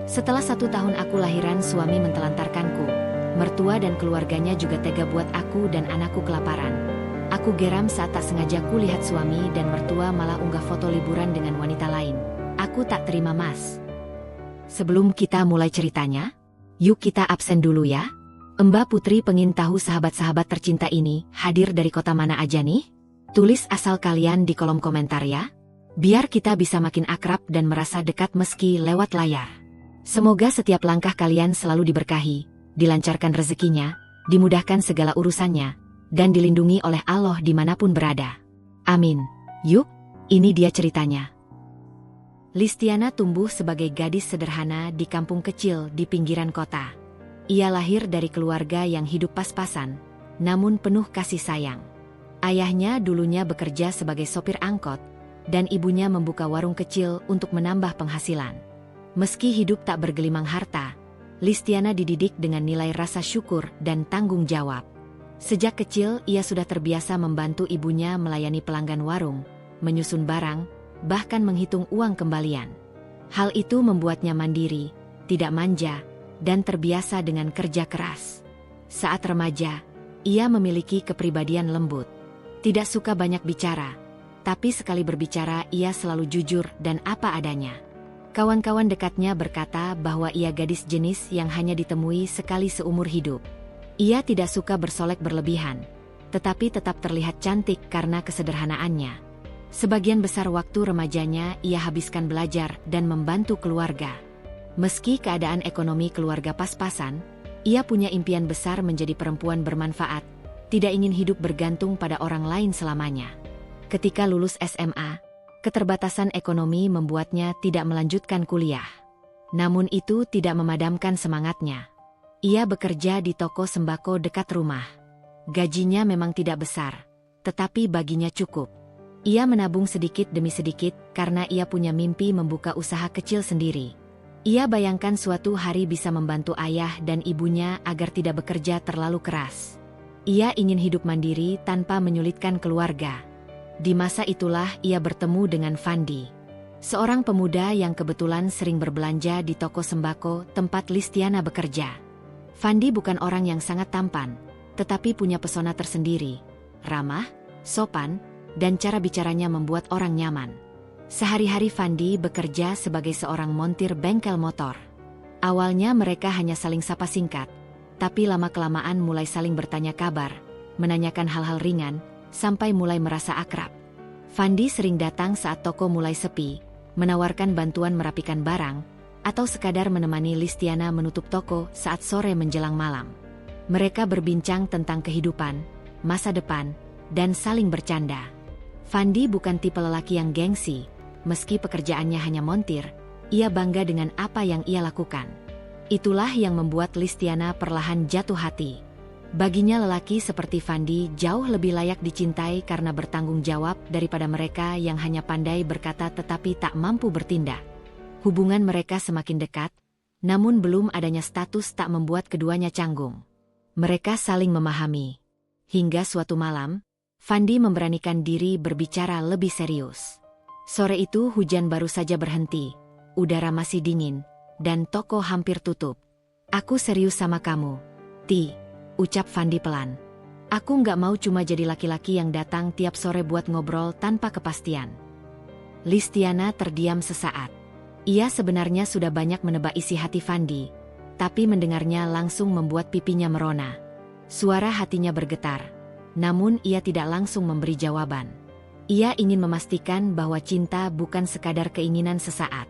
Setelah 1 tahun aku lahiran, suami mentelantarkanku. Mertua dan keluarganya juga tega buat aku dan anakku kelaparan. Aku geram saat tak sengaja kulihat suami dan mertua malah unggah foto liburan dengan wanita lain. Aku tak terima, Mas. Sebelum kita mulai ceritanya, yuk kita absen dulu ya. Mbak Putri pengen tahu sahabat-sahabat tercinta ini hadir dari kota mana aja nih? Tulis asal kalian di kolom komentar ya. Biar kita bisa makin akrab dan merasa dekat meski lewat layar. Semoga setiap langkah kalian selalu diberkahi, dilancarkan rezekinya, dimudahkan segala urusannya, dan dilindungi oleh Allah dimanapun berada. Amin. Yuk, ini dia ceritanya. Listiana tumbuh sebagai gadis sederhana di kampung kecil di pinggiran kota. Ia lahir dari keluarga yang hidup pas-pasan, namun penuh kasih sayang. Ayahnya dulunya bekerja sebagai sopir angkot, dan ibunya membuka warung kecil untuk menambah penghasilan. Meski hidup tak bergelimang harta, Listiana dididik dengan nilai rasa syukur dan tanggung jawab. Sejak kecil ia sudah terbiasa membantu ibunya melayani pelanggan warung, menyusun barang, bahkan menghitung uang kembalian. Hal itu membuatnya mandiri, tidak manja, dan terbiasa dengan kerja keras. Saat remaja, ia memiliki kepribadian lembut. Tidak suka banyak bicara, tapi sekali berbicara ia selalu jujur dan apa adanya. Kawan-kawan dekatnya berkata bahwa ia gadis jenis yang hanya ditemui sekali seumur hidup. Ia tidak suka bersolek berlebihan, tetapi tetap terlihat cantik karena kesederhanaannya. Sebagian besar waktu remajanya ia habiskan belajar dan membantu keluarga. Meski keadaan ekonomi keluarga pas-pasan, ia punya impian besar menjadi perempuan bermanfaat, tidak ingin hidup bergantung pada orang lain selamanya. Ketika lulus SMA, keterbatasan ekonomi membuatnya tidak melanjutkan kuliah. Namun itu tidak memadamkan semangatnya. Ia bekerja di toko sembako dekat rumah. Gajinya memang tidak besar, tetapi baginya cukup. Ia menabung sedikit demi sedikit karena ia punya mimpi membuka usaha kecil sendiri. Ia bayangkan suatu hari bisa membantu ayah dan ibunya agar tidak bekerja terlalu keras. Ia ingin hidup mandiri tanpa menyulitkan keluarga. Di masa itulah ia bertemu dengan Fandi, seorang pemuda yang kebetulan sering berbelanja di toko sembako tempat Listiana bekerja. Fandi bukan orang yang sangat tampan, tetapi punya pesona tersendiri, ramah, sopan, dan cara bicaranya membuat orang nyaman. Sehari-hari Fandi bekerja sebagai seorang montir bengkel motor. Awalnya mereka hanya saling sapa singkat, tapi lama-kelamaan mulai saling bertanya kabar, menanyakan hal-hal ringan, sampai mulai merasa akrab. Fandi sering datang saat toko mulai sepi, menawarkan bantuan merapikan barang, atau sekadar menemani Listiana menutup toko saat sore menjelang malam. Mereka berbincang tentang kehidupan, masa depan, dan saling bercanda. Fandi bukan tipe lelaki yang gengsi, meski pekerjaannya hanya montir, ia bangga dengan apa yang ia lakukan. Itulah yang membuat Listiana perlahan jatuh hati. Baginya lelaki seperti Fandi jauh lebih layak dicintai karena bertanggung jawab daripada mereka yang hanya pandai berkata tetapi tak mampu bertindak. Hubungan mereka semakin dekat, namun belum adanya status tak membuat keduanya canggung. Mereka saling memahami. Hingga suatu malam, Fandi memberanikan diri berbicara lebih serius. Sore itu hujan baru saja berhenti, udara masih dingin, dan toko hampir tutup. "Aku serius sama kamu, Ti," ucap Fandi pelan. "Aku nggak mau cuma jadi laki-laki yang datang tiap sore buat ngobrol tanpa kepastian." Listiana terdiam sesaat. Ia sebenarnya sudah banyak menebak isi hati Fandi, tapi mendengarnya langsung membuat pipinya merona. Suara hatinya bergetar, namun ia tidak langsung memberi jawaban. Ia ingin memastikan bahwa cinta bukan sekadar keinginan sesaat.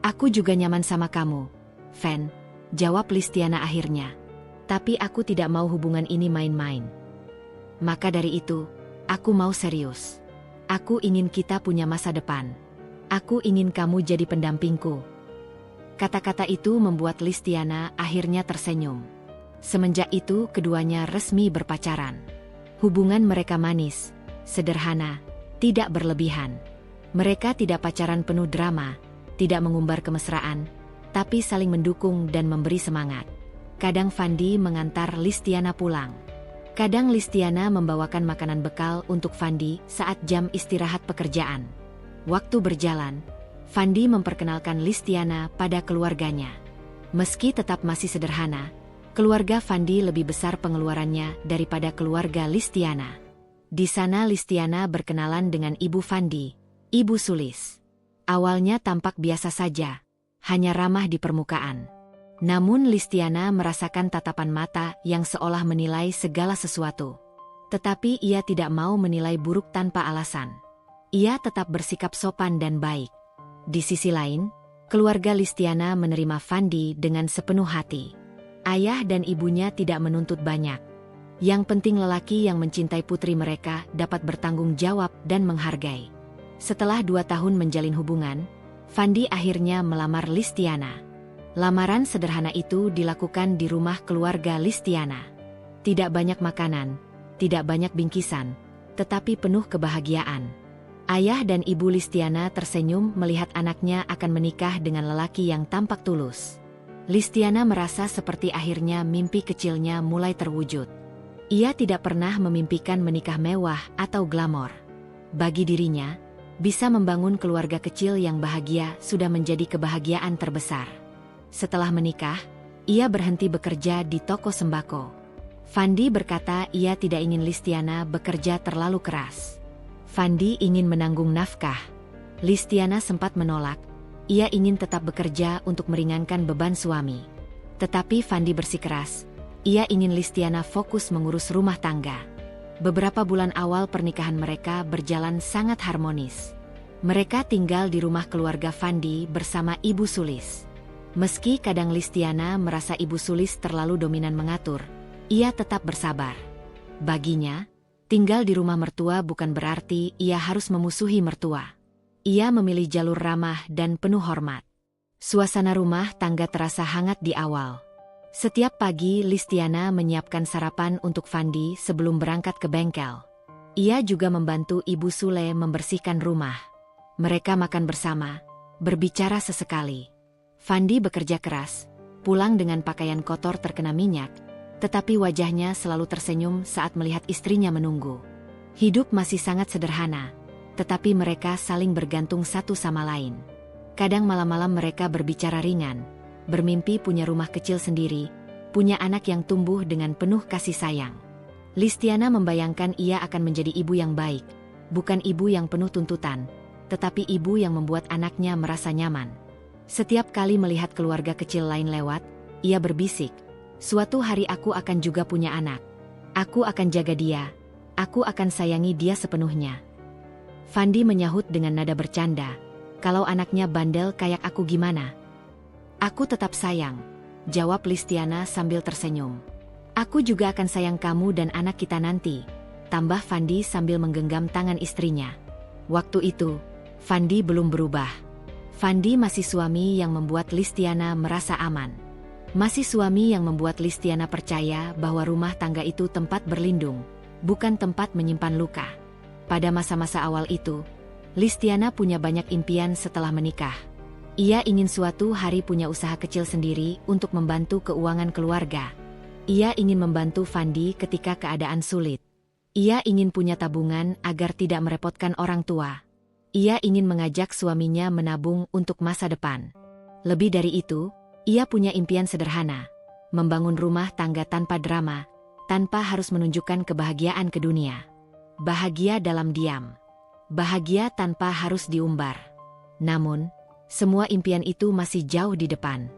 "Aku juga nyaman sama kamu, Fan," jawab Listiana akhirnya. "Tapi aku tidak mau hubungan ini main-main. Maka dari itu, aku mau serius. Aku ingin kita punya masa depan. Aku ingin kamu jadi pendampingku." Kata-kata itu membuat Listiana akhirnya tersenyum. Semenjak itu keduanya resmi berpacaran. Hubungan mereka manis, sederhana, tidak berlebihan. Mereka tidak pacaran penuh drama, tidak mengumbar kemesraan, tapi saling mendukung dan memberi semangat. Kadang Fandi mengantar Listiana pulang. Kadang Listiana membawakan makanan bekal untuk Fandi saat jam istirahat pekerjaan. Waktu berjalan, Fandi memperkenalkan Listiana pada keluarganya. Meski tetap masih sederhana, keluarga Fandi lebih besar pengeluarannya daripada keluarga Listiana. Di sana Listiana berkenalan dengan ibu Fandi, Ibu Sulis. Awalnya tampak biasa saja, hanya ramah di permukaan. Namun Listiana merasakan tatapan mata yang seolah menilai segala sesuatu. Tetapi ia tidak mau menilai buruk tanpa alasan. Ia tetap bersikap sopan dan baik. Di sisi lain, keluarga Listiana menerima Fandi dengan sepenuh hati. Ayah dan ibunya tidak menuntut banyak. Yang penting lelaki yang mencintai putri mereka dapat bertanggung jawab dan menghargai. Setelah 2 tahun menjalin hubungan, Fandi akhirnya melamar Listiana. Lamaran sederhana itu dilakukan di rumah keluarga Listiana. Tidak banyak makanan, tidak banyak bingkisan, tetapi penuh kebahagiaan. Ayah dan ibu Listiana tersenyum melihat anaknya akan menikah dengan lelaki yang tampak tulus. Listiana merasa seperti akhirnya mimpi kecilnya mulai terwujud. Ia tidak pernah memimpikan menikah mewah atau glamor. Bagi dirinya, bisa membangun keluarga kecil yang bahagia sudah menjadi kebahagiaan terbesar. Setelah menikah, ia berhenti bekerja di toko sembako. Fandi berkata ia tidak ingin Listiana bekerja terlalu keras. Fandi ingin menanggung nafkah. Listiana sempat menolak. Ia ingin tetap bekerja untuk meringankan beban suami. Tetapi Fandi bersikeras. Ia ingin Listiana fokus mengurus rumah tangga. Beberapa bulan awal pernikahan mereka berjalan sangat harmonis. Mereka tinggal di rumah keluarga Fandi bersama Ibu Sulis. Meski kadang Listiana merasa Ibu Sulis terlalu dominan mengatur, ia tetap bersabar. Baginya, tinggal di rumah mertua bukan berarti ia harus memusuhi mertua. Ia memilih jalur ramah dan penuh hormat. Suasana rumah tangga terasa hangat di awal. Setiap pagi Listiana menyiapkan sarapan untuk Fandi sebelum berangkat ke bengkel. Ia juga membantu Ibu Sule membersihkan rumah. Mereka makan bersama, berbicara sesekali. Fandi bekerja keras, pulang dengan pakaian kotor terkena minyak, tetapi wajahnya selalu tersenyum saat melihat istrinya menunggu. Hidup masih sangat sederhana, tetapi mereka saling bergantung satu sama lain. Kadang malam-malam mereka berbicara ringan, bermimpi punya rumah kecil sendiri, punya anak yang tumbuh dengan penuh kasih sayang. Listiana membayangkan ia akan menjadi ibu yang baik, bukan ibu yang penuh tuntutan, tetapi ibu yang membuat anaknya merasa nyaman. Setiap kali melihat keluarga kecil lain lewat, ia berbisik, "Suatu hari aku akan juga punya anak. Aku akan jaga dia. Aku akan sayangi dia sepenuhnya." Fandi menyahut dengan nada bercanda, "Kalau anaknya bandel kayak aku gimana?" "Aku tetap sayang," jawab Listiana sambil tersenyum. "Aku juga akan sayang kamu dan anak kita nanti," tambah Fandi sambil menggenggam tangan istrinya. Waktu itu, Fandi belum berubah. Fandi masih suami yang membuat Listiana merasa aman. Masih suami yang membuat Listiana percaya bahwa rumah tangga itu tempat berlindung, bukan tempat menyimpan luka. Pada masa-masa awal itu, Listiana punya banyak impian setelah menikah. Ia ingin suatu hari punya usaha kecil sendiri untuk membantu keuangan keluarga. Ia ingin membantu Fandi ketika keadaan sulit. Ia ingin punya tabungan agar tidak merepotkan orang tua. Ia ingin mengajak suaminya menabung untuk masa depan. Lebih dari itu, ia punya impian sederhana, membangun rumah tangga tanpa drama, tanpa harus menunjukkan kebahagiaan ke dunia. Bahagia dalam diam. Bahagia tanpa harus diumbar. Namun, semua impian itu masih jauh di depan.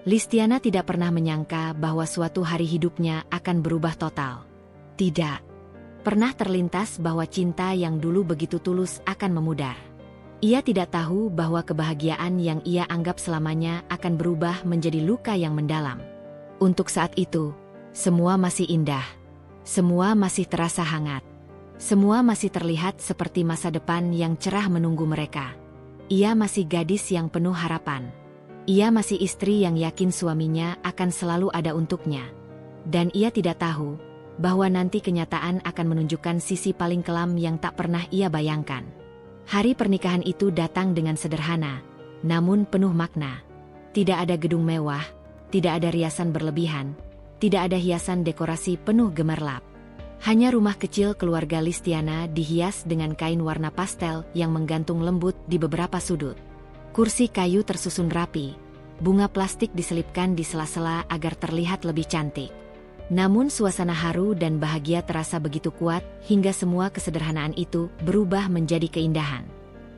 Listiana tidak pernah menyangka bahwa suatu hari hidupnya akan berubah total. Tidak pernah terlintas bahwa cinta yang dulu begitu tulus akan memudar. Ia tidak tahu bahwa kebahagiaan yang ia anggap selamanya akan berubah menjadi luka yang mendalam. Untuk saat itu, semua masih indah. Semua masih terasa hangat. Semua masih terlihat seperti masa depan yang cerah menunggu mereka. Ia masih gadis yang penuh harapan. Ia masih istri yang yakin suaminya akan selalu ada untuknya. Dan ia tidak tahu bahwa nanti kenyataan akan menunjukkan sisi paling kelam yang tak pernah ia bayangkan. Hari pernikahan itu datang dengan sederhana, namun penuh makna. Tidak ada gedung mewah, tidak ada riasan berlebihan, tidak ada hiasan dekorasi penuh gemerlap. Hanya rumah kecil keluarga Listiana dihias dengan kain warna pastel yang menggantung lembut di beberapa sudut. Kursi kayu tersusun rapi, Bunga plastik diselipkan di sela-sela agar terlihat lebih cantik. Namun suasana haru dan bahagia terasa begitu kuat, hingga semua kesederhanaan itu berubah menjadi keindahan.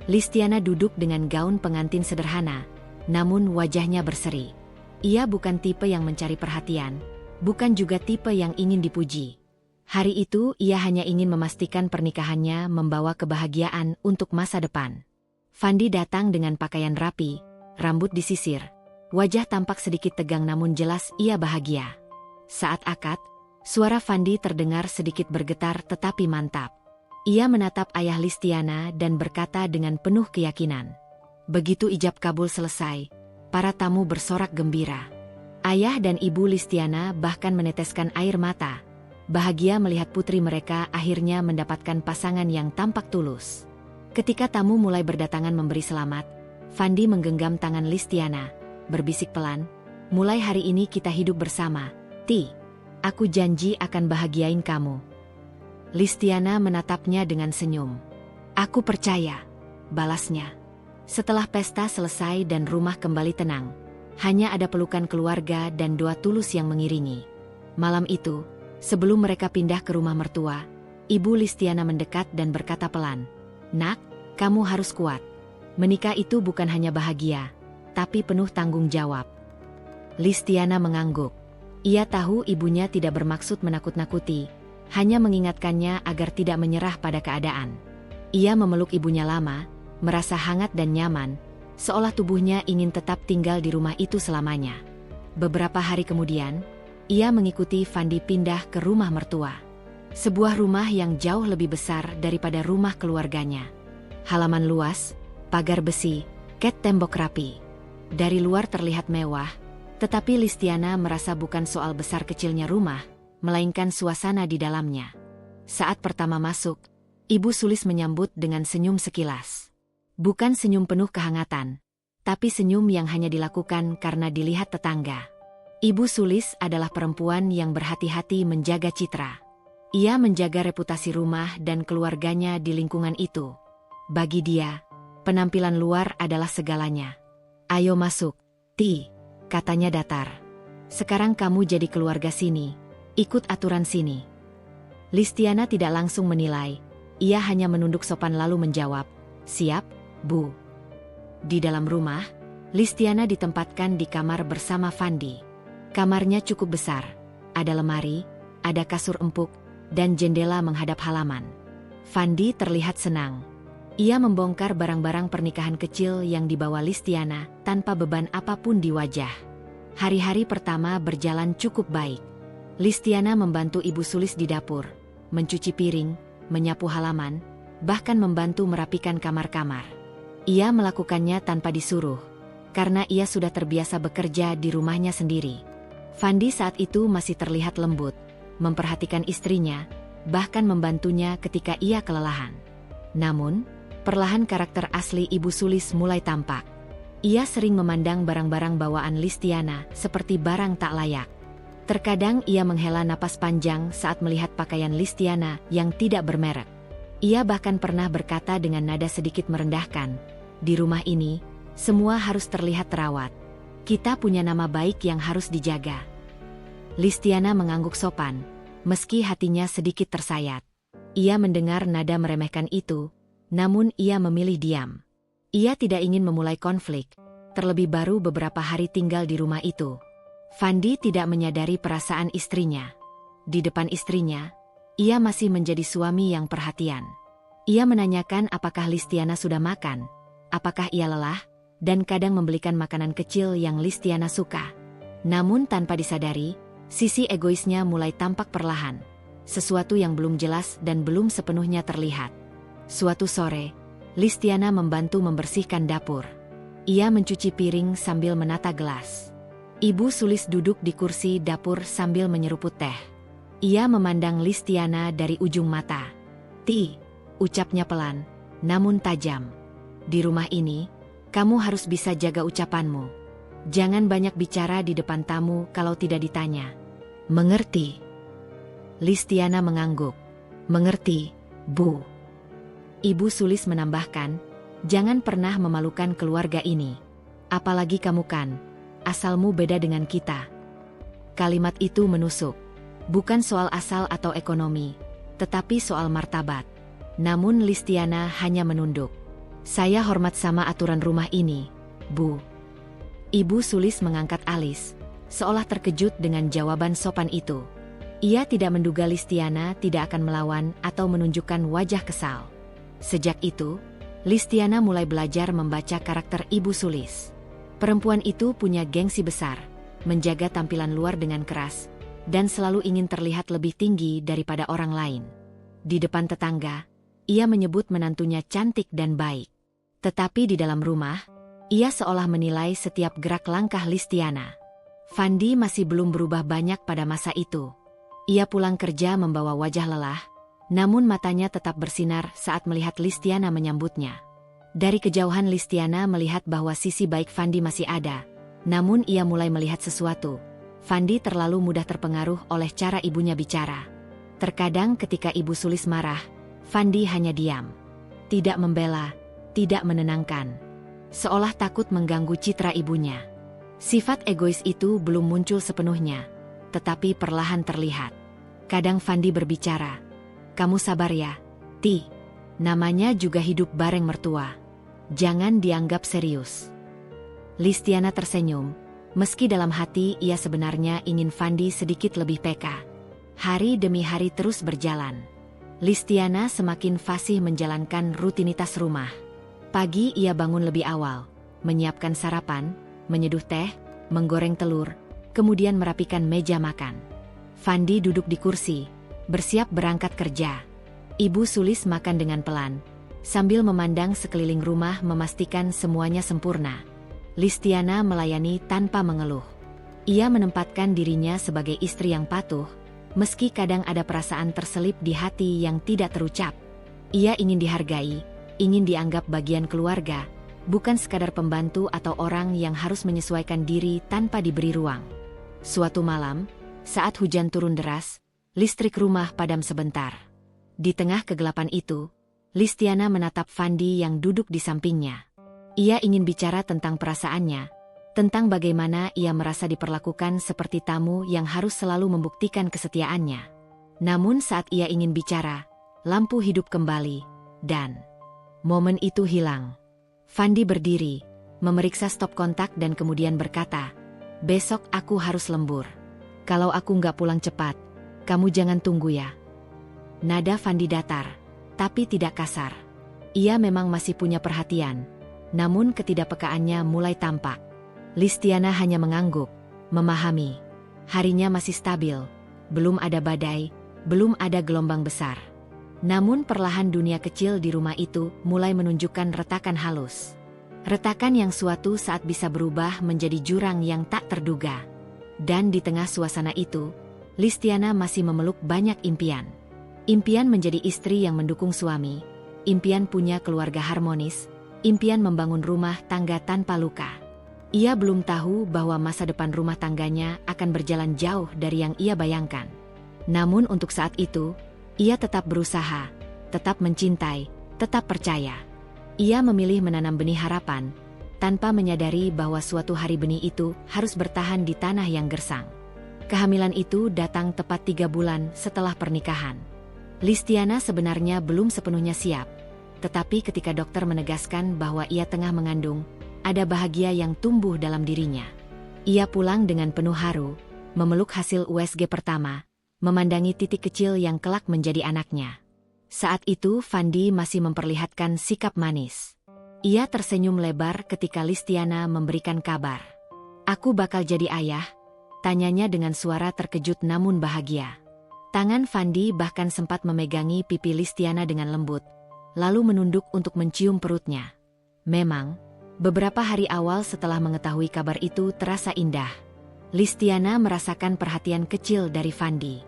Listiana duduk dengan gaun pengantin sederhana, namun wajahnya berseri. Ia bukan tipe yang mencari perhatian, bukan juga tipe yang ingin dipuji. Hari itu ia hanya ingin memastikan pernikahannya membawa kebahagiaan untuk masa depan. Fandi datang dengan pakaian rapi, rambut disisir. Wajah tampak sedikit tegang namun jelas ia bahagia. Saat akad, suara Fandi terdengar sedikit bergetar tetapi mantap. Ia menatap ayah Listiana dan berkata dengan penuh keyakinan. Begitu ijab kabul selesai, para tamu bersorak gembira. Ayah dan ibu Listiana bahkan meneteskan air mata. Bahagia melihat putri mereka akhirnya mendapatkan pasangan yang tampak tulus. Ketika tamu mulai berdatangan memberi selamat, Fandi menggenggam tangan Listiana, berbisik pelan, "Mulai hari ini kita hidup bersama, Ti. Aku janji akan bahagiain kamu." Listiana menatapnya dengan senyum. "Aku percaya," balasnya. Setelah pesta selesai dan rumah kembali tenang, hanya ada pelukan keluarga dan doa tulus yang mengiringi. Malam itu, sebelum mereka pindah ke rumah mertua, ibu Listiana mendekat dan berkata pelan, "Nak, kamu harus kuat. Menikah itu bukan hanya bahagia, tapi penuh tanggung jawab." Listiana mengangguk. Ia tahu ibunya tidak bermaksud menakut-nakuti, hanya mengingatkannya agar tidak menyerah pada keadaan. Ia memeluk ibunya lama, merasa hangat dan nyaman, seolah tubuhnya ingin tetap tinggal di rumah itu selamanya. Beberapa hari kemudian, ia mengikuti Fandi pindah ke rumah mertua. Sebuah rumah yang jauh lebih besar daripada rumah keluarganya. Halaman luas, pagar besi, cat tembok rapi. Dari luar terlihat mewah, tetapi Listiana merasa bukan soal besar kecilnya rumah, melainkan suasana di dalamnya. Saat pertama masuk, Ibu Sulis menyambut dengan senyum sekilas. Bukan senyum penuh kehangatan, tapi senyum yang hanya dilakukan karena dilihat tetangga. Ibu Sulis adalah perempuan yang berhati-hati menjaga citra. Ia menjaga reputasi rumah dan keluarganya di lingkungan itu. Bagi dia, penampilan luar adalah segalanya. "Ayo masuk, Ti," katanya datar. "Sekarang kamu jadi keluarga sini, ikut aturan sini." Listiana tidak langsung menilai, ia hanya menunduk sopan lalu menjawab, "Siap, Bu." Di dalam rumah, Listiana ditempatkan di kamar bersama Fandi. Kamarnya cukup besar, ada lemari, ada kasur empuk, dan jendela menghadap halaman. Fandi terlihat senang. Ia membongkar barang-barang pernikahan kecil yang dibawa Listiana tanpa beban apapun di wajah. Hari-hari pertama berjalan cukup baik. Listiana membantu Ibu Sulis di dapur, mencuci piring, menyapu halaman, bahkan membantu merapikan kamar-kamar. Ia melakukannya tanpa disuruh, karena ia sudah terbiasa bekerja di rumahnya sendiri. Fandi saat itu masih terlihat lembut, memperhatikan istrinya, bahkan membantunya ketika ia kelelahan. Namun, perlahan karakter asli Ibu Sulis mulai tampak. Ia sering memandang barang-barang bawaan Listiana seperti barang tak layak. Terkadang ia menghela napas panjang saat melihat pakaian Listiana yang tidak bermerek. Ia bahkan pernah berkata dengan nada sedikit merendahkan, "Di rumah ini, semua harus terlihat terawat. Kita punya nama baik yang harus dijaga." Listiana mengangguk sopan, meski hatinya sedikit tersayat. Ia mendengar nada meremehkan itu, namun ia memilih diam. Ia tidak ingin memulai konflik, terlebih baru beberapa hari tinggal di rumah itu. Fandi tidak menyadari perasaan istrinya. Di depan istrinya, ia masih menjadi suami yang perhatian. Ia menanyakan apakah Listiana sudah makan, apakah ia lelah, dan kadang membelikan makanan kecil yang Listiana suka. Namun tanpa disadari, sisi egoisnya mulai tampak perlahan. Sesuatu yang belum jelas dan belum sepenuhnya terlihat. Suatu sore, Listiana membantu membersihkan dapur. Ia mencuci piring sambil menata gelas. Ibu Sulis duduk di kursi dapur sambil menyeruput teh. Ia memandang Listiana dari ujung mata. "Ti," ucapnya pelan, namun tajam. "Di rumah ini, kamu harus bisa jaga ucapanmu. Jangan banyak bicara di depan tamu kalau tidak ditanya." "Mengerti?" Listiana mengangguk. "Mengerti, Bu." Ibu Sulis menambahkan, "Jangan pernah memalukan keluarga ini. Apalagi kamu kan. asalmu beda dengan kita." Kalimat itu menusuk. Bukan soal asal atau ekonomi, tetapi soal martabat. Namun Listiana hanya menunduk. "Saya hormat sama aturan rumah ini, Bu." Ibu Sulis mengangkat alis, seolah terkejut dengan jawaban sopan itu. Ia tidak menduga Listiana tidak akan melawan atau menunjukkan wajah kesal. Sejak itu, Listiana mulai belajar membaca karakter Ibu Sulis. Perempuan itu punya gengsi besar, menjaga tampilan luar dengan keras, dan selalu ingin terlihat lebih tinggi daripada orang lain. Di depan tetangga, ia menyebut menantunya cantik dan baik. Tetapi di dalam rumah, ia seolah menilai setiap gerak langkah Listiana. Fandi masih belum berubah banyak pada masa itu. Ia pulang kerja membawa wajah lelah, namun matanya tetap bersinar saat melihat Listiana menyambutnya. Dari kejauhan Listiana melihat bahwa sisi baik Fandi masih ada, namun ia mulai melihat sesuatu. Fandi terlalu mudah terpengaruh oleh cara ibunya bicara. Terkadang ketika Ibu Sulis marah, Fandi hanya diam. Tidak membela, tidak menenangkan. Seolah takut mengganggu citra ibunya. Sifat egois itu belum muncul sepenuhnya, tetapi perlahan terlihat. Kadang Fandi berbicara, "Kamu sabar ya, Ti. Namanya juga hidup bareng mertua. Jangan dianggap serius." Listiana tersenyum, meski dalam hati ia sebenarnya ingin Fandi sedikit lebih peka. Hari demi hari terus berjalan. Listiana semakin fasih menjalankan rutinitas rumah. Pagi ia bangun lebih awal, menyiapkan sarapan, menyeduh teh, menggoreng telur, kemudian merapikan meja makan. Fandi duduk di kursi, bersiap berangkat kerja. Ibu Sulis makan dengan pelan, sambil memandang sekeliling rumah memastikan semuanya sempurna. Listiana melayani tanpa mengeluh. Ia menempatkan dirinya sebagai istri yang patuh, meski kadang ada perasaan terselip di hati yang tidak terucap. Ia ingin dihargai, ingin dianggap bagian keluarga, bukan sekadar pembantu atau orang yang harus menyesuaikan diri tanpa diberi ruang. Suatu malam, saat hujan turun deras, listrik rumah padam sebentar. Di tengah kegelapan itu, Listiana menatap Fandi yang duduk di sampingnya. Ia ingin bicara tentang perasaannya, tentang bagaimana ia merasa diperlakukan seperti tamu yang harus selalu membuktikan kesetiaannya. Namun saat ia ingin bicara, lampu hidup kembali, dan momen itu hilang. Fandi berdiri, memeriksa stop kontak dan kemudian berkata, "Besok aku harus lembur. Kalau aku nggak pulang cepat, kamu jangan tunggu ya." Nada Fandi datar, tapi tidak kasar. Ia memang masih punya perhatian, namun ketidakpekaannya mulai tampak. Listiana hanya mengangguk, memahami. Harinya masih stabil, belum ada badai, belum ada gelombang besar. Namun perlahan dunia kecil di rumah itu mulai menunjukkan retakan halus. Retakan yang suatu saat bisa berubah menjadi jurang yang tak terduga. Dan di tengah suasana itu, Listiana masih memeluk banyak impian. Impian menjadi istri yang mendukung suami, impian punya keluarga harmonis, impian membangun rumah tangga tanpa luka. Ia belum tahu bahwa masa depan rumah tangganya akan berjalan jauh dari yang ia bayangkan. Namun untuk saat itu, ia tetap berusaha, tetap mencintai, tetap percaya. Ia memilih menanam benih harapan, tanpa menyadari bahwa suatu hari benih itu harus bertahan di tanah yang gersang. Kehamilan itu datang tepat 3 bulan setelah pernikahan. Listiana sebenarnya belum sepenuhnya siap, tetapi ketika dokter menegaskan bahwa ia tengah mengandung, ada bahagia yang tumbuh dalam dirinya. Ia pulang dengan penuh haru, memeluk hasil USG pertama, memandangi titik kecil yang kelak menjadi anaknya. Saat itu Fandi masih memperlihatkan sikap manis. Ia tersenyum lebar ketika Listiana memberikan kabar. "Aku bakal jadi ayah?" tanyanya dengan suara terkejut namun bahagia. Tangan Fandi bahkan sempat memegangi pipi Listiana dengan lembut, lalu menunduk untuk mencium perutnya. Memang, beberapa hari awal setelah mengetahui kabar itu terasa indah. Listiana merasakan perhatian kecil dari Fandi.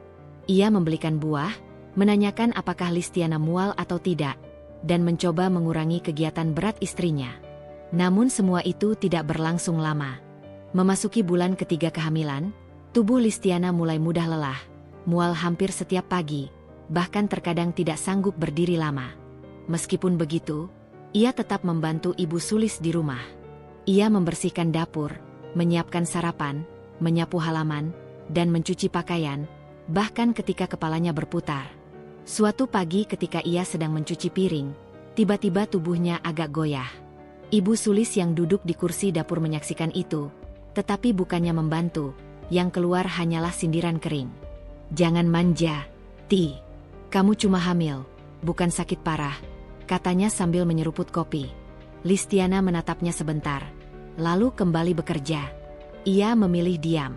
Ia membelikan buah, menanyakan apakah Listiana mual atau tidak, dan mencoba mengurangi kegiatan berat istrinya. Namun semua itu tidak berlangsung lama. Memasuki bulan ketiga kehamilan, tubuh Listiana mulai mudah lelah, mual hampir setiap pagi, bahkan terkadang tidak sanggup berdiri lama. Meskipun begitu, ia tetap membantu Ibu Sulis di rumah. Ia membersihkan dapur, menyiapkan sarapan, menyapu halaman, dan mencuci pakaian, bahkan ketika kepalanya berputar. Suatu pagi ketika ia sedang mencuci piring, tiba-tiba tubuhnya agak goyah. Ibu Sulis yang duduk di kursi dapur menyaksikan itu, tetapi bukannya membantu, yang keluar hanyalah sindiran kering. "Jangan manja, Ti. Kamu cuma hamil, bukan sakit parah," katanya sambil menyeruput kopi. Listiana menatapnya sebentar, lalu kembali bekerja. Ia memilih diam.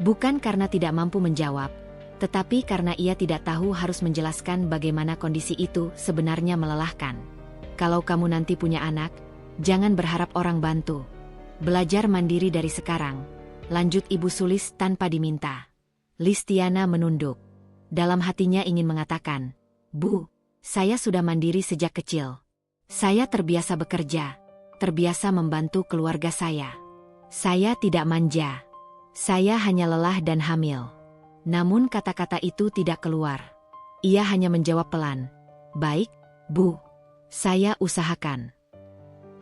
Bukan karena tidak mampu menjawab, tetapi karena ia tidak tahu harus menjelaskan bagaimana kondisi itu sebenarnya melelahkan. "Kalau kamu nanti punya anak, jangan berharap orang bantu. Belajar mandiri dari sekarang," lanjut Ibu Sulis tanpa diminta. Listiana menunduk. Dalam hatinya ingin mengatakan, "Bu, saya sudah mandiri sejak kecil. Saya terbiasa bekerja, terbiasa membantu keluarga saya. Saya tidak manja. Saya hanya lelah dan hamil." Namun kata-kata itu tidak keluar. Ia hanya menjawab pelan, "Baik, Bu. Saya usahakan."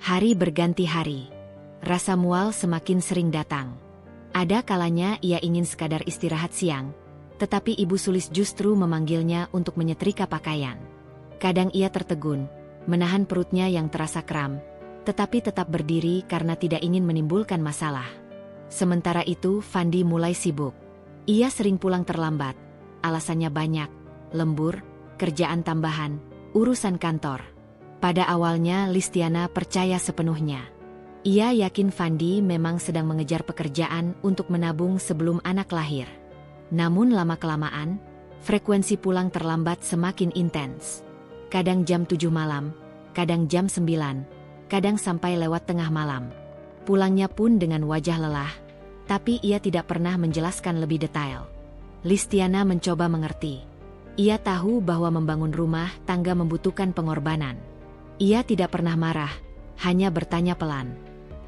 Hari berganti hari. Rasa mual semakin sering datang. Ada kalanya ia ingin sekadar istirahat siang, tetapi Ibu Sulis justru memanggilnya untuk menyetrika pakaian. Kadang ia tertegun, menahan perutnya yang terasa kram, tetapi tetap berdiri karena tidak ingin menimbulkan masalah. Sementara itu Fandi mulai sibuk. Ia sering pulang terlambat, alasannya banyak, lembur, kerjaan tambahan, urusan kantor. Pada awalnya Listiana percaya sepenuhnya. Ia yakin Fandi memang sedang mengejar pekerjaan untuk menabung sebelum anak lahir. Namun lama-kelamaan, frekuensi pulang terlambat semakin intens. Kadang jam 7 malam, kadang jam 9, kadang sampai lewat tengah malam. Pulangnya pun dengan wajah lelah, tapi ia tidak pernah menjelaskan lebih detail. Listiana mencoba mengerti. Ia tahu bahwa membangun rumah tangga membutuhkan pengorbanan. Ia tidak pernah marah, hanya bertanya pelan.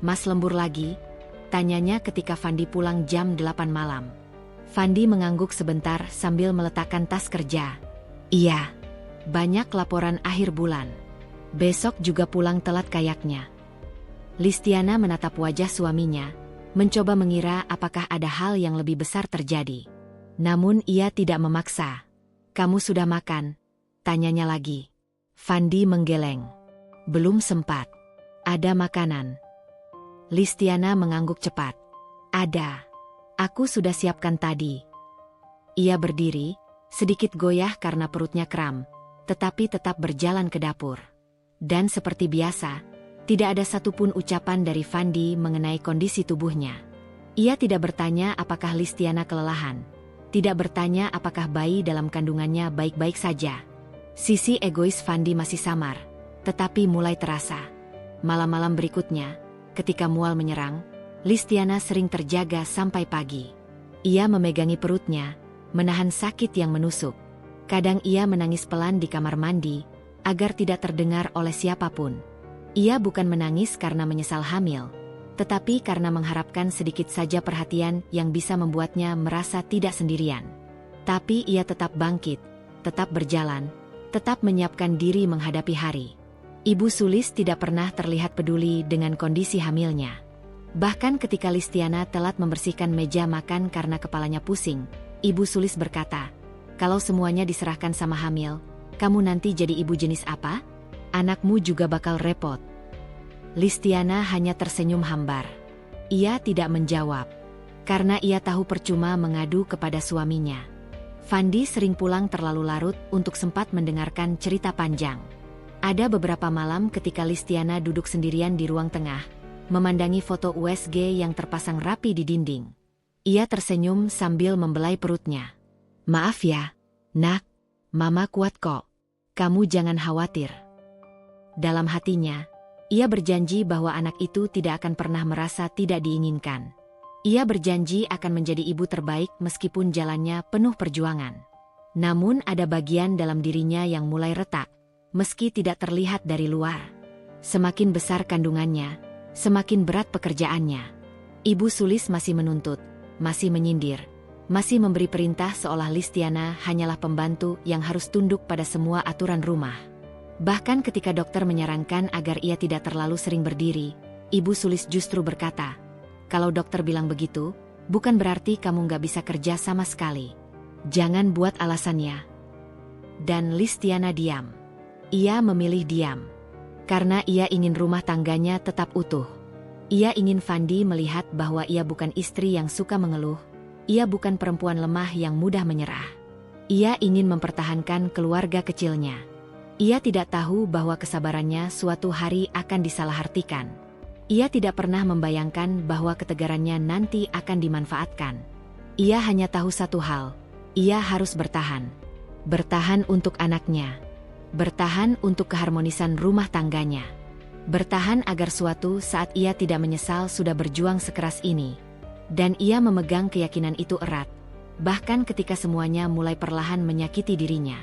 "Mas lembur lagi?" tanyanya ketika Fandi pulang jam 8 malam. Fandi mengangguk sebentar sambil meletakkan tas kerja. "Iya, banyak laporan akhir bulan. Besok juga pulang telat kayaknya." Listiana menatap wajah suaminya, mencoba mengira apakah ada hal yang lebih besar terjadi. Namun ia tidak memaksa. "Kamu sudah makan?" tanyanya lagi. Fandi menggeleng. "Belum sempat." "Ada makanan?" Listiana mengangguk cepat. "Ada. Aku sudah siapkan tadi." Ia berdiri, sedikit goyah karena perutnya kram, tetapi tetap berjalan ke dapur. Dan seperti biasa, tidak ada satupun ucapan dari Fandi mengenai kondisi tubuhnya. Ia tidak bertanya apakah Listiana kelelahan, tidak bertanya apakah bayi dalam kandungannya baik-baik saja. Sisi egois Fandi masih samar, tetapi mulai terasa. Malam-malam berikutnya, ketika mual menyerang, Listiana sering terjaga sampai pagi. Ia memegangi perutnya, menahan sakit yang menusuk. Kadang ia menangis pelan di kamar mandi, agar tidak terdengar oleh siapapun. Ia bukan menangis karena menyesal hamil, tetapi karena mengharapkan sedikit saja perhatian yang bisa membuatnya merasa tidak sendirian. Tapi ia tetap bangkit, tetap berjalan, tetap menyiapkan diri menghadapi hari. Ibu Sulis tidak pernah terlihat peduli dengan kondisi hamilnya. Bahkan ketika Listiana telat membersihkan meja makan karena kepalanya pusing, Ibu Sulis berkata, "Kalau semuanya diserahkan sama hamil, kamu nanti jadi ibu jenis apa? Anakmu juga bakal repot." Listiana hanya tersenyum hambar. Ia tidak menjawab, karena ia tahu percuma mengadu kepada suaminya. Fandi sering pulang terlalu larut untuk sempat mendengarkan cerita panjang. Ada beberapa malam ketika Listiana duduk sendirian di ruang tengah, memandangi foto USG yang terpasang rapi di dinding. Ia tersenyum sambil membelai perutnya. "Maaf ya, Nak, Mama kuat kok. Kamu jangan khawatir." Dalam hatinya, ia berjanji bahwa anak itu tidak akan pernah merasa tidak diinginkan. Ia berjanji akan menjadi ibu terbaik meskipun jalannya penuh perjuangan. Namun ada bagian dalam dirinya yang mulai retak, meski tidak terlihat dari luar. Semakin besar kandungannya, semakin berat pekerjaannya. Ibu Sulis masih menuntut, masih menyindir, masih memberi perintah seolah Listiana hanyalah pembantu yang harus tunduk pada semua aturan rumah. Bahkan ketika dokter menyarankan agar ia tidak terlalu sering berdiri, Ibu Sulis justru berkata, Kalau dokter bilang begitu, bukan berarti kamu nggak bisa kerja sama sekali. Jangan buat alasannya. Dan Listiana diam. Ia memilih diam. Karena ia ingin rumah tangganya tetap utuh. Ia ingin Fandi melihat bahwa ia bukan istri yang suka mengeluh. Ia bukan perempuan lemah yang mudah menyerah. Ia ingin mempertahankan keluarga kecilnya. Ia tidak tahu bahwa kesabarannya suatu hari akan disalahartikan. Ia tidak pernah membayangkan bahwa ketegarannya nanti akan dimanfaatkan. Ia hanya tahu satu hal, ia harus bertahan. Bertahan untuk anaknya. Bertahan untuk keharmonisan rumah tangganya. Bertahan agar suatu saat ia tidak menyesal sudah berjuang sekeras ini. Dan ia memegang keyakinan itu erat. Bahkan ketika semuanya mulai perlahan menyakiti dirinya.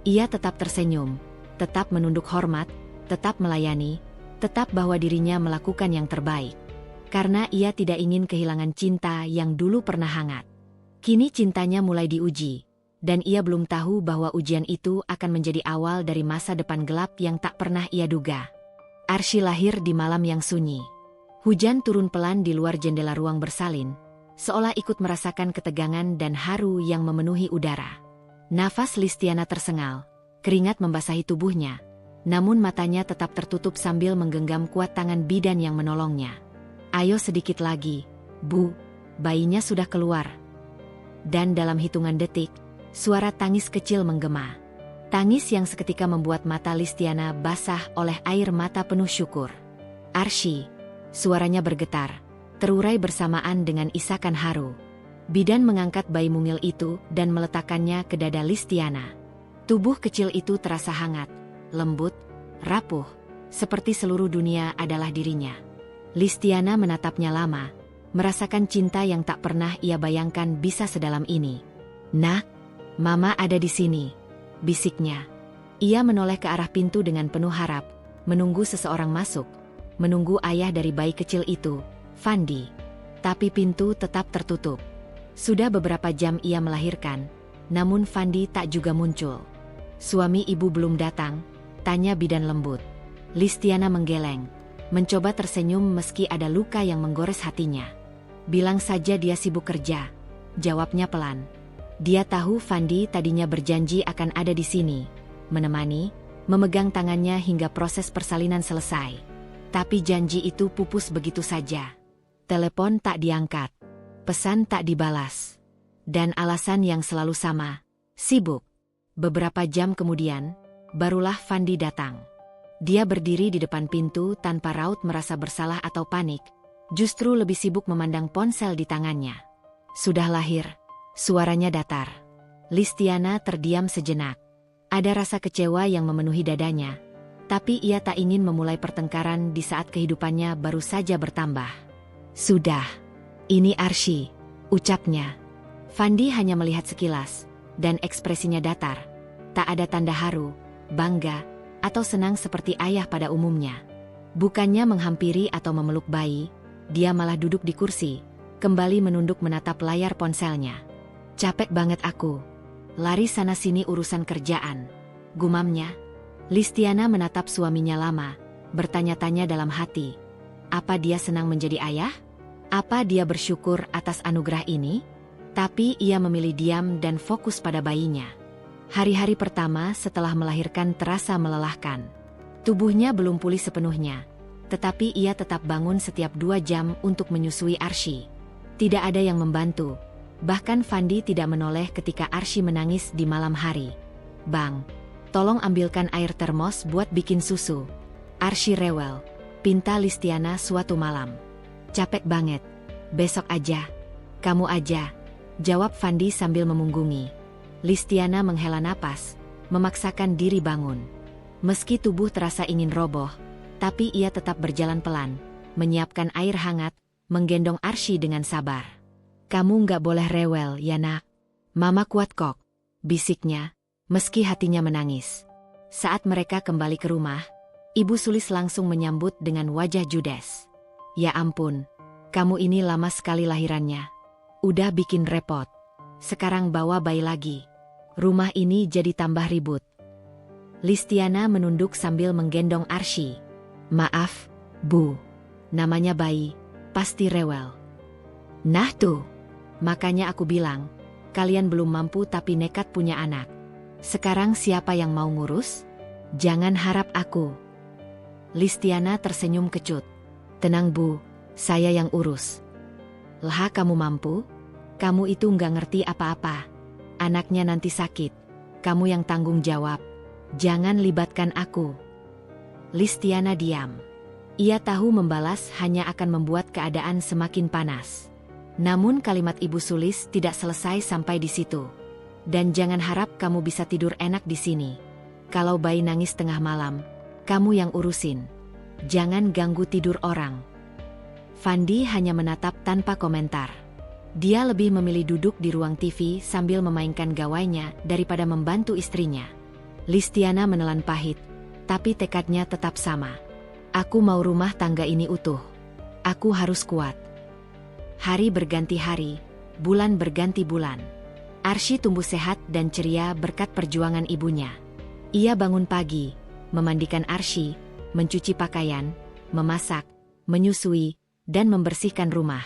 Ia tetap tersenyum, tetap menunduk hormat, tetap melayani, tetap bahwa dirinya melakukan yang terbaik. Karena ia tidak ingin kehilangan cinta yang dulu pernah hangat. Kini cintanya mulai diuji, dan ia belum tahu bahwa ujian itu akan menjadi awal dari masa depan gelap yang tak pernah ia duga. Arsy lahir di malam yang sunyi. Hujan turun pelan di luar jendela ruang bersalin, seolah ikut merasakan ketegangan dan haru yang memenuhi udara. Nafas Listiana tersengal, keringat membasahi tubuhnya. Namun matanya tetap tertutup sambil menggenggam kuat tangan bidan yang menolongnya. Ayo sedikit lagi, Bu, bayinya sudah keluar. Dan dalam hitungan detik, suara tangis kecil menggema. Tangis yang seketika membuat mata Listiana basah oleh air mata penuh syukur. Arsy, suaranya bergetar, terurai bersamaan dengan isakan haru. Bidan mengangkat bayi mungil itu dan meletakkannya ke dada Listiana. Tubuh kecil itu terasa hangat, lembut, rapuh, seperti seluruh dunia adalah dirinya. Listiana menatapnya lama, merasakan cinta yang tak pernah ia bayangkan bisa sedalam ini. "Nak, Mama ada di sini," bisiknya. Ia menoleh ke arah pintu dengan penuh harap, menunggu seseorang masuk, menunggu ayah dari bayi kecil itu, Fandi. Tapi pintu tetap tertutup. Sudah beberapa jam ia melahirkan, namun Fandi tak juga muncul. "Suami ibu belum datang?" tanya bidan lembut. Listiana menggeleng, mencoba tersenyum meski ada luka yang menggores hatinya. "Bilang saja dia sibuk kerja," jawabnya pelan. Dia tahu Fandi tadinya berjanji akan ada di sini, menemani, memegang tangannya hingga proses persalinan selesai. Tapi janji itu pupus begitu saja. Telepon tak diangkat, pesan tak dibalas. Dan alasan yang selalu sama, sibuk. Beberapa jam kemudian, barulah Fandi datang. Dia berdiri di depan pintu tanpa raut merasa bersalah atau panik, justru lebih sibuk memandang ponsel di tangannya. "Sudah lahir," suaranya datar. Listiana terdiam sejenak. Ada rasa kecewa yang memenuhi dadanya, tapi ia tak ingin memulai pertengkaran di saat kehidupannya baru saja bertambah. "Sudah, ini Arsy," ucapnya. Fandi hanya melihat sekilas, dan ekspresinya datar. Tak ada tanda haru, bangga, atau senang seperti ayah pada umumnya. Bukannya menghampiri atau memeluk bayi, dia malah duduk di kursi, kembali menunduk menatap layar ponselnya. "Capek banget aku. Lari sana-sini urusan kerjaan," gumamnya. Listiana menatap suaminya lama, bertanya-tanya dalam hati. Apa dia senang menjadi ayah? Apa dia bersyukur atas anugerah ini? Tapi ia memilih diam dan fokus pada bayinya. Hari-hari pertama setelah melahirkan terasa melelahkan. Tubuhnya belum pulih sepenuhnya, tetapi ia tetap bangun setiap 2 jam untuk menyusui Arsy. Tidak ada yang membantu, bahkan Fandi tidak menoleh ketika Arsy menangis di malam hari. "Bang, tolong ambilkan air termos buat bikin susu." Arsy rewel, pinta Listiana suatu malam. "Capek banget, besok aja." "Kamu aja," jawab Fandi sambil memunggungi. Listiana menghela napas, memaksakan diri bangun. Meski tubuh terasa ingin roboh, tapi ia tetap berjalan pelan, menyiapkan air hangat, menggendong Arsy dengan sabar. "Kamu nggak boleh rewel ya nak. Mama kuat kok," bisiknya, meski hatinya menangis. Saat mereka kembali ke rumah, Ibu Sulis langsung menyambut dengan wajah judes. "Ya ampun, kamu ini lama sekali lahirannya. Udah bikin repot. Sekarang bawa bayi lagi. Rumah ini jadi tambah ribut." Listiana menunduk sambil menggendong Arsy. "Maaf, Bu. Namanya bayi, pasti rewel." Nah tuh, makanya aku bilang, kalian belum mampu tapi nekat punya anak. Sekarang siapa yang mau ngurus? Jangan harap aku. Listiana tersenyum kecut. Tenang Bu, saya yang urus. Lah kamu mampu? Kamu itu nggak ngerti apa-apa. Anaknya nanti sakit. Kamu yang tanggung jawab. Jangan libatkan aku. Listiana diam. Ia tahu membalas hanya akan membuat keadaan semakin panas. Namun kalimat Ibu Sulis tidak selesai sampai di situ. Dan jangan harap kamu bisa tidur enak di sini. Kalau bayi nangis tengah malam, kamu yang urusin. Jangan ganggu tidur orang. Fandi hanya menatap tanpa komentar. Dia lebih memilih duduk di ruang TV sambil memainkan gawainya daripada membantu istrinya. Listiana menelan pahit, tapi tekadnya tetap sama. Aku mau rumah tangga ini utuh. Aku harus kuat. Hari berganti hari, bulan berganti bulan. Arsy tumbuh sehat dan ceria berkat perjuangan ibunya. Ia bangun pagi, memandikan Arsy, mencuci pakaian, memasak, menyusui, dan membersihkan rumah.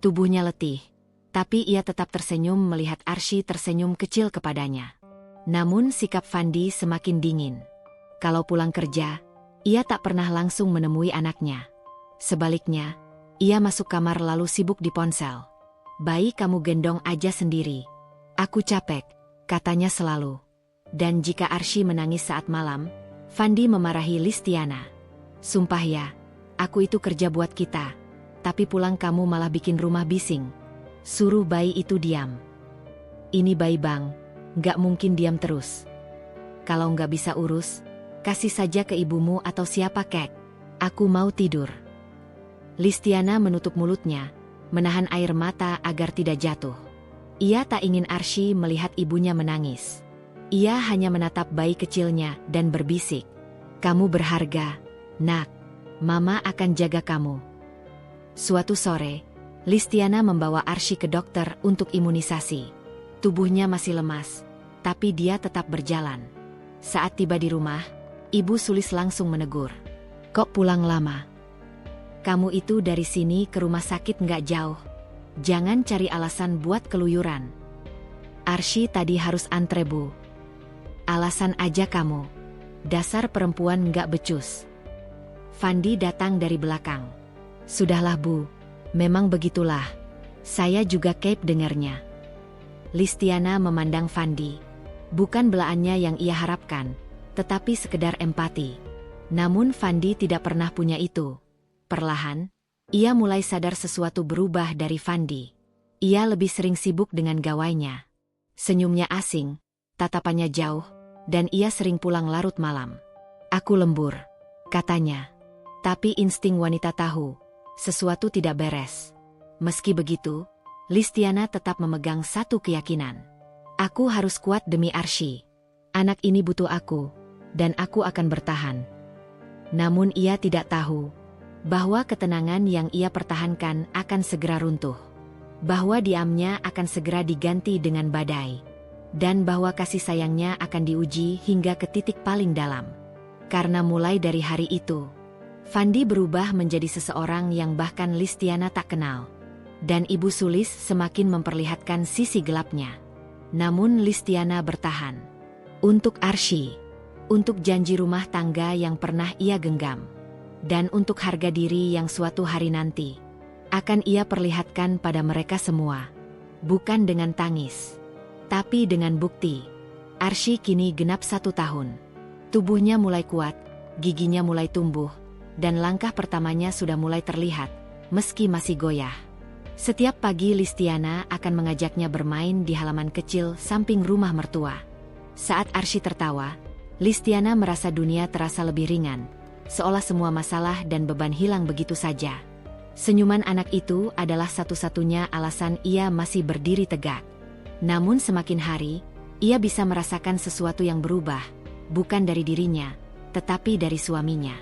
Tubuhnya letih, tapi ia tetap tersenyum melihat Arsy tersenyum kecil kepadanya. Namun sikap Fandi semakin dingin. Kalau pulang kerja, ia tak pernah langsung menemui anaknya. Sebaliknya, ia masuk kamar lalu sibuk di ponsel. Bayi kamu gendong aja sendiri. Aku capek, katanya selalu. Dan jika Arsy menangis saat malam, Fandi memarahi Listiana. Sumpah ya, aku itu kerja buat kita. Tapi pulang kamu malah bikin rumah bising. Suruh bayi itu diam. Ini bayi Bang, nggak mungkin diam terus. Kalau nggak bisa urus, kasih saja ke ibumu atau siapa kek. Aku mau tidur. Listiana menutup mulutnya, menahan air mata agar tidak jatuh. Ia tak ingin Arsy melihat ibunya menangis. Ia hanya menatap bayi kecilnya dan berbisik. Kamu berharga, nak. Mama akan jaga kamu. Suatu sore, Listiana membawa Arsy ke dokter untuk imunisasi. Tubuhnya masih lemas, tapi dia tetap berjalan. Saat tiba di rumah, Ibu Sulis langsung menegur. Kok pulang lama? Kamu itu dari sini ke rumah sakit nggak jauh. Jangan cari alasan buat keluyuran. Arsy tadi harus antre Bu. Alasan aja kamu. Dasar perempuan nggak becus. Fandi datang dari belakang. Sudahlah Bu, memang begitulah. Saya juga keep dengarnya. Listiana memandang Fandi. Bukan belaannya yang ia harapkan, tetapi sekedar empati. Namun Fandi tidak pernah punya itu. Perlahan, ia mulai sadar sesuatu berubah dari Fandi. Ia lebih sering sibuk dengan gawainya. Senyumnya asing, tatapannya jauh, dan ia sering pulang larut malam. Aku lembur, katanya. Tapi insting wanita tahu, sesuatu tidak beres. Meski begitu, Listiana tetap memegang satu keyakinan. Aku harus kuat demi Arsy. Anak ini butuh aku, dan aku akan bertahan. Namun ia tidak tahu bahwa ketenangan yang ia pertahankan akan segera runtuh. Bahwa diamnya akan segera diganti dengan badai. Dan bahwa kasih sayangnya akan diuji hingga ke titik paling dalam. Karena mulai dari hari itu, Fandi berubah menjadi seseorang yang bahkan Listiana tak kenal. Dan Ibu Sulis semakin memperlihatkan sisi gelapnya. Namun Listiana bertahan. Untuk Arsy. Untuk janji rumah tangga yang pernah ia genggam. Dan untuk harga diri yang suatu hari nanti akan ia perlihatkan pada mereka semua. Bukan dengan tangis, tapi dengan bukti. Arsy kini genap 1 tahun. Tubuhnya mulai kuat, giginya mulai tumbuh, dan langkah pertamanya sudah mulai terlihat, meski masih goyah. Setiap pagi Listiana akan mengajaknya bermain di halaman kecil samping rumah mertua. Saat Arsy tertawa, Listiana merasa dunia terasa lebih ringan, seolah semua masalah dan beban hilang begitu saja. Senyuman anak itu adalah satu-satunya alasan ia masih berdiri tegak. Namun semakin hari, ia bisa merasakan sesuatu yang berubah, bukan dari dirinya, tetapi dari suaminya.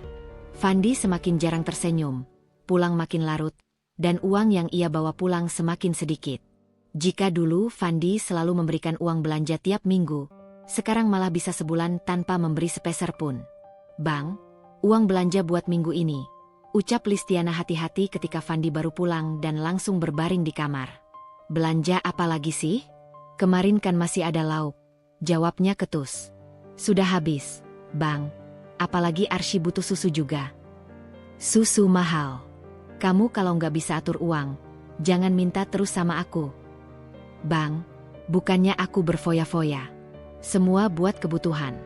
Fandi semakin jarang tersenyum, pulang makin larut, dan uang yang ia bawa pulang semakin sedikit. Jika dulu Fandi selalu memberikan uang belanja tiap minggu, sekarang malah bisa sebulan tanpa memberi sepeser pun. Bang, uang belanja buat minggu ini. Ucap Listiana hati-hati ketika Fandi baru pulang dan langsung berbaring di kamar. Belanja apa lagi sih? Kemarin kan masih ada lauk. Jawabnya ketus. Sudah habis, Bang. Apalagi Arsy butuh susu juga. Susu mahal. Kamu kalau nggak bisa atur uang, jangan minta terus sama aku. Bang, bukannya aku berfoya-foya. Semua buat kebutuhan.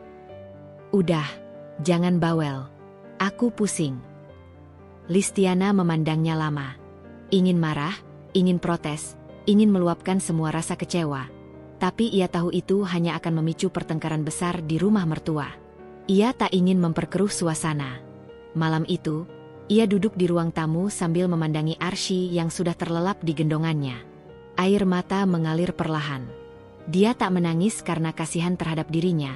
Udah, jangan bawel. Aku pusing. Listiana memandangnya lama. Ingin marah, ingin protes, ingin meluapkan semua rasa kecewa. Tapi ia tahu itu hanya akan memicu pertengkaran besar di rumah mertua. Ia tak ingin memperkeruh suasana. Malam itu, ia duduk di ruang tamu sambil memandangi Arsy yang sudah terlelap di gendongannya. Air mata mengalir perlahan. Dia tak menangis karena kasihan terhadap dirinya,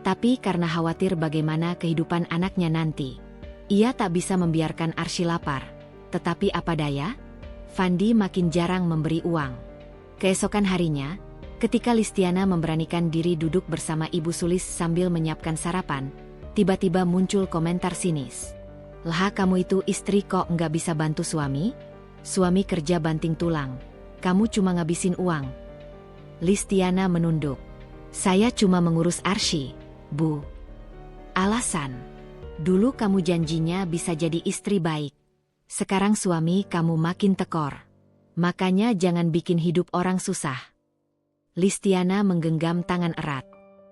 tapi karena khawatir bagaimana kehidupan anaknya nanti. Ia tak bisa membiarkan Arsy lapar. Tetapi apa daya? Fandi makin jarang memberi uang. Keesokan harinya, ketika Listiana memberanikan diri duduk bersama Ibu Sulis sambil menyiapkan sarapan, tiba-tiba muncul komentar sinis. Lah kamu itu istri kok nggak bisa bantu suami? Suami kerja banting tulang. Kamu cuma ngabisin uang. Listiana menunduk. Saya cuma mengurus Arsy, Bu. Alasan. Dulu kamu janjinya bisa jadi istri baik. Sekarang suami kamu makin tekor. Makanya jangan bikin hidup orang susah. Listiana menggenggam tangan erat.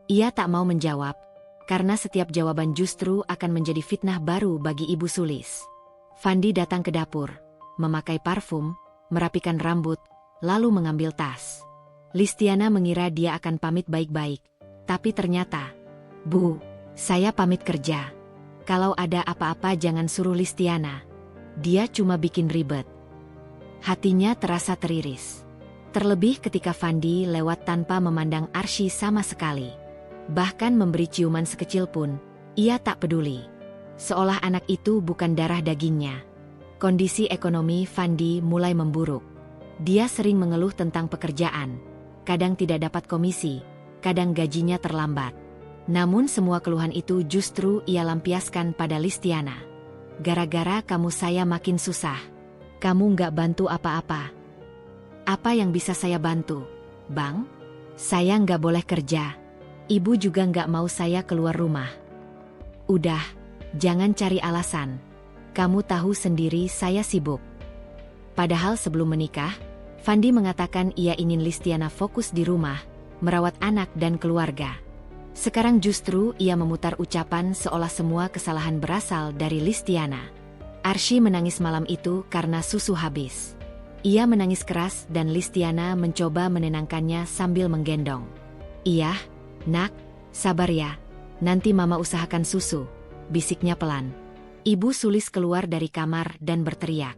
Ia tak mau menjawab, karena setiap jawaban justru akan menjadi fitnah baru bagi Ibu Sulis. Fandi datang ke dapur, memakai parfum, merapikan rambut, lalu mengambil tas. Listiana mengira dia akan pamit baik-baik, tapi ternyata, Bu, saya pamit kerja. Kalau ada apa-apa jangan suruh Listiana. Dia cuma bikin ribet. Hatinya terasa teriris. Terlebih ketika Fandi lewat tanpa memandang Arsy sama sekali. Bahkan memberi ciuman sekecil pun, ia tak peduli. Seolah anak itu bukan darah dagingnya. Kondisi ekonomi Fandi mulai memburuk. Dia sering mengeluh tentang pekerjaan. Kadang tidak dapat komisi, kadang gajinya terlambat. Namun semua keluhan itu justru ia lampiaskan pada Listiana. Gara-gara kamu saya makin susah. Kamu nggak bantu apa-apa. Apa yang bisa saya bantu, Bang? Saya nggak boleh kerja. Ibu juga nggak mau saya keluar rumah. Udah, jangan cari alasan. Kamu tahu sendiri saya sibuk. Padahal sebelum menikah, Fandi mengatakan ia ingin Listiana fokus di rumah, merawat anak dan keluarga. Sekarang justru ia memutar ucapan seolah semua kesalahan berasal dari Listiana. Arsy menangis malam itu karena susu habis. Ia menangis keras dan Listiana mencoba menenangkannya sambil menggendong. Iya, nak, sabar ya. Nanti mama usahakan susu, bisiknya pelan. Ibu Sulis keluar dari kamar dan berteriak.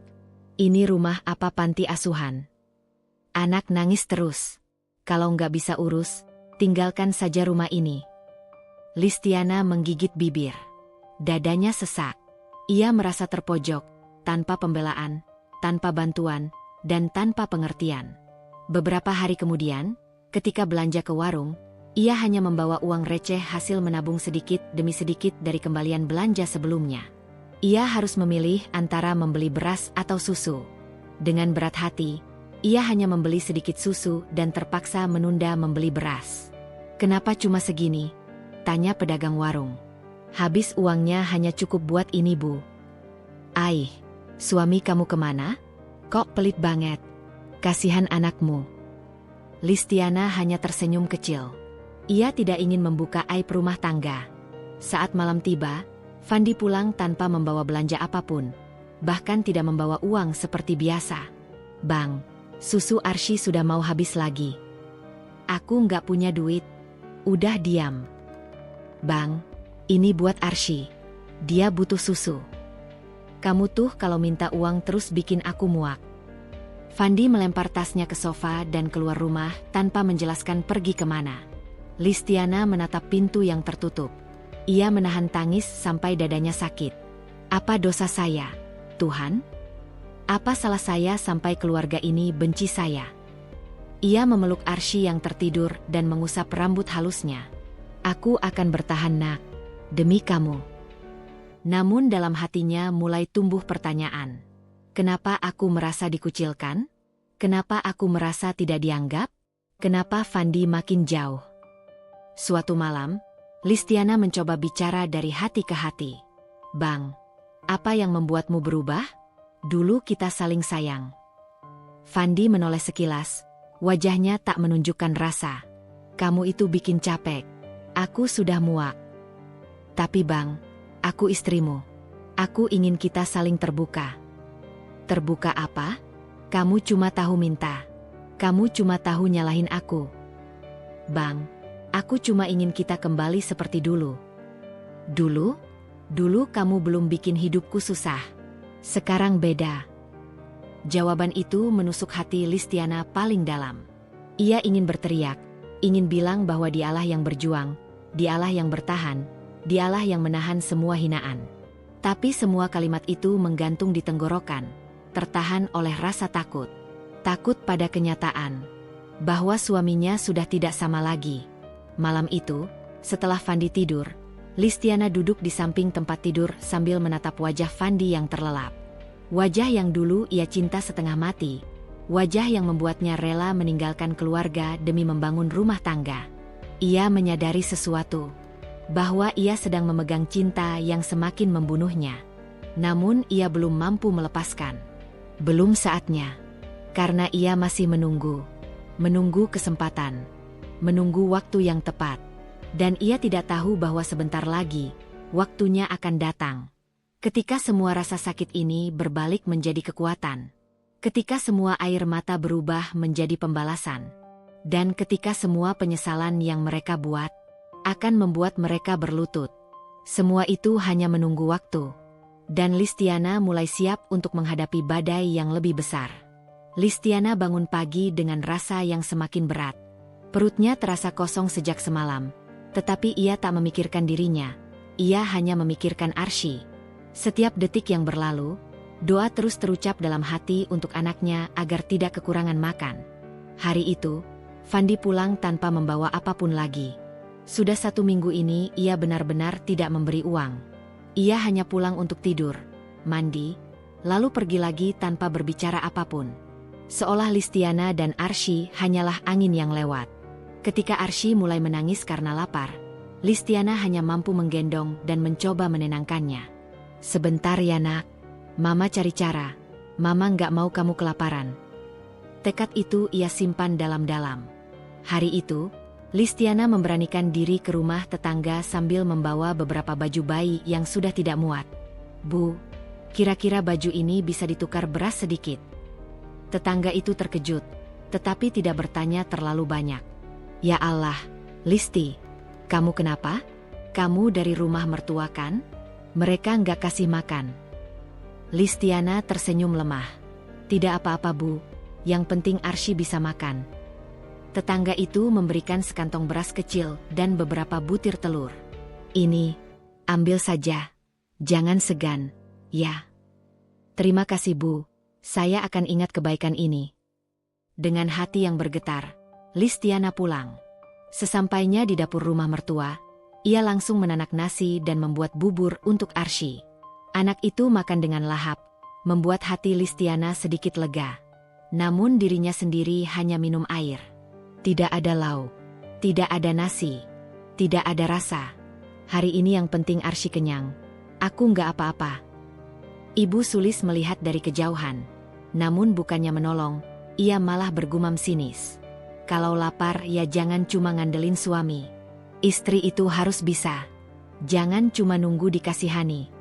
Ini rumah apa panti asuhan? Anak nangis terus. Kalau nggak bisa urus, tinggalkan saja rumah ini. Listiana menggigit bibir. Dadanya sesak. Ia merasa terpojok, tanpa pembelaan, tanpa bantuan, dan tanpa pengertian. Beberapa hari kemudian, ketika belanja ke warung, ia hanya membawa uang receh hasil menabung sedikit demi sedikit dari kembalian belanja sebelumnya. Ia harus memilih antara membeli beras atau susu. Dengan berat hati, ia hanya membeli sedikit susu dan terpaksa menunda membeli beras. Kenapa cuma segini? Tanya pedagang warung. Habis uangnya hanya cukup buat ini, Bu. Aih, suami kamu kemana? Kok pelit banget? Kasihan anakmu. Listiana hanya tersenyum kecil. Ia tidak ingin membuka aib rumah tangga. Saat malam tiba, Fandi pulang tanpa membawa belanja apapun. Bahkan tidak membawa uang seperti biasa. Bang, susu Arsy sudah mau habis lagi. Aku nggak punya duit. Udah diam. Bang, ini buat Arsy. Dia butuh susu. Kamu tuh kalau minta uang terus bikin aku muak. Fandi melempar tasnya ke sofa dan keluar rumah tanpa menjelaskan pergi kemana. Listiana menatap pintu yang tertutup. Ia menahan tangis sampai dadanya sakit. Apa dosa saya, Tuhan? Apa salah saya sampai keluarga ini benci saya? Ia memeluk Arsy yang tertidur dan mengusap rambut halusnya. Aku akan bertahan, nak. Demi kamu. Namun dalam hatinya mulai tumbuh pertanyaan. Kenapa aku merasa dikucilkan? Kenapa aku merasa tidak dianggap? Kenapa Fandi makin jauh? Suatu malam, Listiana mencoba bicara dari hati ke hati. Bang, apa yang membuatmu berubah? Dulu kita saling sayang. Fandi menoleh sekilas, wajahnya tak menunjukkan rasa. Kamu itu bikin capek. Aku sudah muak. Tapi bang, aku istrimu. Aku ingin kita saling terbuka. Terbuka apa? Kamu cuma tahu minta. Kamu cuma tahu nyalahin aku. Bang, aku cuma ingin kita kembali seperti dulu. Dulu? Dulu kamu belum bikin hidupku susah. Sekarang beda. Jawaban itu menusuk hati Listiana paling dalam. Ia ingin berteriak, ingin bilang bahwa dialah yang berjuang, dialah yang bertahan, dialah yang menahan semua hinaan. Tapi semua kalimat itu menggantung di tenggorokan, tertahan oleh rasa takut. Takut pada kenyataan bahwa suaminya sudah tidak sama lagi. Malam itu, setelah Fandi tidur, Listiana duduk di samping tempat tidur sambil menatap wajah Fandi yang terlelap. Wajah yang dulu ia cinta setengah mati, wajah yang membuatnya rela meninggalkan keluarga demi membangun rumah tangga. Ia menyadari sesuatu, bahwa ia sedang memegang cinta yang semakin membunuhnya. Namun ia belum mampu melepaskan. Belum saatnya. Karena ia masih menunggu kesempatan, menunggu waktu yang tepat. Dan ia tidak tahu bahwa sebentar lagi, waktunya akan datang. Ketika semua rasa sakit ini berbalik menjadi kekuatan. Ketika semua air mata berubah menjadi pembalasan. Dan ketika semua penyesalan yang mereka buat, akan membuat mereka berlutut. Semua itu hanya menunggu waktu. Dan Listiana mulai siap untuk menghadapi badai yang lebih besar. Listiana bangun pagi dengan rasa yang semakin berat. Perutnya terasa kosong sejak semalam. Tetapi ia tak memikirkan dirinya. Ia hanya memikirkan Arsy. Setiap detik yang berlalu, doa terus terucap dalam hati untuk anaknya agar tidak kekurangan makan. Hari itu, Fandi pulang tanpa membawa apapun lagi. Sudah 1 minggu ini ia benar-benar tidak memberi uang. Ia hanya pulang untuk tidur, mandi, lalu pergi lagi tanpa berbicara apapun. Seolah Listiana dan Arsy hanyalah angin yang lewat. Ketika Arsy mulai menangis karena lapar, Listiana hanya mampu menggendong dan mencoba menenangkannya. Sebentar ya nak, mama cari cara, mama nggak mau kamu kelaparan. Tekad itu ia simpan dalam-dalam. Hari itu, Listiana memberanikan diri ke rumah tetangga sambil membawa beberapa baju bayi yang sudah tidak muat. Bu, kira-kira baju ini bisa ditukar beras sedikit. Tetangga itu terkejut, tetapi tidak bertanya terlalu banyak. Ya Allah, Listi, kamu kenapa? Kamu dari rumah mertua kan? Mereka nggak kasih makan. Listiana tersenyum lemah. Tidak apa-apa bu, yang penting Arsy bisa makan. Tetangga itu memberikan sekantong beras kecil dan beberapa butir telur. Ini, ambil saja. Jangan segan, ya. Terima kasih bu, saya akan ingat kebaikan ini. Dengan hati yang bergetar, Listiana pulang. Sesampainya di dapur rumah mertua, ia langsung menanak nasi dan membuat bubur untuk Arsy. Anak itu makan dengan lahap, membuat hati Listiana sedikit lega. Namun dirinya sendiri hanya minum air. Tidak ada lauk, tidak ada nasi, tidak ada rasa. Hari ini yang penting Arsy kenyang. Aku nggak apa-apa. Ibu Sulis melihat dari kejauhan. Namun bukannya menolong, ia malah bergumam sinis. Kalau lapar ya jangan cuma ngandelin suami. Istri itu harus bisa. Jangan cuma nunggu dikasihani.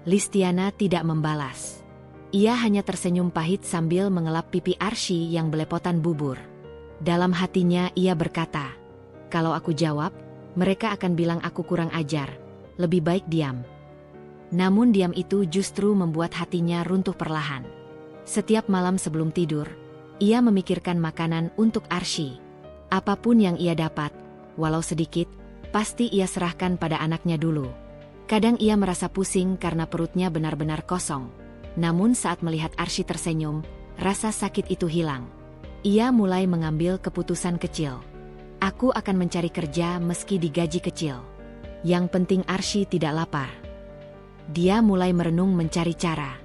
Listiana tidak membalas. Ia hanya tersenyum pahit sambil mengelap pipi Arsy yang belepotan bubur. Dalam hatinya ia berkata, kalau aku jawab, mereka akan bilang aku kurang ajar. Lebih baik diam. Namun diam itu justru membuat hatinya runtuh perlahan. Setiap malam sebelum tidur, ia memikirkan makanan untuk Arsy. Apapun yang ia dapat, walau sedikit, pasti ia serahkan pada anaknya dulu. Kadang ia merasa pusing karena perutnya benar-benar kosong. Namun saat melihat Arsy tersenyum, rasa sakit itu hilang. Ia mulai mengambil keputusan kecil. Aku akan mencari kerja meski digaji kecil. Yang penting Arsy tidak lapar. Dia mulai merenung mencari cara.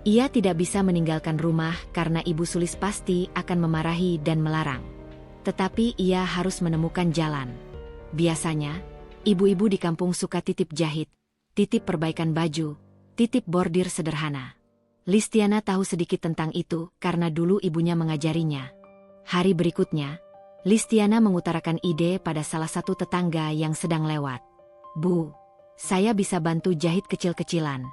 Ia tidak bisa meninggalkan rumah karena Ibu Sulis pasti akan memarahi dan melarang. Tetapi ia harus menemukan jalan. Biasanya, ibu-ibu di kampung suka titip jahit, titip perbaikan baju, titip bordir sederhana. Listiana tahu sedikit tentang itu karena dulu ibunya mengajarinya. Hari berikutnya, Listiana mengutarakan ide pada salah satu tetangga yang sedang lewat. "Bu, saya bisa bantu jahit kecil-kecilan.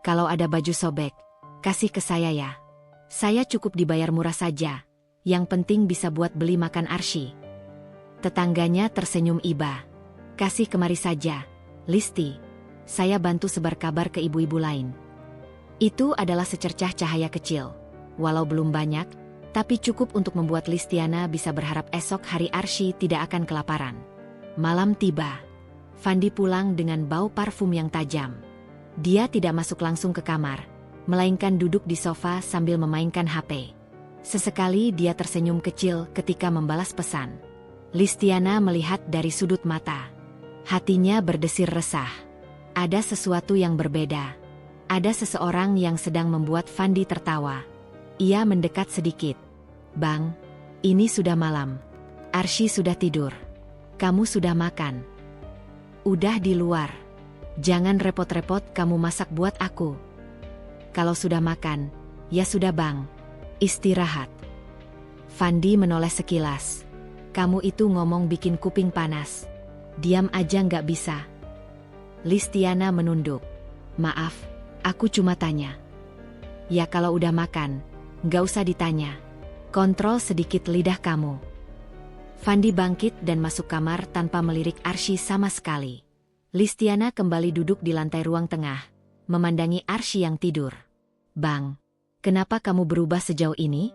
Kalau ada baju sobek, kasih ke saya ya. Saya cukup dibayar murah saja. Yang penting bisa buat beli makan Arsy." Tetangganya tersenyum iba. "Kasih kemari saja, Listi. Saya bantu sebar kabar ke ibu-ibu lain." Itu adalah secercah cahaya kecil. Walau belum banyak, tapi cukup untuk membuat Listiana bisa berharap esok hari Arsy tidak akan kelaparan. Malam tiba. Fandi pulang dengan bau parfum yang tajam. Dia tidak masuk langsung ke kamar, melainkan duduk di sofa sambil memainkan HP. Sesekali dia tersenyum kecil ketika membalas pesan. Listiana melihat dari sudut mata. Hatinya berdesir resah. Ada sesuatu yang berbeda. Ada seseorang yang sedang membuat Fandi tertawa. Ia mendekat sedikit. "Bang, ini sudah malam. Arsy sudah tidur. Kamu sudah makan?" "Udah di luar. Jangan repot-repot kamu masak buat aku." "Kalau sudah makan, ya sudah bang. Istirahat." Fandi menoleh sekilas. "Kamu itu ngomong bikin kuping panas. Diam aja nggak bisa?" Listiana menunduk. "Maaf, aku cuma tanya." "Ya kalau udah makan, nggak usah ditanya. Kontrol sedikit lidah kamu." Fandi bangkit dan masuk kamar tanpa melirik Arsy sama sekali. Listiana kembali duduk di lantai ruang tengah, memandangi Arsy yang tidur. "Bang, kenapa kamu berubah sejauh ini?"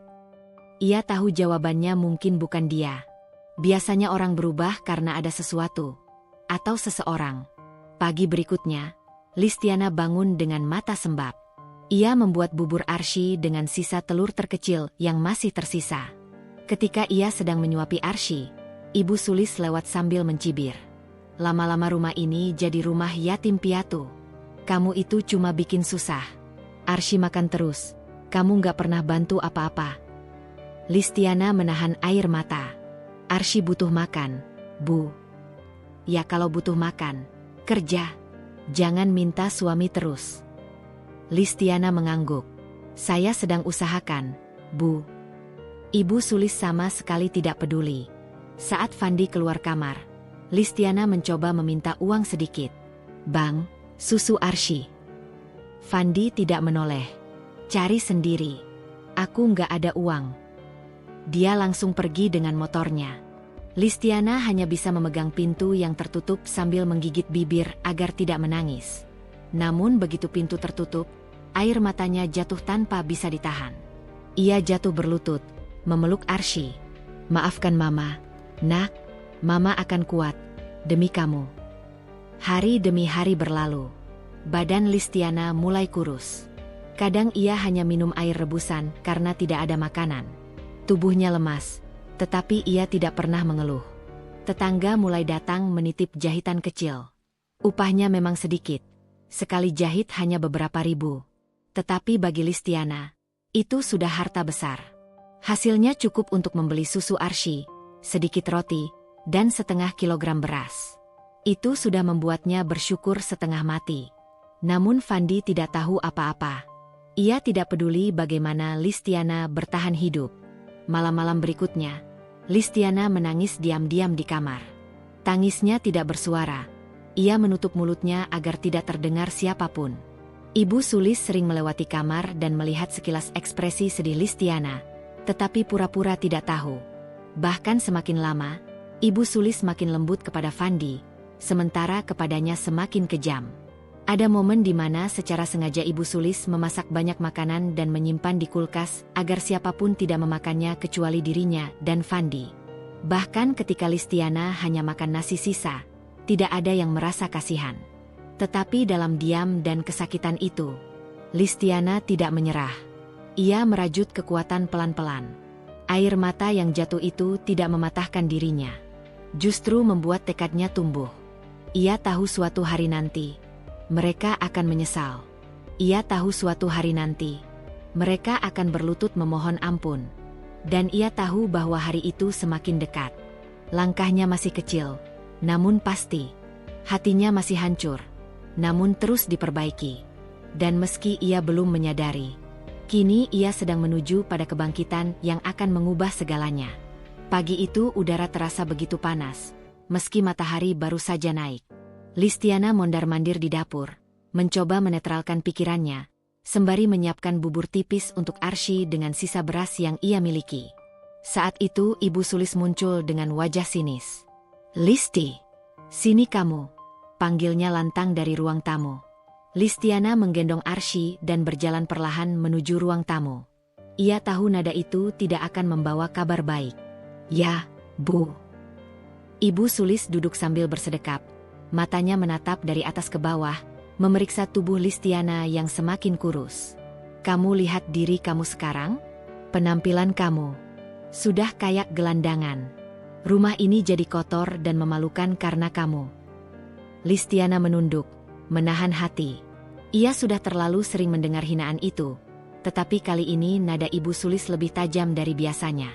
Ia tahu jawabannya mungkin bukan dia. Biasanya orang berubah karena ada sesuatu atau seseorang. Pagi berikutnya, Listiana bangun dengan mata sembab. Ia membuat bubur Arsy dengan sisa telur terkecil yang masih tersisa. Ketika ia sedang menyuapi Arsy, Ibu Sulis lewat sambil mencibir. "Lama-lama rumah ini jadi rumah yatim piatu. Kamu itu cuma bikin susah. Arsy makan terus. Kamu nggak pernah bantu apa-apa." Listiana menahan air mata. "Arsy butuh makan, Bu." "Ya kalau butuh makan, kerja. Jangan minta suami terus." Listiana mengangguk. "Saya sedang usahakan, Bu." Ibu Sulis sama sekali tidak peduli. Saat Fandi keluar kamar, Listiana mencoba meminta uang sedikit. "Bang, susu Arsy." Fandi tidak menoleh. "Cari sendiri. Aku nggak ada uang." Dia langsung pergi dengan motornya. Listiana hanya bisa memegang pintu yang tertutup sambil menggigit bibir agar tidak menangis. Namun begitu pintu tertutup, air matanya jatuh tanpa bisa ditahan. Ia jatuh berlutut, memeluk Arsy. "Maafkan Mama, Nak. Mama akan kuat, demi kamu." Hari demi hari berlalu. Badan Listiana mulai kurus. Kadang ia hanya minum air rebusan karena tidak ada makanan. Tubuhnya lemas, tetapi ia tidak pernah mengeluh. Tetangga mulai datang menitip jahitan kecil. Upahnya memang sedikit. Sekali jahit hanya beberapa ribu. Tetapi bagi Listiana, itu sudah harta besar. Hasilnya cukup untuk membeli susu Arsy, sedikit roti, dan setengah kilogram beras. Itu sudah membuatnya bersyukur setengah mati. Namun Fandi tidak tahu apa-apa. Ia tidak peduli bagaimana Listiana bertahan hidup. Malam-malam berikutnya, Listiana menangis diam-diam di kamar. Tangisnya tidak bersuara. Ia menutup mulutnya agar tidak terdengar siapapun. Ibu Sulis sering melewati kamar dan melihat sekilas ekspresi sedih Listiana, tetapi pura-pura tidak tahu. Bahkan semakin lama, Ibu Sulis makin lembut kepada Fandi, sementara kepadanya semakin kejam. Ada momen di mana secara sengaja Ibu Sulis memasak banyak makanan dan menyimpan di kulkas agar siapapun tidak memakannya kecuali dirinya dan Fandi. Bahkan ketika Listiana hanya makan nasi sisa, tidak ada yang merasa kasihan. Tetapi dalam diam dan kesakitan itu, Listiana tidak menyerah. Ia merajut kekuatan pelan-pelan. Air mata yang jatuh itu tidak mematahkan dirinya. Justru membuat tekadnya tumbuh. Ia tahu suatu hari nanti, Mereka akan menyesal. Ia tahu suatu hari nanti, mereka akan berlutut memohon ampun. Dan ia tahu bahwa hari itu semakin dekat. Langkahnya masih kecil, namun pasti. Hatinya masih hancur, namun terus diperbaiki. Dan meski ia belum menyadari, kini ia sedang menuju pada kebangkitan yang akan mengubah segalanya. Pagi itu udara terasa begitu panas, meski matahari baru saja naik. Listiana mondar-mandir di dapur, mencoba menetralkan pikirannya, sembari menyiapkan bubur tipis untuk Arsy dengan sisa beras yang ia miliki. Saat itu Ibu Sulis muncul dengan wajah sinis. "Listi, sini kamu," panggilnya lantang dari ruang tamu. Listiana menggendong Arsy dan berjalan perlahan menuju ruang tamu. Ia tahu nada itu tidak akan membawa kabar baik. "Ya, Bu." Ibu Sulis duduk sambil bersedekap, matanya menatap dari atas ke bawah, memeriksa tubuh Listiana yang semakin kurus. "Kamu lihat diri kamu sekarang? Penampilan kamu sudah kayak gelandangan. Rumah ini jadi kotor dan memalukan karena kamu." Listiana menunduk, menahan hati. Ia sudah terlalu sering mendengar hinaan itu, tetapi kali ini nada Ibu Sulis lebih tajam dari biasanya.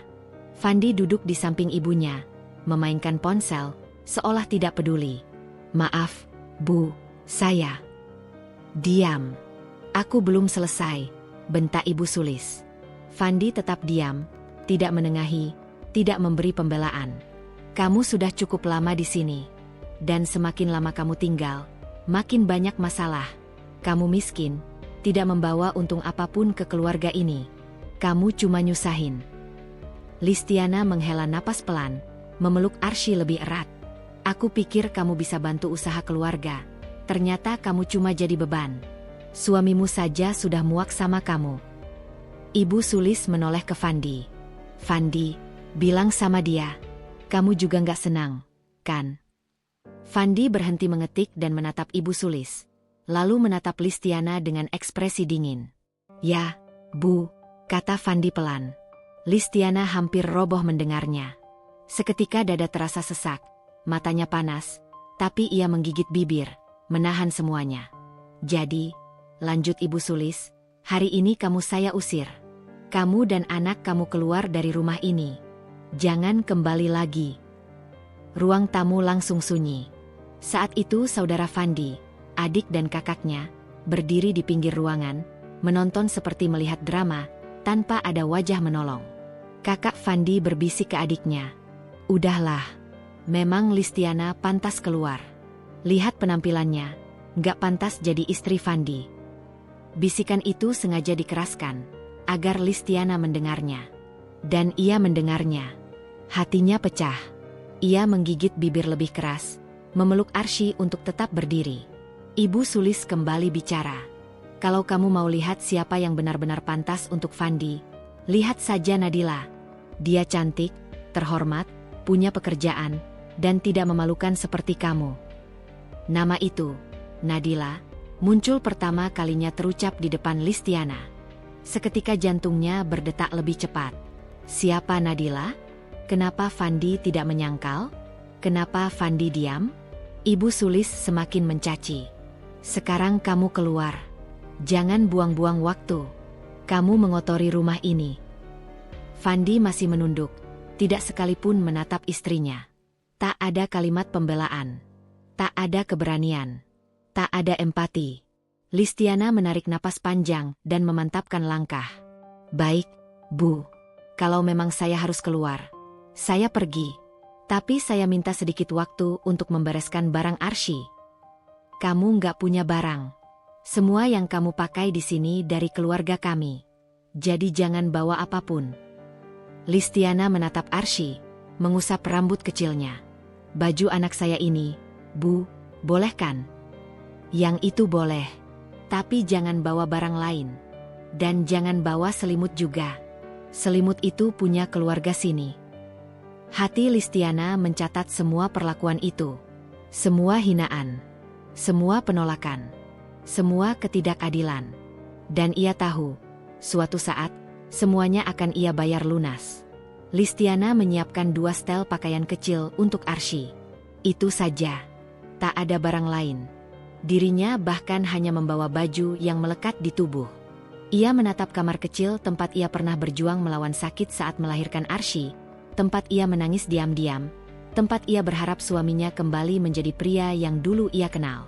Fandi duduk di samping ibunya, memainkan ponsel, seolah tidak peduli. "Maaf, Bu, saya..." "Diam. Aku belum selesai," bentak Ibu Sulis. Fandi tetap diam, tidak menengahi, tidak memberi pembelaan. "Kamu sudah cukup lama di sini. Dan semakin lama kamu tinggal, makin banyak masalah. Kamu miskin, tidak membawa untung apapun ke keluarga ini. Kamu cuma nyusahin." Listiana menghela napas pelan, memeluk Arsy lebih erat. "Aku pikir kamu bisa bantu usaha keluarga. Ternyata kamu cuma jadi beban. Suamimu saja sudah muak sama kamu." Ibu Sulis menoleh ke Fandi. "Fandi, bilang sama dia. Kamu juga nggak senang, kan?" Fandi berhenti mengetik dan menatap Ibu Sulis, lalu menatap Listiana dengan ekspresi dingin. "Ya, Bu," kata Fandi pelan. Listiana hampir roboh mendengarnya. Seketika dada terasa sesak, matanya panas, tapi ia menggigit bibir, menahan semuanya. "Jadi," lanjut Ibu Sulis, "hari ini kamu saya usir. Kamu dan anak kamu keluar dari rumah ini. Jangan kembali lagi." Ruang tamu langsung sunyi. Saat itu saudara Fandi, adik dan kakaknya, berdiri di pinggir ruangan, menonton seperti melihat drama, tanpa ada wajah menolong. Kakak Fandi berbisik ke adiknya, "Udahlah, memang Listiana pantas keluar. Lihat penampilannya, nggak pantas jadi istri Fandi." Bisikan itu sengaja dikeraskan, agar Listiana mendengarnya. Dan ia mendengarnya. Hatinya pecah. Ia menggigit bibir lebih keras, memeluk Arsy untuk tetap berdiri. Ibu Sulis kembali bicara. "Kalau kamu mau lihat siapa yang benar-benar pantas untuk Fandi, lihat saja Nadila. Dia cantik, terhormat, punya pekerjaan, dan tidak memalukan seperti kamu." Nama itu, Nadila, muncul pertama kalinya terucap di depan Listiana. Seketika jantungnya berdetak lebih cepat. Siapa Nadila? Kenapa Fandi tidak menyangkal? Kenapa Fandi diam? Ibu Sulis semakin mencaci. "Sekarang kamu keluar. Jangan buang-buang waktu. Kamu mengotori rumah ini." Fandi masih menunduk, tidak sekalipun menatap istrinya. Tak ada kalimat pembelaan. Tak ada keberanian. Tak ada empati. Listiana menarik napas panjang dan memantapkan langkah. "Baik, Bu. Kalau memang saya harus keluar, saya pergi. Tapi saya minta sedikit waktu untuk membereskan barang Arsy." "Kamu nggak punya barang. Semua yang kamu pakai di sini dari keluarga kami. Jadi jangan bawa apapun." Listiana menatap Arsy, mengusap rambut kecilnya. "Baju anak saya ini, Bu, boleh kan?" "Yang itu boleh. Tapi jangan bawa barang lain. Dan jangan bawa selimut juga. Selimut itu punya keluarga sini." Hati Listiana mencatat semua perlakuan itu. Semua hinaan. Semua penolakan. Semua ketidakadilan. Dan ia tahu, suatu saat, semuanya akan ia bayar lunas. Listiana menyiapkan 2 setel pakaian kecil untuk Arsy. Itu saja. Tak ada barang lain. Dirinya bahkan hanya membawa baju yang melekat di tubuh. Ia menatap kamar kecil tempat ia pernah berjuang melawan sakit saat melahirkan Arsy, tempat ia menangis diam-diam, tempat ia berharap suaminya kembali menjadi pria yang dulu ia kenal.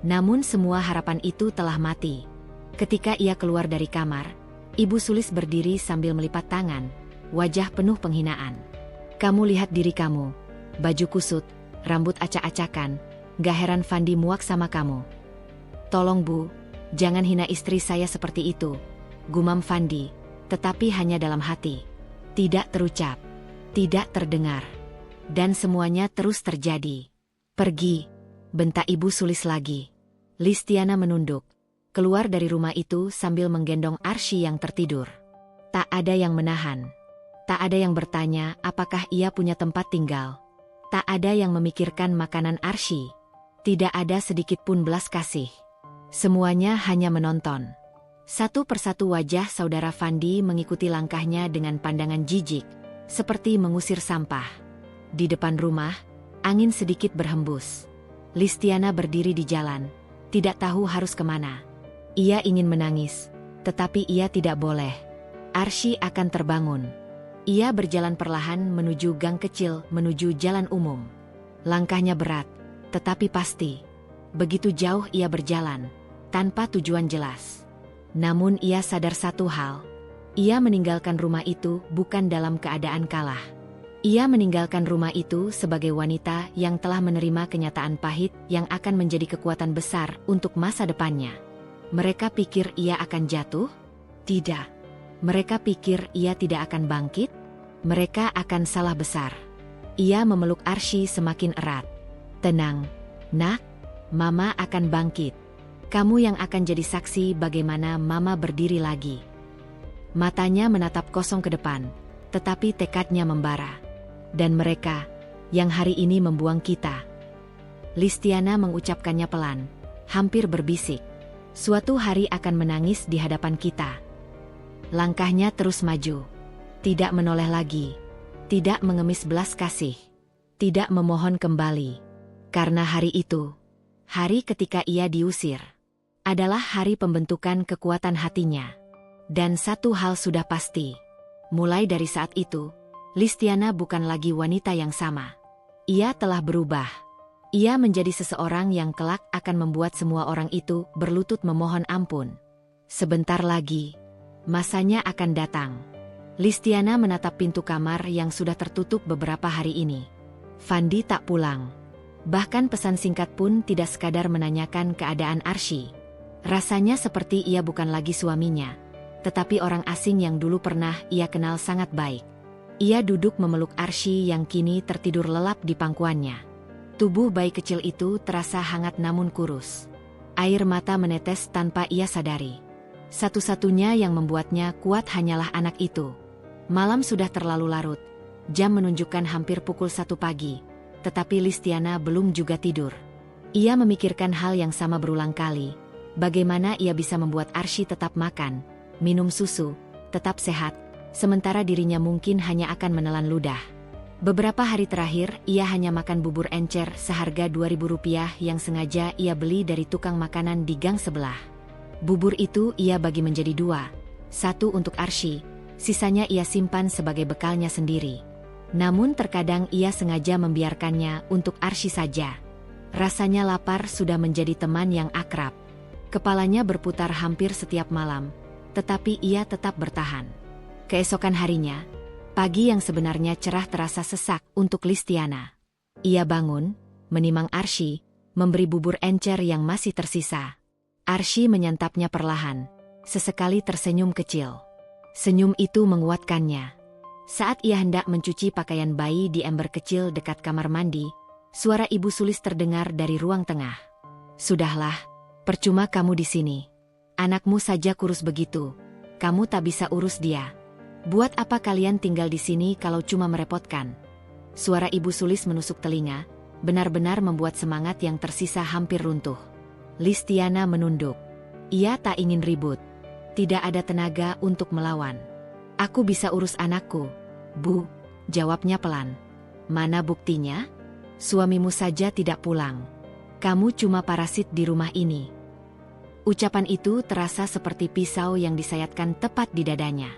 Namun semua harapan itu telah mati. Ketika ia keluar dari kamar, Ibu Sulis berdiri sambil melipat tangan, wajah penuh penghinaan. "Kamu lihat diri kamu, baju kusut, rambut acak-acakan, gak heran Fandi muak sama kamu." "Tolong Bu, jangan hina istri saya seperti itu," gumam Fandi, tetapi hanya dalam hati. Tidak terucap, tidak terdengar. Dan semuanya terus terjadi. "Pergi," bentak Ibu Sulis lagi. Listiana menunduk, keluar dari rumah itu sambil menggendong Arsy yang tertidur. Tak ada yang menahan. Tak ada yang bertanya apakah ia punya tempat tinggal. Tak ada yang memikirkan makanan Arsy. Tidak ada sedikit pun belas kasih. Semuanya hanya menonton. Satu persatu wajah saudara Fandi mengikuti langkahnya dengan pandangan jijik, seperti mengusir sampah. Di depan rumah, angin sedikit berhembus. Listiana berdiri di jalan, tidak tahu harus kemana. Ia ingin menangis, tetapi ia tidak boleh. Arsy akan terbangun. Ia berjalan perlahan menuju gang kecil, menuju jalan umum. Langkahnya berat, tetapi pasti. Begitu jauh ia berjalan, tanpa tujuan jelas. Namun ia sadar satu hal. Ia meninggalkan rumah itu bukan dalam keadaan kalah. Ia meninggalkan rumah itu sebagai wanita yang telah menerima kenyataan pahit yang akan menjadi kekuatan besar untuk masa depannya. Mereka pikir ia akan jatuh? Tidak. Mereka pikir ia tidak akan bangkit? Mereka akan salah besar. Ia memeluk Arsy semakin erat. "Tenang, Nak, Mama akan bangkit. Kamu yang akan jadi saksi bagaimana Mama berdiri lagi." Matanya menatap kosong ke depan, tetapi tekadnya membara. "Dan mereka, yang hari ini membuang kita." Listiana mengucapkannya pelan, hampir berbisik. "Suatu hari akan menangis di hadapan kita." Langkahnya terus maju. Tidak menoleh lagi. Tidak mengemis belas kasih. Tidak memohon kembali. Karena hari itu, hari ketika ia diusir, adalah hari pembentukan kekuatan hatinya. Dan satu hal sudah pasti. Mulai dari saat itu, Listiana bukan lagi wanita yang sama. Ia telah berubah. Ia menjadi seseorang yang kelak akan membuat semua orang itu berlutut memohon ampun. Sebentar lagi, masanya akan datang. Listiana menatap pintu kamar yang sudah tertutup beberapa hari ini. Fandi tak pulang. Bahkan pesan singkat pun tidak sekadar menanyakan keadaan Arsy. Rasanya seperti ia bukan lagi suaminya, tetapi orang asing yang dulu pernah ia kenal sangat baik. Ia duduk memeluk Arsy yang kini tertidur lelap di pangkuannya. Tubuh bayi kecil itu terasa hangat namun kurus. Air mata menetes tanpa ia sadari. Satu-satunya yang membuatnya kuat hanyalah anak itu. Malam sudah terlalu larut. Jam menunjukkan hampir pukul 1 pagi. Tetapi Listiana belum juga tidur. Ia memikirkan hal yang sama berulang kali. Bagaimana ia bisa membuat Arsy tetap makan, minum susu, tetap sehat, sementara dirinya mungkin hanya akan menelan ludah. Beberapa hari terakhir, ia hanya makan bubur encer seharga Rp2.000 yang sengaja ia beli dari tukang makanan di gang sebelah. Bubur itu ia bagi menjadi 2, satu untuk Arsy, sisanya ia simpan sebagai bekalnya sendiri. Namun terkadang ia sengaja membiarkannya untuk Arsy saja. Rasanya lapar sudah menjadi teman yang akrab. Kepalanya berputar hampir setiap malam, tetapi ia tetap bertahan. Keesokan harinya, pagi yang sebenarnya cerah terasa sesak untuk Listiana. Ia bangun, menimang Arsy, memberi bubur encer yang masih tersisa. Arsy menyantapnya perlahan, sesekali tersenyum kecil. Senyum itu menguatkannya. Saat ia hendak mencuci pakaian bayi di ember kecil dekat kamar mandi, suara Ibu Sulis terdengar dari ruang tengah. "Sudahlah, percuma kamu di sini. Anakmu saja kurus begitu, kamu tak bisa urus dia. Buat apa kalian tinggal di sini kalau cuma merepotkan?" Suara Ibu Sulis menusuk telinga, benar-benar membuat semangat yang tersisa hampir runtuh. Listiana menunduk. Ia tak ingin ribut. Tidak ada tenaga untuk melawan. "Aku bisa urus anakku, Bu," jawabnya pelan. "Mana buktinya? Suamimu saja tidak pulang. Kamu cuma parasit di rumah ini. Ucapan itu terasa seperti pisau yang disayatkan tepat di dadanya.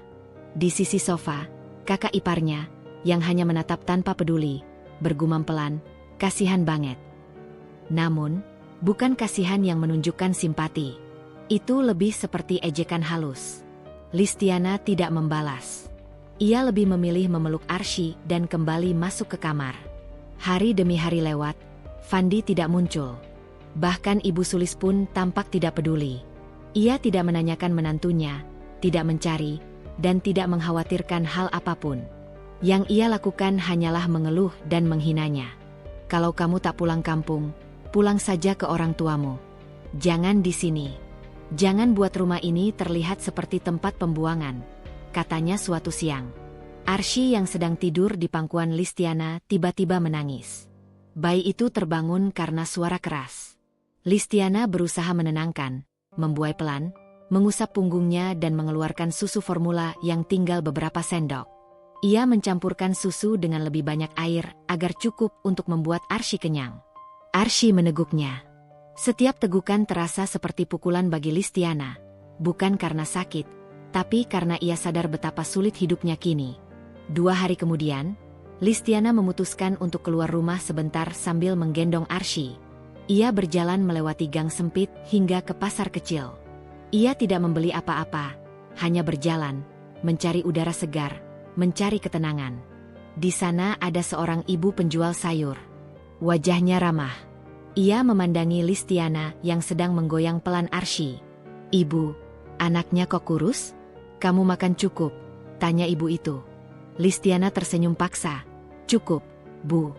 Di sisi sofa, kakak iparnya, yang hanya menatap tanpa peduli, bergumam pelan, "Kasihan banget." Namun, bukan kasihan yang menunjukkan simpati. Itu lebih seperti ejekan halus. Listiana tidak membalas. Ia lebih memilih memeluk Arsy dan kembali masuk ke kamar. Hari demi hari lewat, Fandi tidak muncul. Bahkan Ibu Sulis pun tampak tidak peduli. Ia tidak menanyakan menantunya, tidak mencari, dan tidak mengkhawatirkan hal apapun. Yang ia lakukan hanyalah mengeluh dan menghinanya. "Kalau kamu tak pulang kampung, pulang saja ke orang tuamu. Jangan di sini. Jangan buat rumah ini terlihat seperti tempat pembuangan," katanya suatu siang. Arsy yang sedang tidur di pangkuan Listiana tiba-tiba menangis. Bayi itu terbangun karena suara keras. Listiana berusaha menenangkan, membuai pelan, mengusap punggungnya dan mengeluarkan susu formula yang tinggal beberapa sendok. Ia mencampurkan susu dengan lebih banyak air agar cukup untuk membuat Arsy kenyang. Arsy meneguknya. Setiap tegukan terasa seperti pukulan bagi Listiana, bukan karena sakit, tapi karena ia sadar betapa sulit hidupnya kini. 2 hari kemudian, Listiana memutuskan untuk keluar rumah sebentar sambil menggendong Arsy. Ia berjalan melewati gang sempit hingga ke pasar kecil. Ia tidak membeli apa-apa, hanya berjalan, mencari udara segar, mencari ketenangan. Di sana ada seorang ibu penjual sayur. Wajahnya ramah. Ia memandangi Listiana yang sedang menggoyang pelan Arsy. "Ibu, anaknya kok kurus? Kamu makan cukup?" tanya ibu itu. Listiana tersenyum paksa. "Cukup, Bu."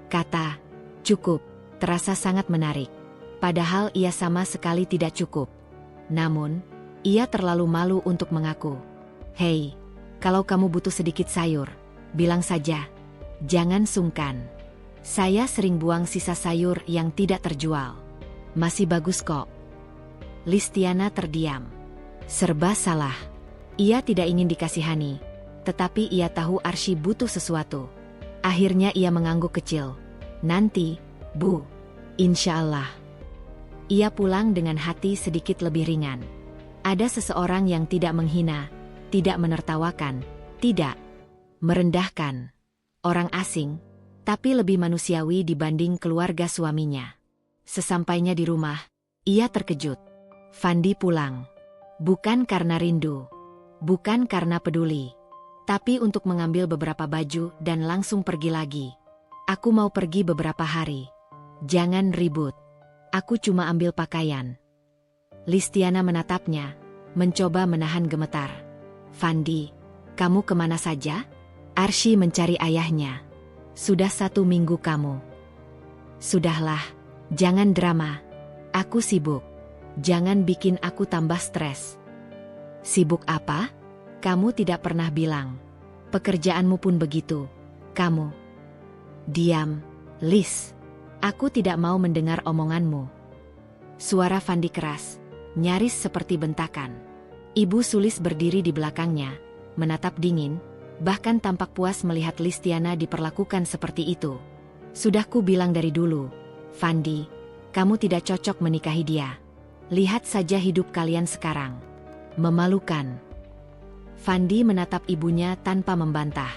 Kata "cukup" terasa sangat menarik. Padahal ia sama sekali tidak cukup. Namun, ia terlalu malu untuk mengaku. "Hei, kalau kamu butuh sedikit sayur, bilang saja. Jangan sungkan. Saya sering buang sisa sayur yang tidak terjual. Masih bagus kok." Listiana terdiam. Serba salah. Ia tidak ingin dikasihani, tetapi ia tahu Arsy butuh sesuatu. Akhirnya ia mengangguk kecil. "Nanti, Bu. Insya Allah." Ia pulang dengan hati sedikit lebih ringan. Ada seseorang yang tidak menghina, tidak menertawakan, tidak merendahkan. Orang asing, tapi lebih manusiawi dibanding keluarga suaminya. Sesampainya di rumah, ia terkejut. Fandi pulang. Bukan karena rindu, bukan karena peduli, tapi untuk mengambil beberapa baju dan langsung pergi lagi. "Aku mau pergi beberapa hari. Jangan ribut. Aku cuma ambil pakaian." Listiana menatapnya, mencoba menahan gemetar. "Fandi, kamu kemana saja?" Arsy mencari ayahnya. "Sudah 1 minggu kamu." "Sudahlah, jangan drama. Aku sibuk. Jangan bikin aku tambah stres." "Sibuk apa? Kamu tidak pernah bilang. Pekerjaanmu pun begitu. Kamu." "Diam, Lis. Aku tidak mau mendengar omonganmu." Suara Fandi keras, nyaris seperti bentakan. Ibu Sulis berdiri di belakangnya, menatap dingin, bahkan tampak puas melihat Listiana diperlakukan seperti itu. "Sudah ku bilang dari dulu, Fandi, kamu tidak cocok menikahi dia. Lihat saja hidup kalian sekarang. Memalukan." Fandi menatap ibunya tanpa membantah.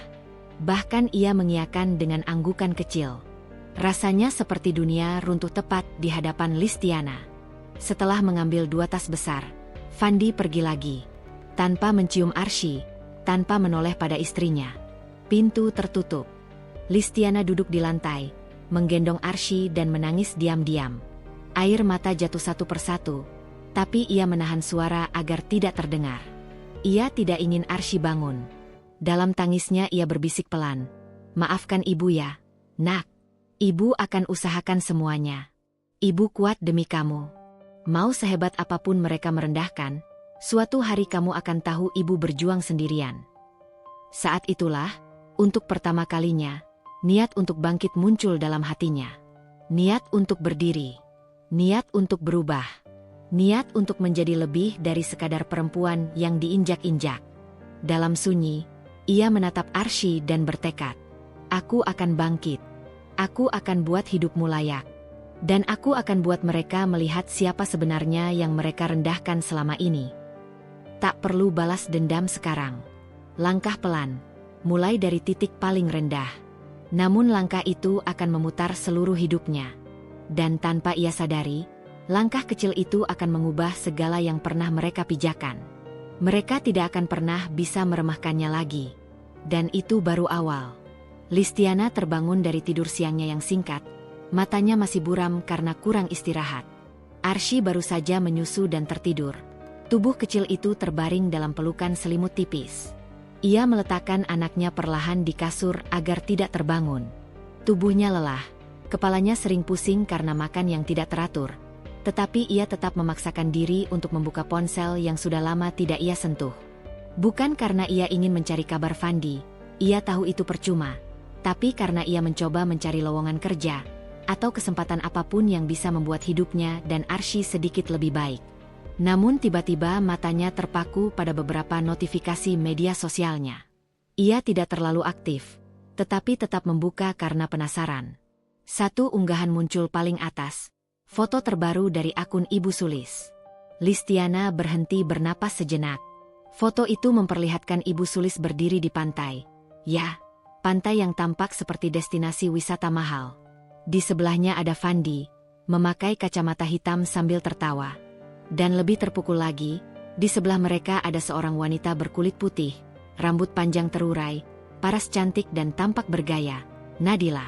Bahkan ia mengiyakan dengan anggukan kecil. Rasanya seperti dunia runtuh tepat di hadapan Listiana. Setelah mengambil 2 tas besar, Fandi pergi lagi. Tanpa mencium Arsy, tanpa menoleh pada istrinya. Pintu tertutup. Listiana duduk di lantai, menggendong Arsy dan menangis diam-diam. Air mata jatuh satu persatu, tapi ia menahan suara agar tidak terdengar. Ia tidak ingin Arsy bangun. Dalam tangisnya ia berbisik pelan, "Maafkan ibu ya, Nak. Ibu akan usahakan semuanya. Ibu kuat demi kamu. Mau sehebat apapun mereka merendahkan, suatu hari kamu akan tahu ibu berjuang sendirian." Saat itulah, untuk pertama kalinya, niat untuk bangkit muncul dalam hatinya. Niat untuk berdiri. Niat untuk berubah. Niat untuk menjadi lebih dari sekadar perempuan yang diinjak-injak. Dalam sunyi, ia menatap Arsy dan bertekad, "Aku akan bangkit. Aku akan buat hidupmu layak." Dan aku akan buat mereka melihat siapa sebenarnya yang mereka rendahkan selama ini. Tak perlu balas dendam sekarang. Langkah pelan, mulai dari titik paling rendah. Namun langkah itu akan memutar seluruh hidupnya. Dan tanpa ia sadari, langkah kecil itu akan mengubah segala yang pernah mereka pijakan. Mereka tidak akan pernah bisa meremehkannya lagi. Dan itu baru awal. Listiana terbangun dari tidur siangnya yang singkat. Matanya masih buram karena kurang istirahat. Arsy baru saja menyusu dan tertidur. Tubuh kecil itu terbaring dalam pelukan selimut tipis. Ia meletakkan anaknya perlahan di kasur agar tidak terbangun. Tubuhnya lelah. Kepalanya sering pusing karena makan yang tidak teratur. Tetapi ia tetap memaksakan diri untuk membuka ponsel yang sudah lama tidak ia sentuh. Bukan karena ia ingin mencari kabar Fandi, ia tahu itu percuma. Tapi karena ia mencoba mencari lowongan kerja, atau kesempatan apapun yang bisa membuat hidupnya dan Arsy sedikit lebih baik. Namun tiba-tiba matanya terpaku pada beberapa notifikasi media sosialnya. Ia tidak terlalu aktif, tetapi tetap membuka karena penasaran. Satu unggahan muncul paling atas, foto terbaru dari akun Ibu Sulis. Listiana berhenti bernapas sejenak. Foto itu memperlihatkan Ibu Sulis berdiri di pantai. Ya, pantai yang tampak seperti destinasi wisata mahal. Di sebelahnya ada Fandi, memakai kacamata hitam sambil tertawa. Dan lebih terpukul lagi, di sebelah mereka ada seorang wanita berkulit putih, rambut panjang terurai, paras cantik dan tampak bergaya, Nadila.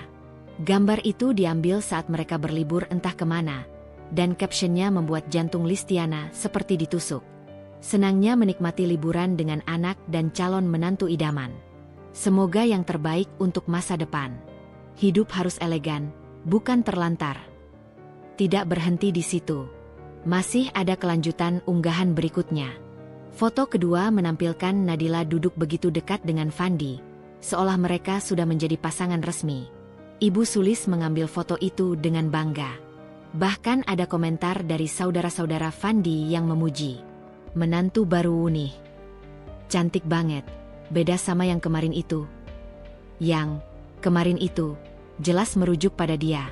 Gambar itu diambil saat mereka berlibur entah kemana, dan captionnya membuat jantung Listiana seperti ditusuk. Senangnya menikmati liburan dengan anak dan calon menantu idaman. Semoga yang terbaik untuk masa depan. Hidup harus elegan, bukan terlantar. Tidak berhenti di situ. Masih ada kelanjutan unggahan berikutnya. Foto kedua menampilkan Nadila duduk begitu dekat dengan Fandi, seolah mereka sudah menjadi pasangan resmi. Ibu Sulis mengambil foto itu dengan bangga. Bahkan ada komentar dari saudara-saudara Fandi yang memuji. Menantu baru nih. Cantik banget, beda sama yang kemarin itu. Yang kemarin itu jelas merujuk pada dia.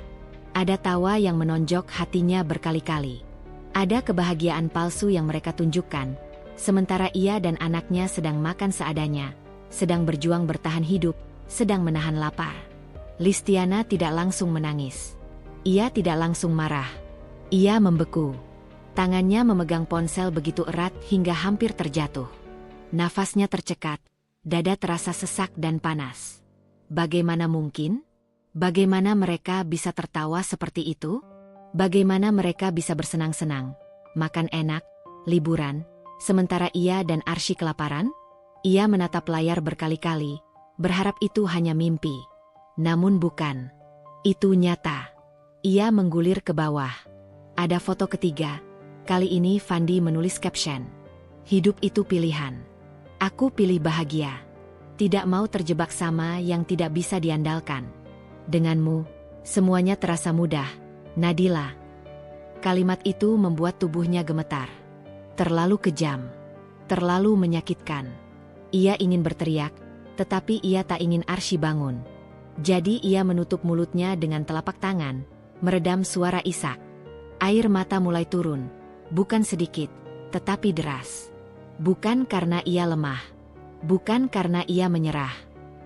Ada tawa yang menonjok hatinya berkali-kali. Ada kebahagiaan palsu yang mereka tunjukkan, sementara ia dan anaknya sedang makan seadanya, sedang berjuang bertahan hidup, sedang menahan lapar. Listiana tidak langsung menangis. Ia tidak langsung marah. Ia membeku. Tangannya memegang ponsel begitu erat hingga hampir terjatuh. Nafasnya tercekat, dada terasa sesak dan panas. Bagaimana mungkin? Bagaimana mereka bisa tertawa seperti itu? Bagaimana mereka bisa bersenang-senang, makan enak, liburan, sementara ia dan Arsy kelaparan? Ia menatap layar berkali-kali, berharap itu hanya mimpi. Namun bukan. Itu nyata. Ia menggulir ke bawah. Ada foto ketiga. Kali ini Fandi menulis caption. Hidup itu pilihan. Aku pilih bahagia. Tidak mau terjebak sama yang tidak bisa diandalkan. Denganmu, semuanya terasa mudah, Nadila. Kalimat itu membuat tubuhnya gemetar. Terlalu kejam. Terlalu menyakitkan. Ia ingin berteriak, tetapi ia tak ingin Arsy bangun. Jadi ia menutup mulutnya dengan telapak tangan, meredam suara isak. Air mata mulai turun, bukan sedikit, tetapi deras. Bukan karena ia lemah. Bukan karena ia menyerah.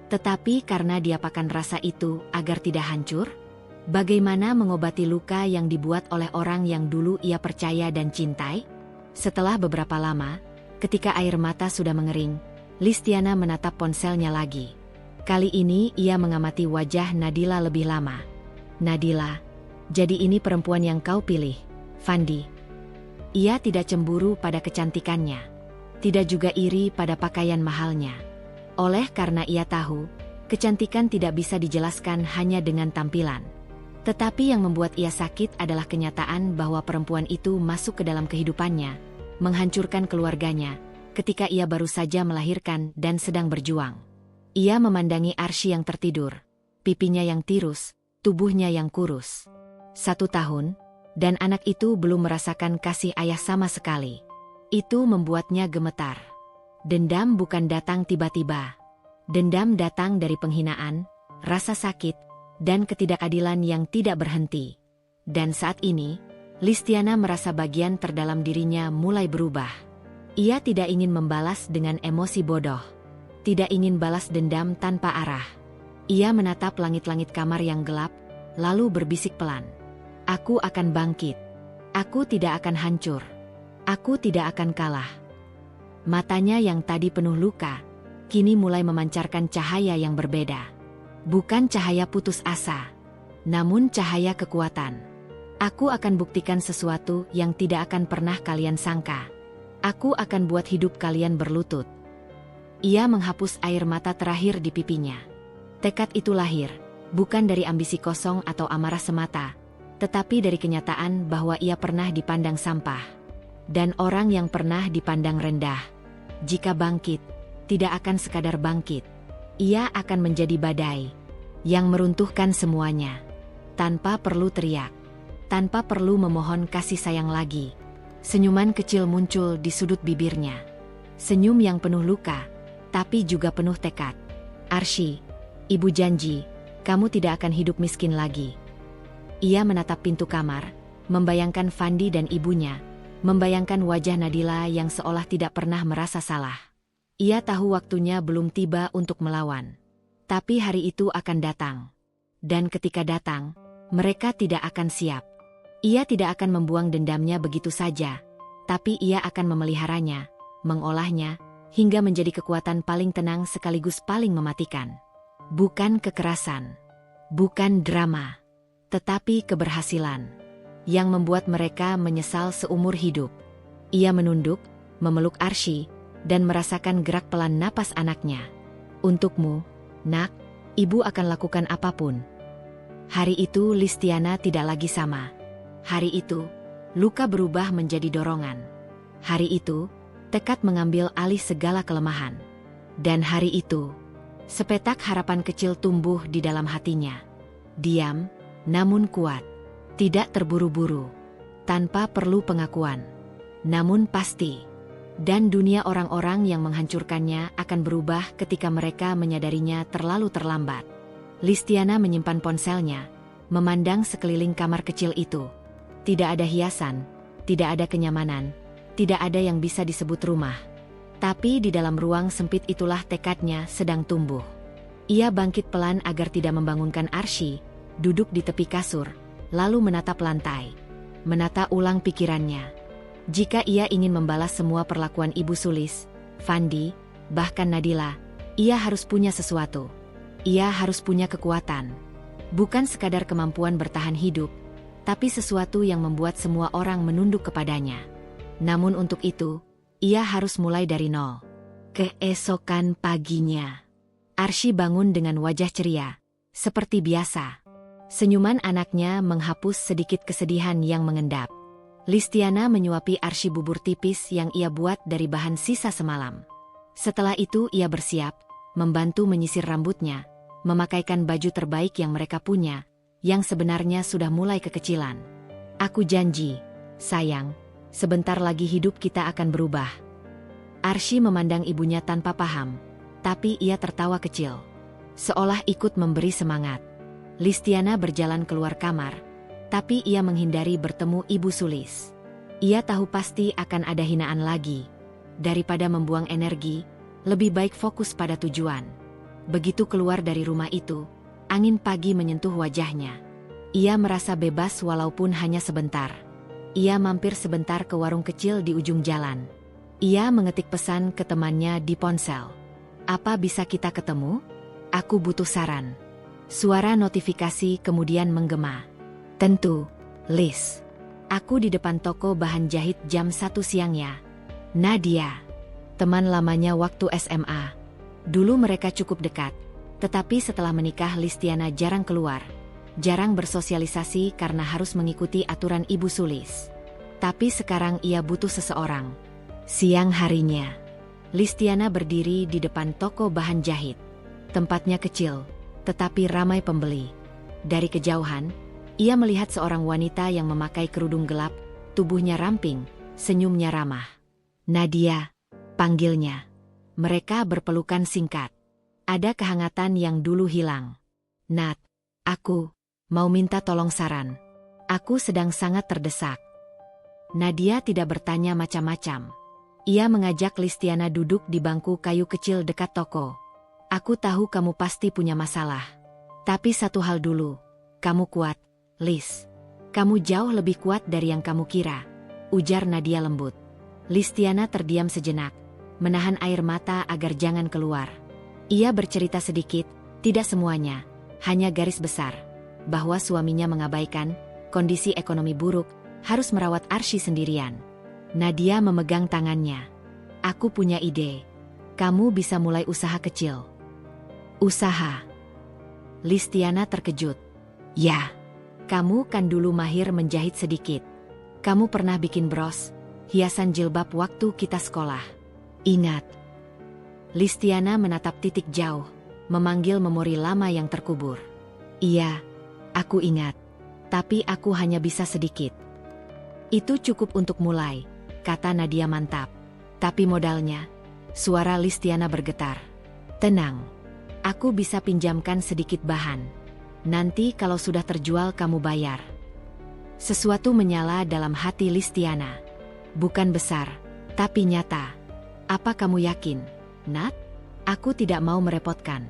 Tetapi karena diapakan rasa itu agar tidak hancur? Bagaimana mengobati luka yang dibuat oleh orang yang dulu ia percaya dan cintai? Setelah beberapa lama, ketika air mata sudah mengering, Listiana menatap ponselnya lagi. Kali ini ia mengamati wajah Nadila lebih lama. Nadila, jadi ini perempuan yang kau pilih, Fandi. Ia tidak cemburu pada kecantikannya. Tidak juga iri pada pakaian mahalnya. Oleh karena ia tahu, kecantikan tidak bisa dijelaskan hanya dengan tampilan. Tetapi yang membuat ia sakit adalah kenyataan bahwa perempuan itu masuk ke dalam kehidupannya, menghancurkan keluarganya, ketika ia baru saja melahirkan dan sedang berjuang. Ia memandangi Arsy yang tertidur, pipinya yang tirus, tubuhnya yang kurus. 1 tahun, dan anak itu belum merasakan kasih ayah sama sekali. Itu membuatnya gemetar. Dendam bukan datang tiba-tiba. Dendam datang dari penghinaan, rasa sakit, dan ketidakadilan yang tidak berhenti. Dan saat ini, Listiana merasa bagian terdalam dirinya mulai berubah. Ia tidak ingin membalas dengan emosi bodoh. Tidak ingin balas dendam tanpa arah. Ia menatap langit-langit kamar yang gelap, lalu berbisik pelan. Aku akan bangkit. Aku tidak akan hancur. Aku tidak akan kalah. Matanya yang tadi penuh luka, kini mulai memancarkan cahaya yang berbeda. Bukan cahaya putus asa, namun cahaya kekuatan. Aku akan buktikan sesuatu yang tidak akan pernah kalian sangka. Aku akan buat hidup kalian berlutut. Ia menghapus air mata terakhir di pipinya. Tekad itu lahir, bukan dari ambisi kosong atau amarah semata, tetapi dari kenyataan bahwa ia pernah dipandang sampah. Dan orang yang pernah dipandang rendah, jika bangkit, tidak akan sekadar bangkit. Ia akan menjadi badai yang meruntuhkan semuanya, tanpa perlu teriak. Tanpa perlu memohon kasih sayang lagi. Senyuman kecil muncul di sudut bibirnya. Senyum yang penuh luka, tapi juga penuh tekad. Arsy, ibu janji, kamu tidak akan hidup miskin lagi. Ia menatap pintu kamar, membayangkan Fandi dan ibunya, membayangkan wajah Nadila yang seolah tidak pernah merasa salah. Ia tahu waktunya belum tiba untuk melawan. Tapi hari itu akan datang. Dan ketika datang, mereka tidak akan siap. Ia tidak akan membuang dendamnya begitu saja, tapi ia akan memeliharanya, mengolahnya, hingga menjadi kekuatan paling tenang sekaligus paling mematikan. Bukan kekerasan, bukan drama, tetapi keberhasilan, yang membuat mereka menyesal seumur hidup. Ia menunduk, memeluk Arsy, dan merasakan gerak pelan napas anaknya. Untukmu, nak, ibu akan lakukan apapun. Hari itu Listiana tidak lagi sama. Hari itu, luka berubah menjadi dorongan. Hari itu, tekad mengambil alih segala kelemahan. Dan hari itu, sepetak harapan kecil tumbuh di dalam hatinya. Diam, namun kuat. Tidak terburu-buru. Tanpa perlu pengakuan. Namun pasti. Dan dunia orang-orang yang menghancurkannya akan berubah ketika mereka menyadarinya terlalu terlambat. Listiana menyimpan ponselnya, memandang sekeliling kamar kecil itu. Tidak ada hiasan, tidak ada kenyamanan, tidak ada yang bisa disebut rumah. Tapi di dalam ruang sempit itulah tekadnya sedang tumbuh. Ia bangkit pelan agar tidak membangunkan Arsy, duduk di tepi kasur, lalu menatap lantai. Menata ulang pikirannya. Jika ia ingin membalas semua perlakuan Ibu Sulis, Fandi, bahkan Nadila, ia harus punya sesuatu. Ia harus punya kekuatan. Bukan sekadar kemampuan bertahan hidup, tapi sesuatu yang membuat semua orang menunduk kepadanya. Namun untuk itu, ia harus mulai dari nol. Keesokan paginya, Arsy bangun dengan wajah ceria, seperti biasa. Senyuman anaknya menghapus sedikit kesedihan yang mengendap. Listiana menyuapi Arsy bubur tipis yang ia buat dari bahan sisa semalam. Setelah itu ia bersiap, membantu menyisir rambutnya, memakaikan baju terbaik yang mereka punya, yang sebenarnya sudah mulai kekecilan. Aku janji, sayang, sebentar lagi hidup kita akan berubah. Arsy memandang ibunya tanpa paham, tapi ia tertawa kecil, seolah ikut memberi semangat. Listiana berjalan keluar kamar, tapi ia menghindari bertemu Ibu Sulis. Ia tahu pasti akan ada hinaan lagi. Daripada membuang energi, lebih baik fokus pada tujuan. Begitu keluar dari rumah itu, angin pagi menyentuh wajahnya. Ia merasa bebas walaupun hanya sebentar. Ia mampir sebentar ke warung kecil di ujung jalan. Ia mengetik pesan ke temannya di ponsel. Apa bisa kita ketemu? Aku butuh saran. Suara notifikasi kemudian menggema. Tentu, Liz. Aku di depan toko bahan jahit jam 1 siang ya. Nadia. Teman lamanya waktu SMA. Dulu mereka cukup dekat. Tetapi setelah menikah Listiana jarang keluar. Jarang bersosialisasi karena harus mengikuti aturan Ibu Sulis. Tapi sekarang ia butuh seseorang. Siang harinya, Listiana berdiri di depan toko bahan jahit. Tempatnya kecil, tetapi ramai pembeli. Dari kejauhan, ia melihat seorang wanita yang memakai kerudung gelap, tubuhnya ramping, senyumnya ramah. Nadia, panggilnya. Mereka berpelukan singkat. Ada kehangatan yang dulu hilang. Nat, aku mau minta tolong saran. Aku sedang sangat terdesak. Nadia tidak bertanya macam-macam. Ia mengajak Listiana duduk di bangku kayu kecil dekat toko. Aku tahu kamu pasti punya masalah. Tapi satu hal dulu, kamu kuat, Lis. Kamu jauh lebih kuat dari yang kamu kira, ujar Nadia lembut. Listiana terdiam sejenak, menahan air mata agar jangan keluar. Ia bercerita sedikit, tidak semuanya, hanya garis besar, bahwa suaminya mengabaikan, kondisi ekonomi buruk, harus merawat Arsy sendirian. Nadia memegang tangannya. Aku punya ide. Kamu bisa mulai usaha kecil. Usaha? Listiana terkejut. Ya, kamu kan dulu mahir menjahit sedikit. Kamu pernah bikin bros, hiasan jilbab waktu kita sekolah. Ingat? Listiana menatap titik jauh, memanggil memori lama yang terkubur. Iya, aku ingat. Tapi aku hanya bisa sedikit. Itu cukup untuk mulai, kata Nadia mantap. Tapi modalnya, suara Listiana bergetar. Tenang, aku bisa pinjamkan sedikit bahan. Nanti kalau sudah terjual kamu bayar. Sesuatu menyala dalam hati Listiana. Bukan besar, tapi nyata. Apa kamu yakin, Nat? Aku tidak mau merepotkan.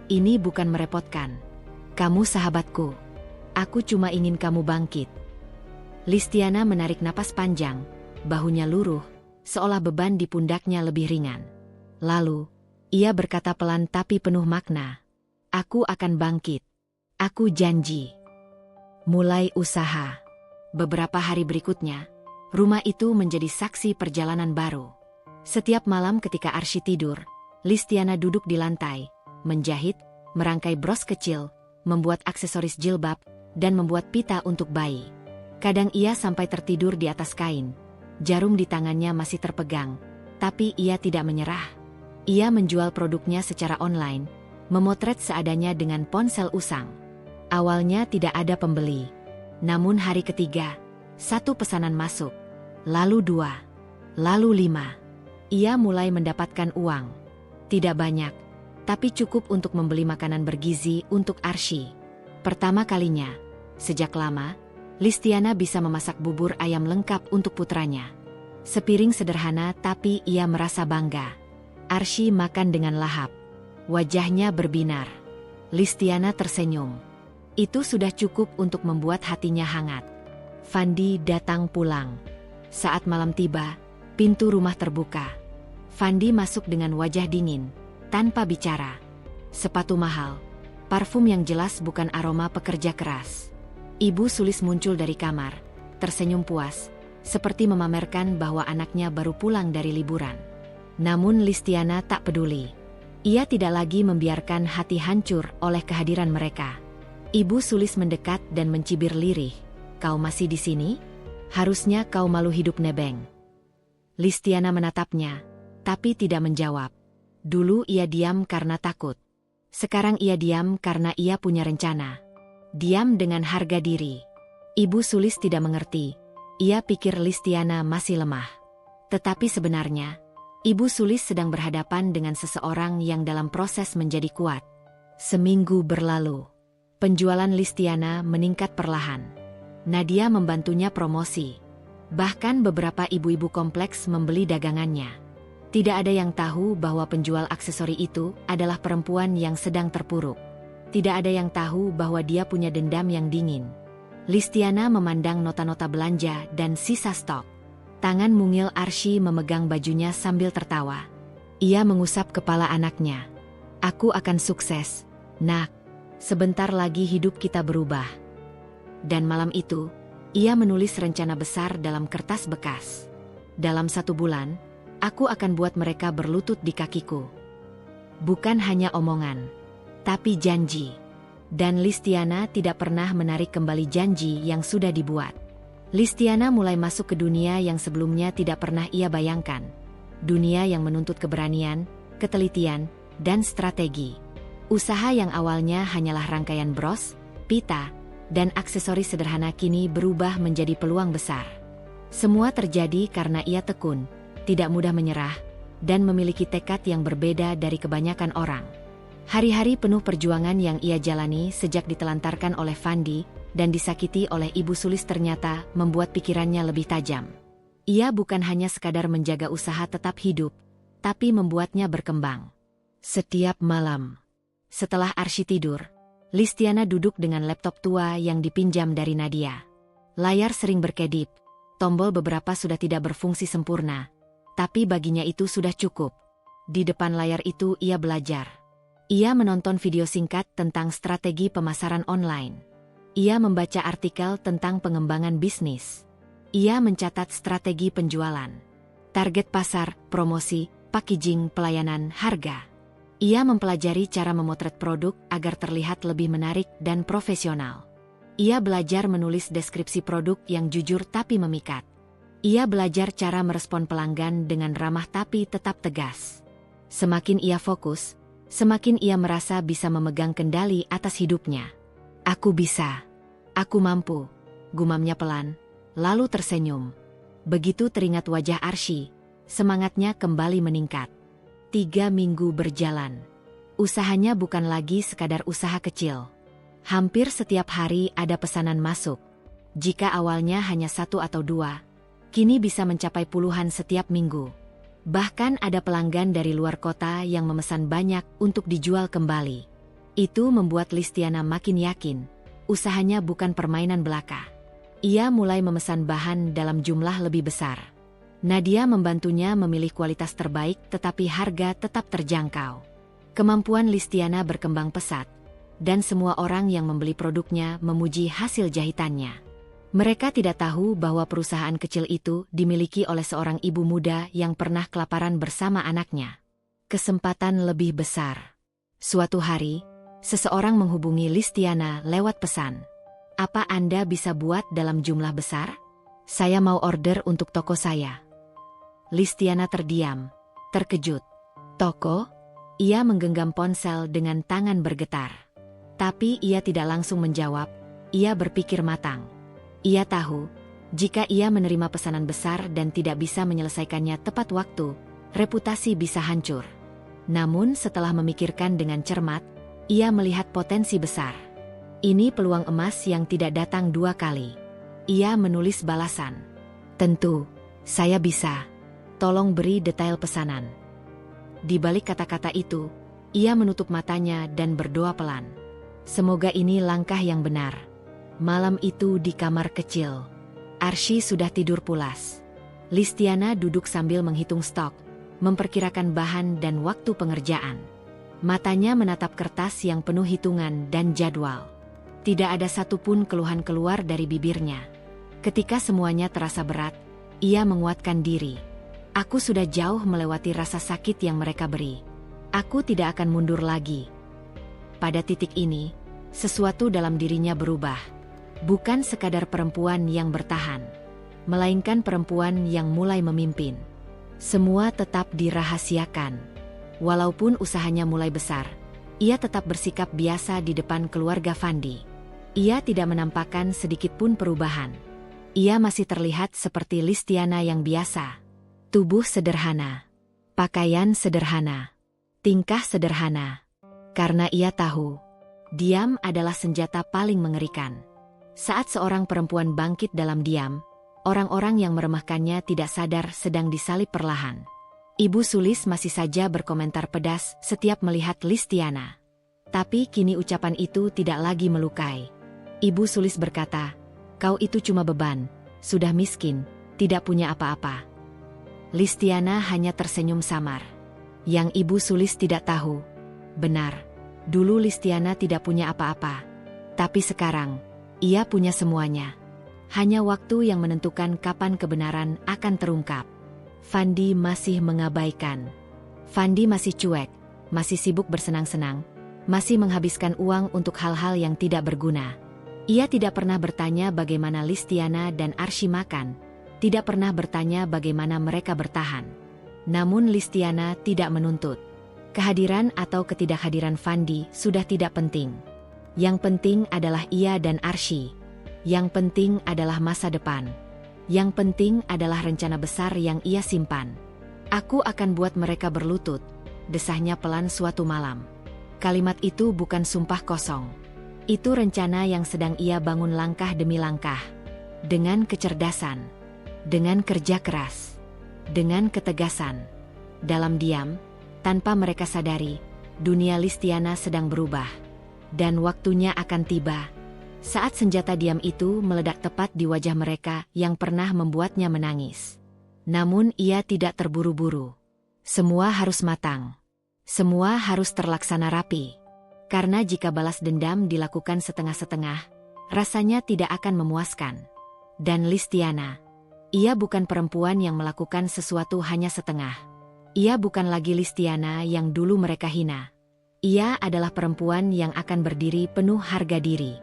Ini bukan merepotkan. Kamu sahabatku. Aku cuma ingin kamu bangkit. Listiana menarik napas panjang, bahunya luruh, seolah beban di pundaknya lebih ringan. Lalu, ia berkata pelan tapi penuh makna. Aku akan bangkit. Aku janji. Mulai usaha. Beberapa hari berikutnya, rumah itu menjadi saksi perjalanan baru. Setiap malam ketika Arsy tidur, Listiana duduk di lantai, menjahit, merangkai bros kecil, membuat aksesoris jilbab, dan membuat pita untuk bayi. Kadang ia sampai tertidur di atas kain. Jarum di tangannya masih terpegang, tapi ia tidak menyerah. Ia menjual produknya secara online, memotret seadanya dengan ponsel usang. Awalnya tidak ada pembeli. Namun hari ketiga, satu pesanan masuk. Lalu 2, lalu 5. Ia mulai mendapatkan uang. Tidak banyak, tapi cukup untuk membeli makanan bergizi untuk Arsy. Pertama kalinya, sejak lama, Listiana bisa memasak bubur ayam lengkap untuk putranya. Sepiring sederhana tapi ia merasa bangga. Arsy makan dengan lahap. Wajahnya berbinar. Listiana tersenyum. Itu sudah cukup untuk membuat hatinya hangat. Fandi datang pulang. Saat malam tiba, pintu rumah terbuka. Fandi masuk dengan wajah dingin, tanpa bicara. Sepatu mahal, parfum yang jelas bukan aroma pekerja keras. Ibu Sulis muncul dari kamar, tersenyum puas, seperti memamerkan bahwa anaknya baru pulang dari liburan. Namun Listiana tak peduli. Ia tidak lagi membiarkan hati hancur oleh kehadiran mereka. Ibu Sulis mendekat dan mencibir lirih. Kau masih di sini? Harusnya kau malu hidup nebeng. Listiana menatapnya, tapi tidak menjawab. Dulu ia diam karena takut. Sekarang ia diam karena ia punya rencana. Diam dengan harga diri. Ibu Sulis tidak mengerti. Ia pikir Listiana masih lemah. Tetapi sebenarnya, Ibu Sulis sedang berhadapan dengan seseorang yang dalam proses menjadi kuat. Seminggu berlalu. Penjualan Listiana meningkat perlahan. Nadia membantunya promosi. Bahkan beberapa ibu-ibu kompleks membeli dagangannya. Tidak ada yang tahu bahwa penjual aksesori itu adalah perempuan yang sedang terpuruk. Tidak ada yang tahu bahwa dia punya dendam yang dingin. Listiana memandang nota-nota belanja dan sisa stok. Tangan mungil Arsy memegang bajunya sambil tertawa. Ia mengusap kepala anaknya. Aku akan sukses, Nak. Sebentar lagi hidup kita berubah. Dan malam itu, ia menulis rencana besar dalam kertas bekas. Dalam 1 bulan, aku akan buat mereka berlutut di kakiku. Bukan hanya omongan, tapi janji. Dan Listiana tidak pernah menarik kembali janji yang sudah dibuat. Listiana mulai masuk ke dunia yang sebelumnya tidak pernah ia bayangkan. Dunia yang menuntut keberanian, ketelitian, dan strategi. Usaha yang awalnya hanyalah rangkaian bros, pita, dan aksesoris sederhana kini berubah menjadi peluang besar. Semua terjadi karena ia tekun, tidak mudah menyerah, dan memiliki tekad yang berbeda dari kebanyakan orang. Hari-hari penuh perjuangan yang ia jalani sejak ditelantarkan oleh Fandi dan disakiti oleh Ibu Sulis ternyata membuat pikirannya lebih tajam. Ia bukan hanya sekadar menjaga usaha tetap hidup, tapi membuatnya berkembang. Setiap malam, setelah Arsy tidur, Listiana duduk dengan laptop tua yang dipinjam dari Nadia. Layar sering berkedip, tombol beberapa sudah tidak berfungsi sempurna, tapi baginya itu sudah cukup. Di depan layar itu ia belajar. Ia menonton video singkat tentang strategi pemasaran online. Ia membaca artikel tentang pengembangan bisnis. Ia mencatat strategi penjualan, target pasar, promosi, packaging, pelayanan, harga. Ia mempelajari cara memotret produk agar terlihat lebih menarik dan profesional. Ia belajar menulis deskripsi produk yang jujur tapi memikat. Ia belajar cara merespon pelanggan dengan ramah tapi tetap tegas. Semakin ia fokus, semakin ia merasa bisa memegang kendali atas hidupnya. Aku bisa. Aku mampu, gumamnya pelan, lalu tersenyum. Begitu teringat wajah Arsy, semangatnya kembali meningkat. 3 minggu berjalan. Usahanya bukan lagi sekadar usaha kecil. Hampir setiap hari ada pesanan masuk. Jika awalnya hanya 1 atau 2, kini bisa mencapai puluhan setiap minggu. Bahkan ada pelanggan dari luar kota yang memesan banyak untuk dijual kembali. Itu membuat Listiana makin yakin, usahanya bukan permainan belaka. Ia mulai memesan bahan dalam jumlah lebih besar. Nadia membantunya memilih kualitas terbaik tetapi harga tetap terjangkau. Kemampuan Listiana berkembang pesat, dan semua orang yang membeli produknya memuji hasil jahitannya. Mereka tidak tahu bahwa perusahaan kecil itu dimiliki oleh seorang ibu muda yang pernah kelaparan bersama anaknya. Kesempatan lebih besar. Suatu hari, seseorang menghubungi Listiana lewat pesan. Apa Anda bisa buat dalam jumlah besar? Saya mau order untuk toko saya. Listiana terdiam, terkejut. Toko? Ia menggenggam ponsel dengan tangan bergetar. Tapi ia tidak langsung menjawab, ia berpikir matang. Ia tahu, jika ia menerima pesanan besar dan tidak bisa menyelesaikannya tepat waktu, reputasi bisa hancur. Namun setelah memikirkan dengan cermat, ia melihat potensi besar. Ini peluang emas yang tidak datang 2 kali. Ia menulis balasan. Tentu, saya bisa. Tolong beri detail pesanan. Di balik kata-kata itu, ia menutup matanya dan berdoa pelan. Semoga ini langkah yang benar. Malam itu di kamar kecil, Arsy sudah tidur pulas. Listiana duduk sambil menghitung stok, memperkirakan bahan dan waktu pengerjaan. Matanya menatap kertas yang penuh hitungan dan jadwal. Tidak ada satupun keluhan keluar dari bibirnya. Ketika semuanya terasa berat, ia menguatkan diri. Aku sudah jauh melewati rasa sakit yang mereka beri. Aku tidak akan mundur lagi. Pada titik ini, sesuatu dalam dirinya berubah. Bukan sekadar perempuan yang bertahan, melainkan perempuan yang mulai memimpin. Semua tetap dirahasiakan. Walaupun usahanya mulai besar, ia tetap bersikap biasa di depan keluarga Fandi. Ia tidak menampakkan sedikitpun perubahan. Ia masih terlihat seperti Listiana yang biasa. Tubuh sederhana, pakaian sederhana, tingkah sederhana. Karena ia tahu, diam adalah senjata paling mengerikan. Saat seorang perempuan bangkit dalam diam, orang-orang yang meremehkannya tidak sadar sedang disalib perlahan. Ibu Sulis masih saja berkomentar pedas setiap melihat Listiana. Tapi kini ucapan itu tidak lagi melukai. Ibu Sulis berkata, "Kau itu cuma beban, sudah miskin, tidak punya apa-apa." Listiana hanya tersenyum samar. Yang Ibu Sulis tidak tahu, benar, dulu Listiana tidak punya apa-apa. Tapi sekarang, ia punya semuanya. Hanya waktu yang menentukan kapan kebenaran akan terungkap. Fandi masih mengabaikan. Fandi masih cuek, masih sibuk bersenang-senang, masih menghabiskan uang untuk hal-hal yang tidak berguna. Ia tidak pernah bertanya bagaimana Listiana dan Arsy makan, tidak pernah bertanya bagaimana mereka bertahan. Namun Listiana tidak menuntut. Kehadiran atau ketidakhadiran Fandi sudah tidak penting. Yang penting adalah ia dan Arsy. Yang penting adalah masa depan. Yang penting adalah rencana besar yang ia simpan. Aku akan buat mereka berlutut, desahnya pelan suatu malam. Kalimat itu bukan sumpah kosong. Itu rencana yang sedang ia bangun langkah demi langkah. Dengan kecerdasan, dengan kerja keras, dengan ketegasan. Dalam diam, tanpa mereka sadari, dunia Listiana sedang berubah. Dan waktunya akan tiba saat senjata diam itu meledak tepat di wajah mereka yang pernah membuatnya menangis. Namun ia tidak terburu-buru. Semua harus matang. Semua harus terlaksana rapi. Karena jika balas dendam dilakukan setengah-setengah, rasanya tidak akan memuaskan. Dan Listiana, ia bukan perempuan yang melakukan sesuatu hanya setengah. Ia bukan lagi Listiana yang dulu mereka hina. Ia adalah perempuan yang akan berdiri penuh harga diri.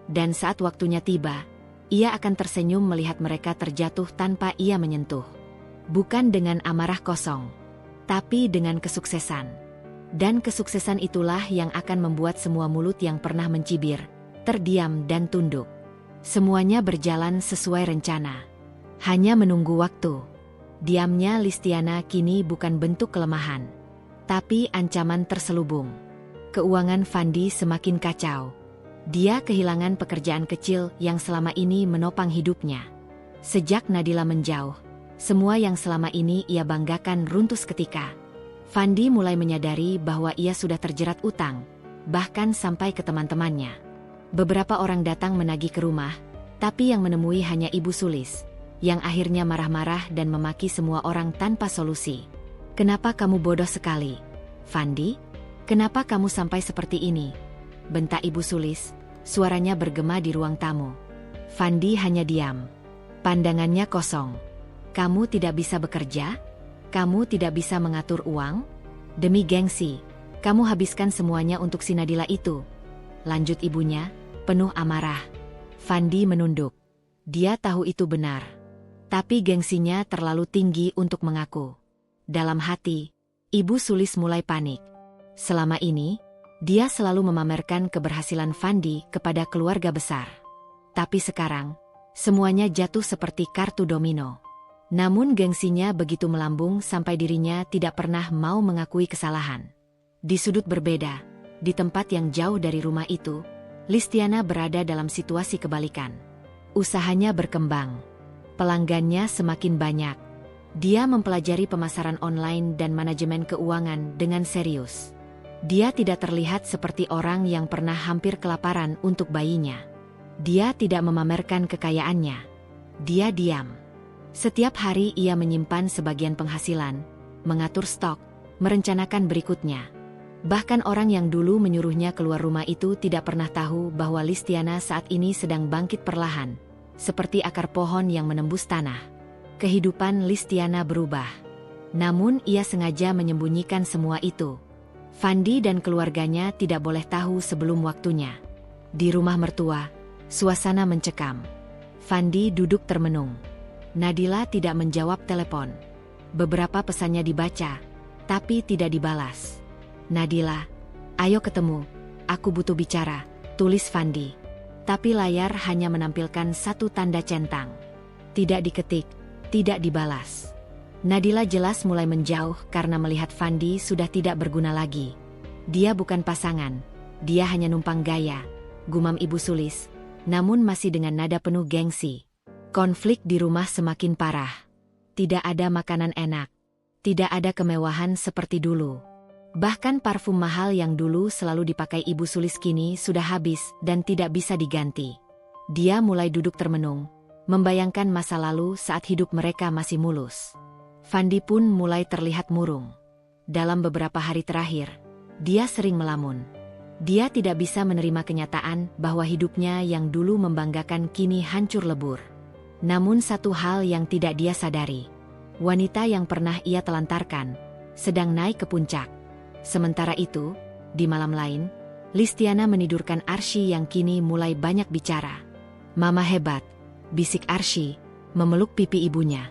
Dan saat waktunya tiba, ia akan tersenyum melihat mereka terjatuh tanpa ia menyentuh. Bukan dengan amarah kosong, tapi dengan kesuksesan. Dan kesuksesan itulah yang akan membuat semua mulut yang pernah mencibir, terdiam dan tunduk. Semuanya berjalan sesuai rencana. Hanya menunggu waktu. Diamnya Listiana kini bukan bentuk kelemahan, tapi ancaman terselubung. Keuangan Fandi semakin kacau. Dia kehilangan pekerjaan kecil yang selama ini menopang hidupnya. Sejak Nadila menjauh, semua yang selama ini ia banggakan runtuh seketika. Fandi mulai menyadari bahwa ia sudah terjerat utang, bahkan sampai ke teman-temannya. Beberapa orang datang menagih ke rumah, tapi yang menemui hanya Ibu Sulis, yang akhirnya marah-marah dan memaki semua orang tanpa solusi. "Kenapa kamu bodoh sekali, Fandi? Kenapa kamu sampai seperti ini?" bentak Ibu Sulis, suaranya bergema di ruang tamu. Fandi hanya diam. Pandangannya kosong. "Kamu tidak bisa bekerja? Kamu tidak bisa mengatur uang? Demi gengsi, kamu habiskan semuanya untuk si Nadila itu," lanjut ibunya, penuh amarah. Fandi menunduk. Dia tahu itu benar. Tapi gengsinya terlalu tinggi untuk mengaku. Dalam hati, Ibu Sulis mulai panik. Selama ini, dia selalu memamerkan keberhasilan Fandi kepada keluarga besar. Tapi sekarang, semuanya jatuh seperti kartu domino. Namun gengsinya begitu melambung sampai dirinya tidak pernah mau mengakui kesalahan. Di sudut berbeda, di tempat yang jauh dari rumah itu, Listiana berada dalam situasi kebalikan. Usahanya berkembang. Pelanggannya semakin banyak. Dia mempelajari pemasaran online dan manajemen keuangan dengan serius. Dia tidak terlihat seperti orang yang pernah hampir kelaparan untuk bayinya. Dia tidak memamerkan kekayaannya. Dia diam. Setiap hari ia menyimpan sebagian penghasilan, mengatur stok, merencanakan berikutnya. Bahkan orang yang dulu menyuruhnya keluar rumah itu tidak pernah tahu bahwa Listiana saat ini sedang bangkit perlahan, seperti akar pohon yang menembus tanah. Kehidupan Listiana berubah. Namun ia sengaja menyembunyikan semua itu. Fandi dan keluarganya tidak boleh tahu sebelum waktunya. Di rumah mertua, suasana mencekam. Fandi duduk termenung. Nadila tidak menjawab telepon. Beberapa pesannya dibaca, tapi tidak dibalas. "Nadila, ayo ketemu, aku butuh bicara," tulis Fandi. Tapi layar hanya menampilkan satu tanda centang. Tidak diketik, tidak dibalas. Nadila jelas mulai menjauh karena melihat Fandi sudah tidak berguna lagi. "Dia bukan pasangan, dia hanya numpang gaya," gumam Ibu Sulis, namun masih dengan nada penuh gengsi. Konflik di rumah semakin parah. Tidak ada makanan enak. Tidak ada kemewahan seperti dulu. Bahkan parfum mahal yang dulu selalu dipakai Ibu Sulis kini sudah habis dan tidak bisa diganti. Dia mulai duduk termenung, membayangkan masa lalu saat hidup mereka masih mulus. Fandi pun mulai terlihat murung. Dalam beberapa hari terakhir, dia sering melamun. Dia tidak bisa menerima kenyataan bahwa hidupnya yang dulu membanggakan kini hancur lebur. Namun satu hal yang tidak dia sadari, wanita yang pernah ia telantarkan, sedang naik ke puncak. Sementara itu, di malam lain, Listiana menidurkan Arsy yang kini mulai banyak bicara. "Mama hebat," bisik Arsy, memeluk pipi ibunya.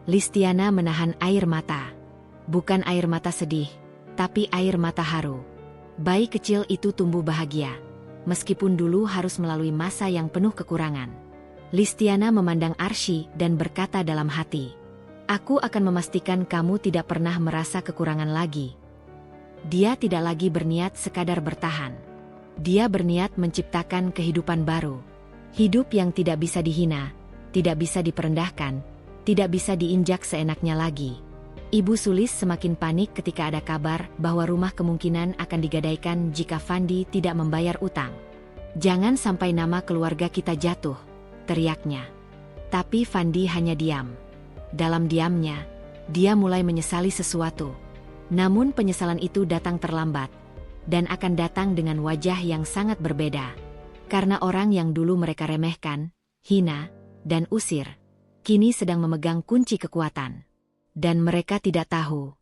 Listiana menahan air mata. Bukan air mata sedih, tapi air mata haru. Bayi kecil itu tumbuh bahagia, meskipun dulu harus melalui masa yang penuh kekurangan. Listiana memandang Arsy dan berkata dalam hati, "Aku akan memastikan kamu tidak pernah merasa kekurangan lagi." Dia tidak lagi berniat sekadar bertahan. Dia berniat menciptakan kehidupan baru. Hidup yang tidak bisa dihina, tidak bisa diperendahkan, tidak bisa diinjak seenaknya lagi. Ibu Sulis semakin panik ketika ada kabar bahwa rumah kemungkinan akan digadaikan jika Fandi tidak membayar utang. "Jangan sampai nama keluarga kita jatuh," teriaknya. Tapi Fandi hanya diam. Dalam diamnya, dia mulai menyesali sesuatu. Namun penyesalan itu datang terlambat, dan akan datang dengan wajah yang sangat berbeda. Karena orang yang dulu mereka remehkan, hina, dan usir, kini sedang memegang kunci kekuatan. Dan mereka tidak tahu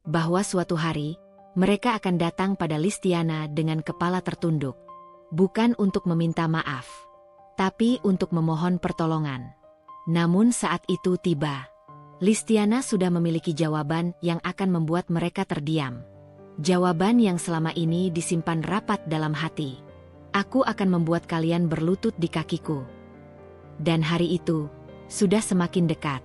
bahwa suatu hari, mereka akan datang pada Listiana dengan kepala tertunduk. Bukan untuk meminta maaf, tapi untuk memohon pertolongan. Namun saat itu tiba. Listiana sudah memiliki jawaban yang akan membuat mereka terdiam. Jawaban yang selama ini disimpan rapat dalam hati. "Aku akan membuat kalian berlutut di kakiku." Dan hari itu sudah semakin dekat.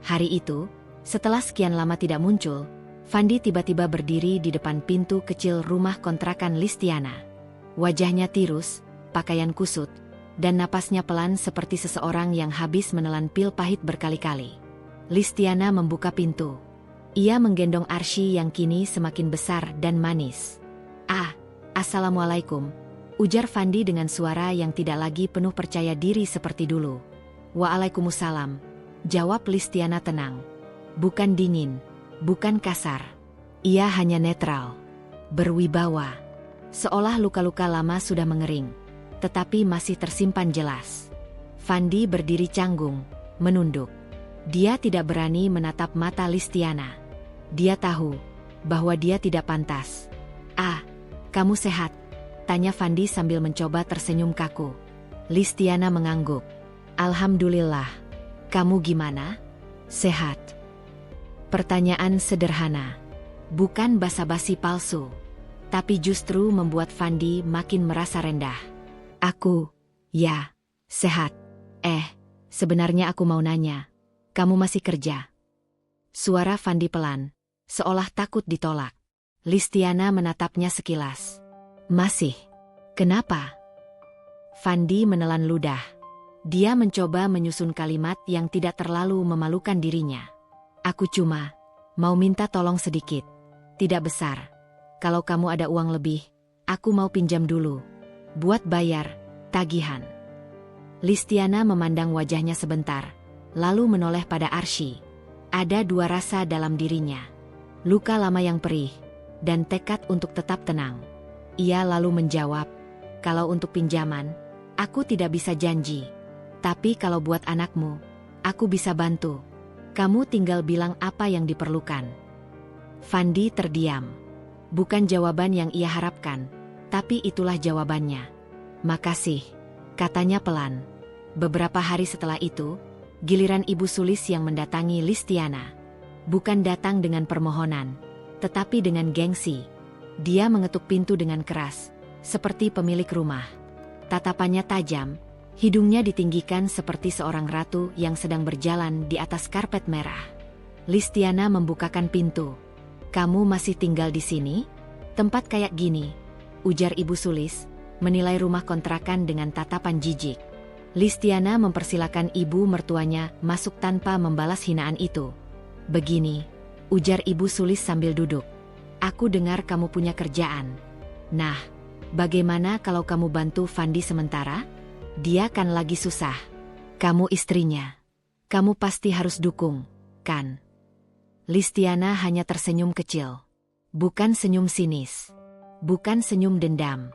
Hari itu, setelah sekian lama tidak muncul, Fandi tiba-tiba berdiri di depan pintu kecil rumah kontrakan Listiana. Wajahnya tirus, pakaian kusut, dan napasnya pelan seperti seseorang yang habis menelan pil pahit berkali-kali. Listiana membuka pintu. Ia menggendong Arsy yang kini semakin besar dan manis. Assalamualaikum," ujar Fandi dengan suara yang tidak lagi penuh percaya diri seperti dulu. "Waalaikumsalam," jawab Listiana tenang. Bukan dingin, bukan kasar. Ia hanya netral, berwibawa. Seolah luka-luka lama sudah mengering, tetapi masih tersimpan jelas. Fandi berdiri canggung, menunduk. Dia tidak berani menatap mata Listiana. Dia tahu bahwa dia tidak pantas. Kamu sehat?" tanya Fandi sambil mencoba tersenyum kaku. Listiana mengangguk. "Alhamdulillah. Kamu gimana?" "Sehat." Pertanyaan sederhana. Bukan basa-basi palsu. Tapi justru membuat Fandi makin merasa rendah. "Aku, ya, sehat. Sebenarnya aku mau nanya. Kamu masih kerja?" Suara Fandi pelan, seolah takut ditolak. Listiana menatapnya sekilas. "Masih. Kenapa?" Fandi menelan ludah. Dia mencoba menyusun kalimat yang tidak terlalu memalukan dirinya. "Aku cuma mau minta tolong sedikit. Tidak besar. Kalau kamu ada uang lebih, aku mau pinjam dulu. Buat bayar tagihan." Listiana memandang wajahnya sebentar, lalu menoleh pada Arsy. Ada dua rasa dalam dirinya. Luka lama yang perih, dan tekad untuk tetap tenang. Ia lalu menjawab, "Kalau untuk pinjaman, aku tidak bisa janji. Tapi kalau buat anakmu, aku bisa bantu. Kamu tinggal bilang apa yang diperlukan." Fandi terdiam. Bukan jawaban yang ia harapkan, tapi itulah jawabannya. "Makasih," katanya pelan. Beberapa hari setelah itu, giliran Ibu Sulis yang mendatangi Listiana. Bukan datang dengan permohonan, tetapi dengan gengsi. Dia mengetuk pintu dengan keras, seperti pemilik rumah. Tatapannya tajam, hidungnya ditinggikan seperti seorang ratu yang sedang berjalan di atas karpet merah. Listiana membukakan pintu. "Kamu masih tinggal di sini? Tempat kayak gini?" ujar Ibu Sulis, menilai rumah kontrakan dengan tatapan jijik. Listiana mempersilakan ibu mertuanya masuk tanpa membalas hinaan itu. "Begini," ujar Ibu Sulis sambil duduk. "Aku dengar kamu punya kerjaan. Nah, bagaimana kalau kamu bantu Fandi sementara? Dia kan lagi susah. Kamu istrinya. Kamu pasti harus dukung, kan?" Listiana hanya tersenyum kecil. Bukan senyum sinis. Bukan senyum dendam.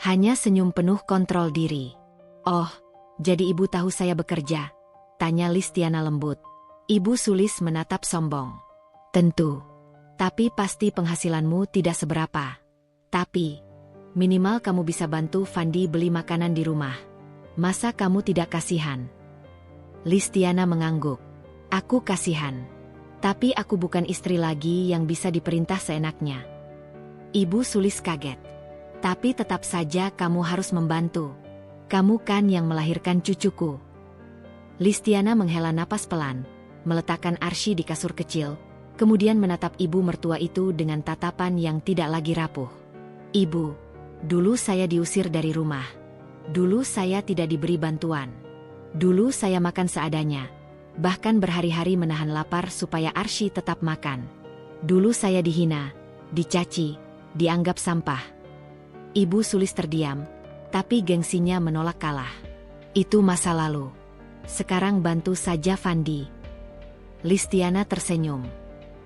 Hanya senyum penuh kontrol diri. "Oh, jadi ibu tahu saya bekerja?" tanya Listiana lembut. Ibu Sulis menatap sombong. "Tentu. Tapi pasti penghasilanmu tidak seberapa. Tapi, minimal kamu bisa bantu Fandi beli makanan di rumah. Masa kamu tidak kasihan?" Listiana mengangguk. "Aku kasihan. Tapi aku bukan istri lagi yang bisa diperintah seenaknya." Ibu Sulis kaget. "Tapi tetap saja kamu harus membantu. Kamu kan yang melahirkan cucuku." Listiana menghela napas pelan, meletakkan Arsy di kasur kecil, Kemudian menatap ibu mertua itu dengan tatapan yang tidak lagi rapuh. "Ibu, dulu saya diusir dari rumah. Dulu saya tidak diberi bantuan. Dulu saya makan seadanya. Bahkan berhari-hari menahan lapar supaya Arsy tetap makan. Dulu saya dihina, dicaci, dianggap sampah." Ibu Sulis terdiam, tapi gengsinya menolak kalah. "Itu masa lalu. Sekarang bantu saja Fandi." Listiana tersenyum.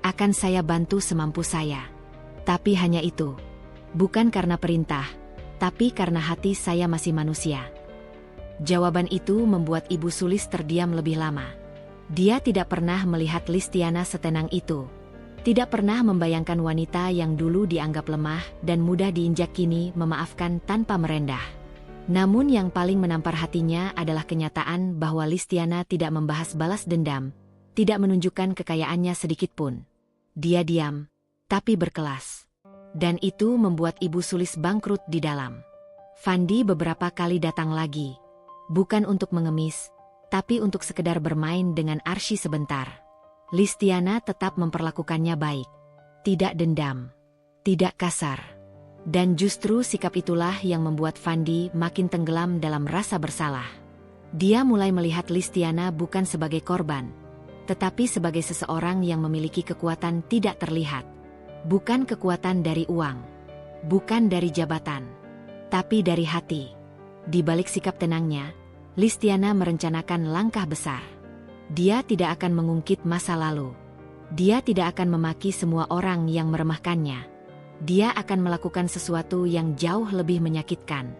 "Akan saya bantu semampu saya. Tapi hanya itu. Bukan karena perintah, tapi karena hati saya masih manusia." Jawaban itu membuat Ibu Sulis terdiam lebih lama. Dia tidak pernah melihat Listiana setenang itu. Tidak pernah membayangkan wanita yang dulu dianggap lemah dan mudah diinjak kini memaafkan tanpa merendah. Namun yang paling menampar hatinya adalah kenyataan bahwa Listiana tidak membahas balas dendam, tidak menunjukkan kekayaannya sedikit pun. Dia diam, tapi berkelas. Dan itu membuat Ibu Sulis bangkrut di dalam. Fandi beberapa kali datang lagi. Bukan untuk mengemis, tapi untuk sekedar bermain dengan Arsy sebentar. Listiana tetap memperlakukannya baik. Tidak dendam. Tidak kasar. Dan justru sikap itulah yang membuat Fandi makin tenggelam dalam rasa bersalah. Dia mulai melihat Listiana bukan sebagai korban, tetapi sebagai seseorang yang memiliki kekuatan tidak terlihat. Bukan kekuatan dari uang, bukan dari jabatan, tapi dari hati. Di balik sikap tenangnya, Listiana merencanakan langkah besar. Dia tidak akan mengungkit masa lalu. Dia tidak akan memaki semua orang yang meremehkannya. Dia akan melakukan sesuatu yang jauh lebih menyakitkan.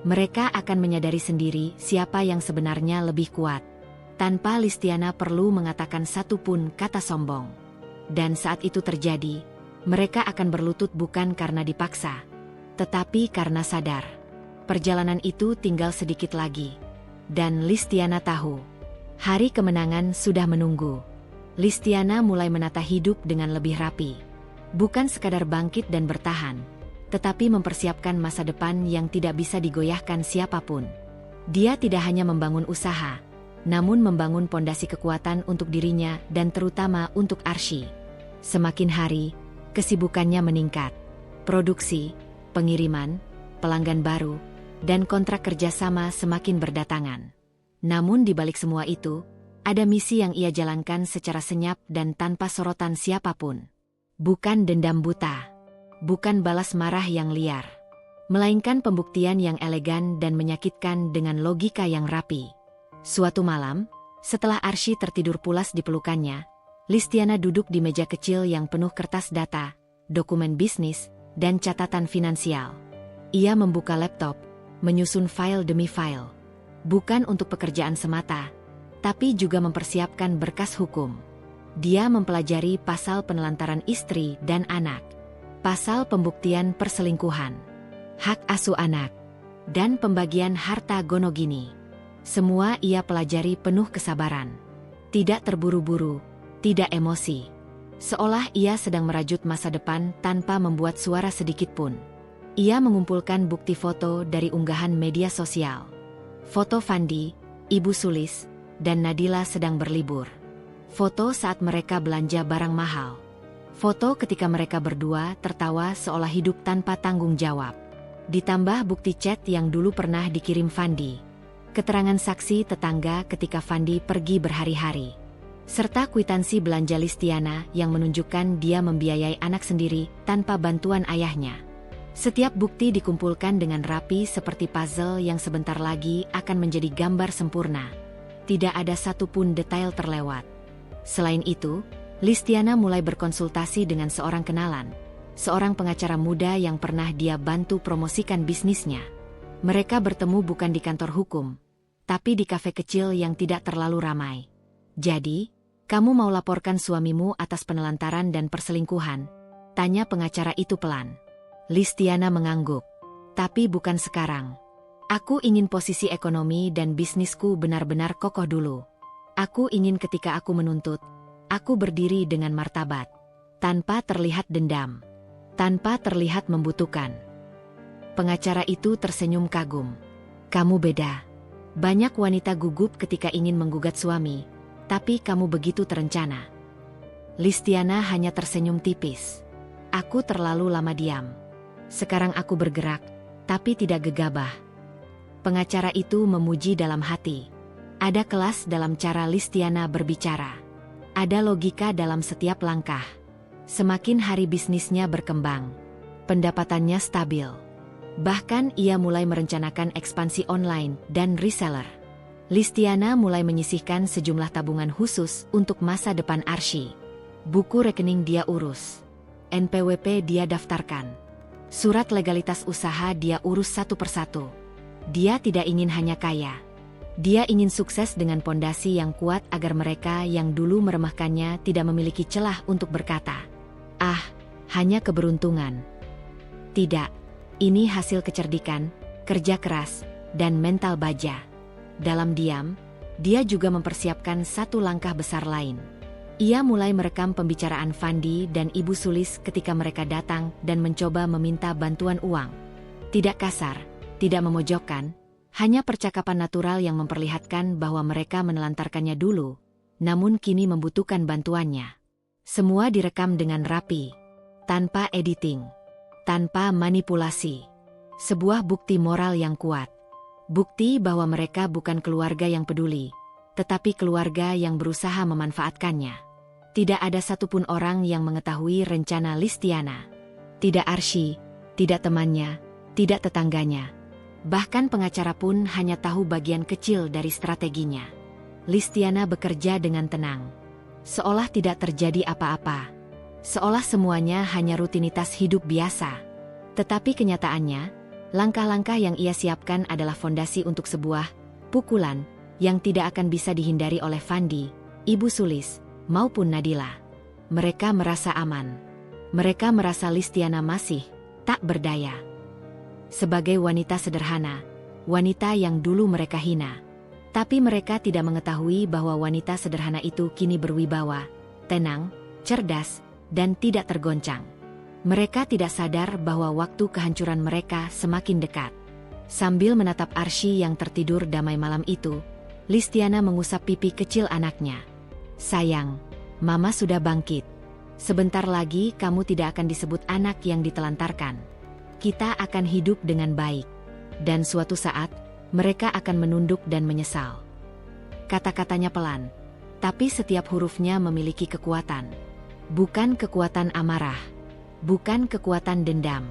Mereka akan menyadari sendiri siapa yang sebenarnya lebih kuat, tanpa Listiana perlu mengatakan satu pun kata sombong. Dan saat itu terjadi, mereka akan berlutut bukan karena dipaksa, tetapi karena sadar. Perjalanan itu tinggal sedikit lagi. Dan Listiana tahu, hari kemenangan sudah menunggu. Listiana mulai menata hidup dengan lebih rapi. Bukan sekadar bangkit dan bertahan, tetapi mempersiapkan masa depan yang tidak bisa digoyahkan siapapun. Dia tidak hanya membangun usaha, namun membangun pondasi kekuatan untuk dirinya dan terutama untuk Arsy. Semakin hari, kesibukannya meningkat. Produksi, pengiriman, pelanggan baru, dan kontrak kerjasama semakin berdatangan. Namun di balik semua itu, ada misi yang ia jalankan secara senyap dan tanpa sorotan siapapun. Bukan dendam buta, bukan balas marah yang liar, melainkan pembuktian yang elegan dan menyakitkan dengan logika yang rapi. Suatu malam, setelah Arsy tertidur pulas di pelukannya, Listiana duduk di meja kecil yang penuh kertas data, dokumen bisnis, dan catatan finansial. Ia membuka laptop, menyusun file demi file. Bukan untuk pekerjaan semata, tapi juga mempersiapkan berkas hukum. Dia mempelajari pasal penelantaran istri dan anak, pasal pembuktian perselingkuhan, hak asuh anak, dan pembagian harta gonogini. Semua ia pelajari penuh kesabaran. Tidak terburu-buru, tidak emosi. Seolah ia sedang merajut masa depan tanpa membuat suara sedikit pun. Ia mengumpulkan bukti foto dari unggahan media sosial. Foto Fandi, Ibu Sulis, dan Nadila sedang berlibur. Foto saat mereka belanja barang mahal. Foto ketika mereka berdua tertawa seolah hidup tanpa tanggung jawab. Ditambah bukti chat yang dulu pernah dikirim Fandi. Keterangan saksi tetangga ketika Fandi pergi berhari-hari. Serta kwitansi belanja Listiana yang menunjukkan dia membiayai anak sendiri tanpa bantuan ayahnya. Setiap bukti dikumpulkan dengan rapi seperti puzzle yang sebentar lagi akan menjadi gambar sempurna. Tidak ada satupun detail terlewat. Selain itu, Listiana mulai berkonsultasi dengan seorang kenalan, seorang pengacara muda yang pernah dia bantu promosikan bisnisnya. Mereka bertemu bukan di kantor hukum, tapi di kafe kecil yang tidak terlalu ramai. "Jadi, kamu mau laporkan suamimu atas penelantaran dan perselingkuhan?" tanya pengacara itu pelan. Listiana mengangguk. "Tapi bukan sekarang. Aku ingin posisi ekonomi dan bisnisku benar-benar kokoh dulu. Aku ingin ketika aku menuntut, aku berdiri dengan martabat, tanpa terlihat dendam, tanpa terlihat membutuhkan." Pengacara itu tersenyum kagum. "Kamu beda. Banyak wanita gugup ketika ingin menggugat suami, tapi kamu begitu terencana." Listiana hanya tersenyum tipis. Aku terlalu lama diam. Sekarang aku bergerak, tapi tidak gegabah. Pengacara itu memuji dalam hati. Ada kelas dalam cara Listiana berbicara. Ada logika dalam setiap langkah. Semakin hari bisnisnya berkembang, pendapatannya stabil. Bahkan ia mulai merencanakan ekspansi online dan reseller. Listiana mulai menyisihkan sejumlah tabungan khusus untuk masa depan Arsy. Buku rekening dia urus. NPWP dia daftarkan. Surat legalitas usaha dia urus satu persatu. Dia tidak ingin hanya kaya. Dia ingin sukses dengan pondasi yang kuat agar mereka yang dulu meremehkannya tidak memiliki celah untuk berkata, "Ah, hanya keberuntungan." Tidak, ini hasil kecerdikan, kerja keras, dan mental baja. Dalam diam, dia juga mempersiapkan satu langkah besar lain. Ia mulai merekam pembicaraan Fandi dan Ibu Sulis ketika mereka datang dan mencoba meminta bantuan uang. Tidak kasar, tidak memojokkan, hanya percakapan natural yang memperlihatkan bahwa mereka menelantarkannya dulu, namun kini membutuhkan bantuannya. Semua direkam dengan rapi, tanpa editing, tanpa manipulasi. Sebuah bukti moral yang kuat. Bukti bahwa mereka bukan keluarga yang peduli, tetapi keluarga yang berusaha memanfaatkannya. Tidak ada satupun orang yang mengetahui rencana Listiana. Tidak Arsy, tidak temannya, tidak tetangganya. Bahkan pengacara pun hanya tahu bagian kecil dari strateginya. Listiana bekerja dengan tenang. Seolah tidak terjadi apa-apa. Seolah semuanya hanya rutinitas hidup biasa. Tetapi kenyataannya, langkah-langkah yang ia siapkan adalah fondasi untuk sebuah pukulan yang tidak akan bisa dihindari oleh Fandi, Ibu Sulis, maupun Nadila. Mereka merasa aman. Mereka merasa Listiana masih tak berdaya. Sebagai wanita sederhana, wanita yang dulu mereka hina. Tapi mereka tidak mengetahui bahwa wanita sederhana itu kini berwibawa, tenang, cerdas, dan tidak tergoncang. Mereka tidak sadar bahwa waktu kehancuran mereka semakin dekat. Sambil menatap Arsy yang tertidur damai malam itu, Listiana mengusap pipi kecil anaknya. "Sayang, Mama sudah bangkit. Sebentar lagi kamu tidak akan disebut anak yang ditelantarkan. Kita akan hidup dengan baik. Dan suatu saat, mereka akan menunduk dan menyesal." Kata-katanya pelan, tapi setiap hurufnya memiliki kekuatan. Bukan kekuatan amarah, bukan kekuatan dendam,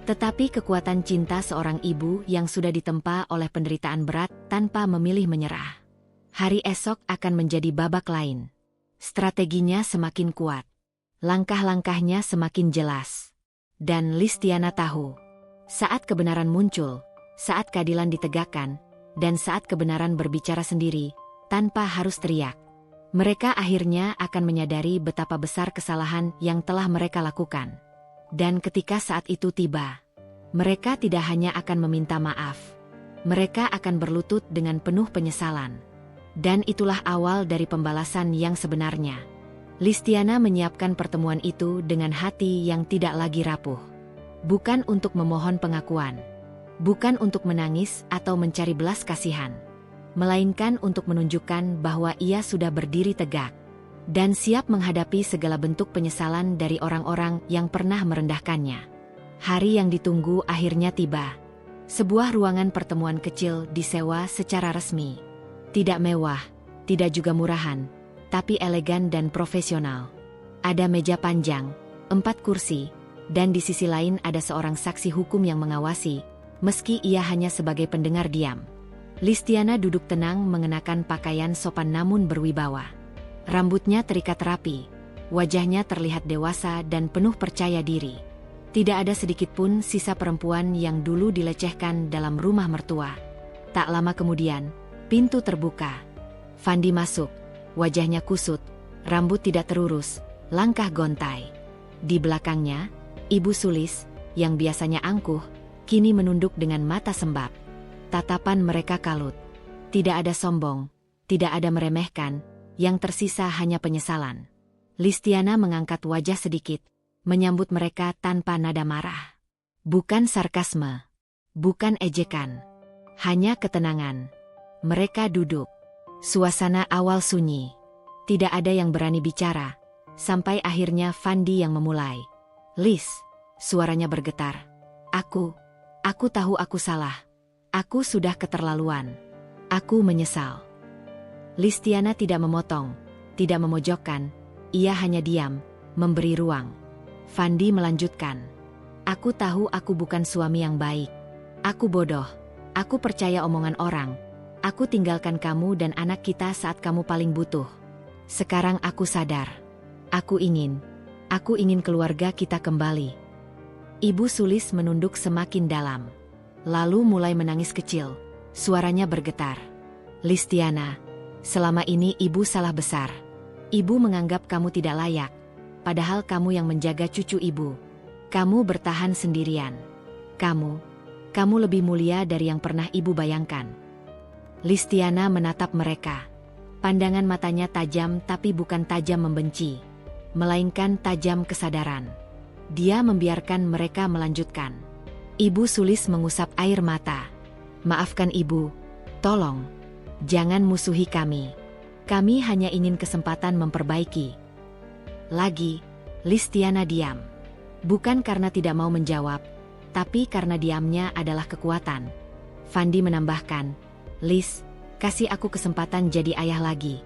tetapi kekuatan cinta seorang ibu yang sudah ditempa oleh penderitaan berat tanpa memilih menyerah. Hari esok akan menjadi babak lain. Strateginya semakin kuat. Langkah-langkahnya semakin jelas. Dan Listiana tahu, saat kebenaran muncul, saat keadilan ditegakkan, dan saat kebenaran berbicara sendiri, tanpa harus teriak, mereka akhirnya akan menyadari betapa besar kesalahan yang telah mereka lakukan. Dan ketika saat itu tiba, mereka tidak hanya akan meminta maaf, mereka akan berlutut dengan penuh penyesalan. Dan itulah awal dari pembalasan yang sebenarnya. Listiana menyiapkan pertemuan itu dengan hati yang tidak lagi rapuh. Bukan untuk memohon pengakuan, bukan untuk menangis atau mencari belas kasihan, melainkan untuk menunjukkan bahwa ia sudah berdiri tegak dan siap menghadapi segala bentuk penyesalan dari orang-orang yang pernah merendahkannya. Hari yang ditunggu akhirnya tiba. Sebuah ruangan pertemuan kecil disewa secara resmi. Tidak mewah, tidak juga murahan, tapi elegan dan profesional. Ada meja panjang, 4 kursi, dan di sisi lain ada seorang saksi hukum yang mengawasi, meski ia hanya sebagai pendengar diam. Listiana duduk tenang mengenakan pakaian sopan namun berwibawa. Rambutnya terikat rapi, wajahnya terlihat dewasa dan penuh percaya diri. Tidak ada sedikit pun sisa perempuan yang dulu dilecehkan dalam rumah mertua. Tak lama kemudian, pintu terbuka. Fandi masuk, wajahnya kusut, rambut tidak terurus, langkah gontai. Di belakangnya, Ibu Sulis, yang biasanya angkuh, kini menunduk dengan mata sembab. Tatapan mereka kalut. Tidak ada sombong, tidak ada meremehkan, yang tersisa hanya penyesalan. Listiana mengangkat wajah sedikit, menyambut mereka tanpa nada marah. Bukan sarkasme, bukan ejekan, hanya ketenangan. Mereka duduk. Suasana awal sunyi. Tidak ada yang berani bicara. Sampai akhirnya Fandi yang memulai. "Lis," suaranya bergetar. Aku tahu aku salah. Aku sudah keterlaluan. Aku menyesal." Listiana tidak memotong, tidak memojokkan, ia hanya diam, memberi ruang. Fandi melanjutkan. "Aku tahu aku bukan suami yang baik. Aku bodoh. Aku percaya omongan orang. Aku tinggalkan kamu dan anak kita saat kamu paling butuh. Sekarang aku sadar. Aku ingin keluarga kita kembali." Ibu Sulis menunduk semakin dalam. Lalu mulai menangis kecil. Suaranya bergetar. "Listiana, selama ini ibu salah besar. Ibu menganggap kamu tidak layak. Padahal kamu yang menjaga cucu ibu. Kamu bertahan sendirian. Kamu lebih mulia dari yang pernah ibu bayangkan." Listiana menatap mereka. Pandangan matanya tajam tapi bukan tajam membenci, melainkan tajam kesadaran. Dia membiarkan mereka melanjutkan. Ibu Sulis mengusap air mata. "Maafkan ibu. Tolong. Jangan musuhi kami. Kami hanya ingin kesempatan memperbaiki." Lagi, Listiana diam. Bukan karena tidak mau menjawab, tapi karena diamnya adalah kekuatan. Fandi menambahkan, "Lis, kasih aku kesempatan jadi ayah lagi.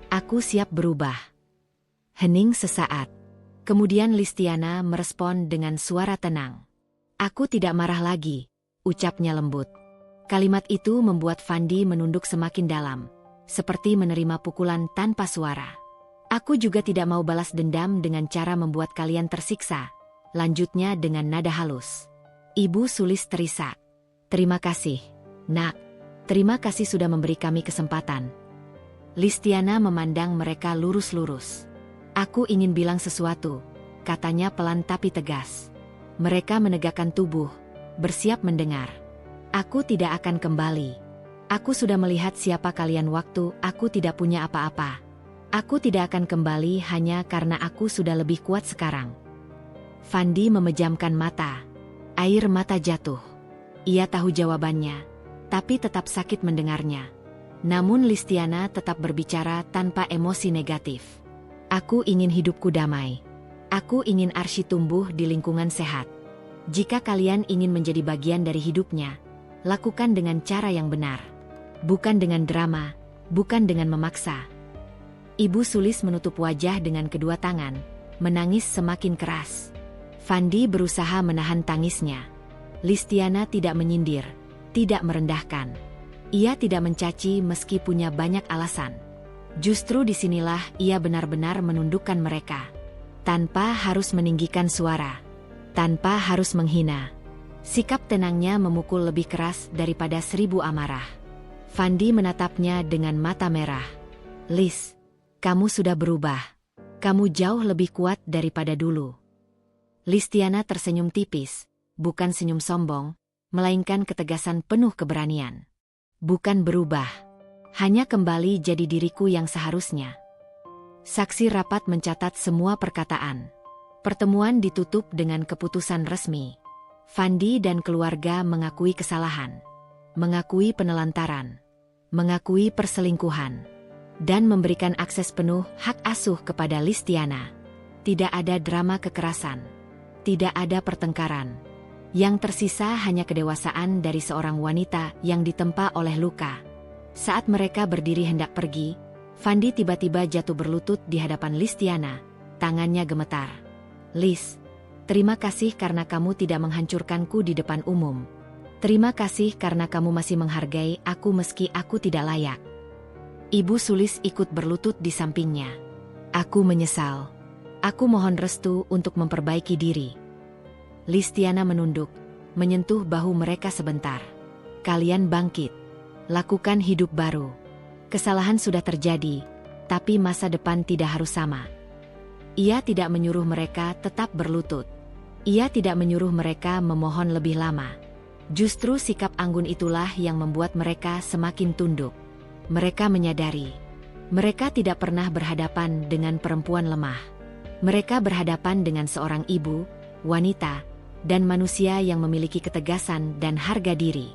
Aku siap berubah." Hening sesaat. Kemudian Listiana merespon dengan suara tenang. "Aku tidak marah lagi," ucapnya lembut. Kalimat itu membuat Fandi menunduk semakin dalam, seperti menerima pukulan tanpa suara. "Aku juga tidak mau balas dendam dengan cara membuat kalian tersiksa," lanjutnya dengan nada halus. Ibu Sulis terisak. "Terima kasih, Nak. Terima kasih sudah memberi kami kesempatan." Listiana memandang mereka lurus-lurus. "Aku ingin bilang sesuatu," katanya pelan tapi tegas. Mereka menegakkan tubuh, bersiap mendengar. "Aku tidak akan kembali. Aku sudah melihat siapa kalian waktu aku tidak punya apa-apa. Aku tidak akan kembali hanya karena aku sudah lebih kuat sekarang." Fandi memejamkan mata. Air mata jatuh. Ia tahu jawabannya, tapi tetap sakit mendengarnya. Namun Listiana tetap berbicara tanpa emosi negatif. "Aku ingin hidupku damai. Aku ingin Arsy tumbuh di lingkungan sehat. Jika kalian ingin menjadi bagian dari hidupnya, lakukan dengan cara yang benar. Bukan dengan drama, bukan dengan memaksa." Ibu Sulis menutup wajah dengan kedua tangan, menangis semakin keras. Fandi berusaha menahan tangisnya. Listiana tidak menyindir, tidak merendahkan. Ia tidak mencaci meski punya banyak alasan. Justru disinilah ia benar-benar menundukkan mereka. Tanpa harus meninggikan suara. Tanpa harus menghina. Sikap tenangnya memukul lebih keras daripada 1000 amarah. Fandi menatapnya dengan mata merah. "Lis, kamu sudah berubah. Kamu jauh lebih kuat daripada dulu." Listiana tersenyum tipis, bukan senyum sombong, melainkan ketegasan penuh keberanian. "Bukan berubah. Hanya kembali jadi diriku yang seharusnya." Saksi rapat mencatat semua perkataan. Pertemuan ditutup dengan keputusan resmi. Fandi dan keluarga mengakui kesalahan, mengakui penelantaran, mengakui perselingkuhan, dan memberikan akses penuh hak asuh kepada Listiana. Tidak ada drama kekerasan, tidak ada pertengkaran. Yang tersisa hanya kedewasaan dari seorang wanita yang ditempa oleh luka. Saat mereka berdiri hendak pergi, Fandi tiba-tiba jatuh berlutut di hadapan Listiana, tangannya gemetar. "Lis, terima kasih karena kamu tidak menghancurkanku di depan umum. Terima kasih karena kamu masih menghargai aku meski aku tidak layak." Ibu Sulis ikut berlutut di sampingnya. "Aku menyesal. Aku mohon restu untuk memperbaiki diri." Listiana menunduk, menyentuh bahu mereka sebentar. "Kalian bangkit. Lakukan hidup baru. Kesalahan sudah terjadi, tapi masa depan tidak harus sama." Ia tidak menyuruh mereka tetap berlutut. Ia tidak menyuruh mereka memohon lebih lama. Justru sikap anggun itulah yang membuat mereka semakin tunduk. Mereka menyadari, mereka tidak pernah berhadapan dengan perempuan lemah. Mereka berhadapan dengan seorang ibu, wanita, dan manusia yang memiliki ketegasan dan harga diri.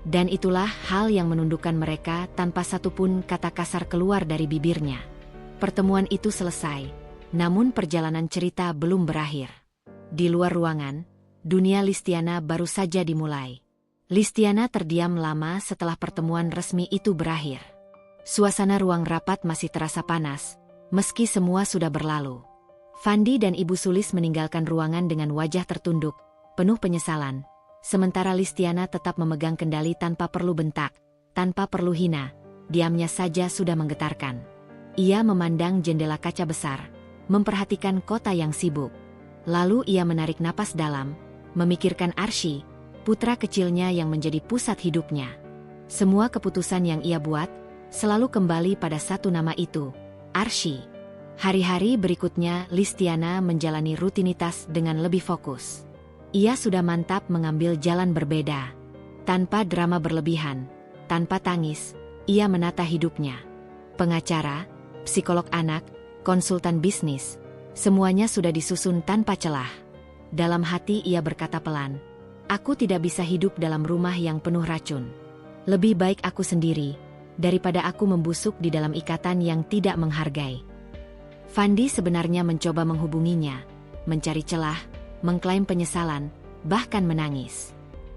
Dan itulah hal yang menundukkan mereka tanpa satupun kata kasar keluar dari bibirnya. Pertemuan itu selesai, Namun perjalanan cerita belum berakhir. Di luar ruangan, dunia Listiana baru saja dimulai. Listiana terdiam lama setelah pertemuan resmi itu berakhir. Suasana ruang rapat masih terasa panas, meski semua sudah berlalu. Fandi dan Ibu Sulis meninggalkan ruangan dengan wajah tertunduk, penuh penyesalan. Sementara Listiana tetap memegang kendali tanpa perlu bentak, tanpa perlu hina, diamnya saja sudah menggetarkan. Ia memandang jendela kaca besar, memperhatikan kota yang sibuk. Lalu ia menarik napas dalam, memikirkan Arsy, putra kecilnya yang menjadi pusat hidupnya. Semua keputusan yang ia buat, selalu kembali pada satu nama itu, Arsy. Hari-hari berikutnya Listiana menjalani rutinitas dengan lebih fokus. Ia sudah mantap mengambil jalan berbeda. Tanpa drama berlebihan, tanpa tangis, ia menata hidupnya. Pengacara, psikolog anak, konsultan bisnis, semuanya sudah disusun tanpa celah. Dalam hati ia berkata pelan, "Aku tidak bisa hidup dalam rumah yang penuh racun. Lebih baik aku sendiri, daripada aku membusuk di dalam ikatan yang tidak menghargai." Fandi sebenarnya mencoba menghubunginya, mencari celah, mengklaim penyesalan, bahkan menangis.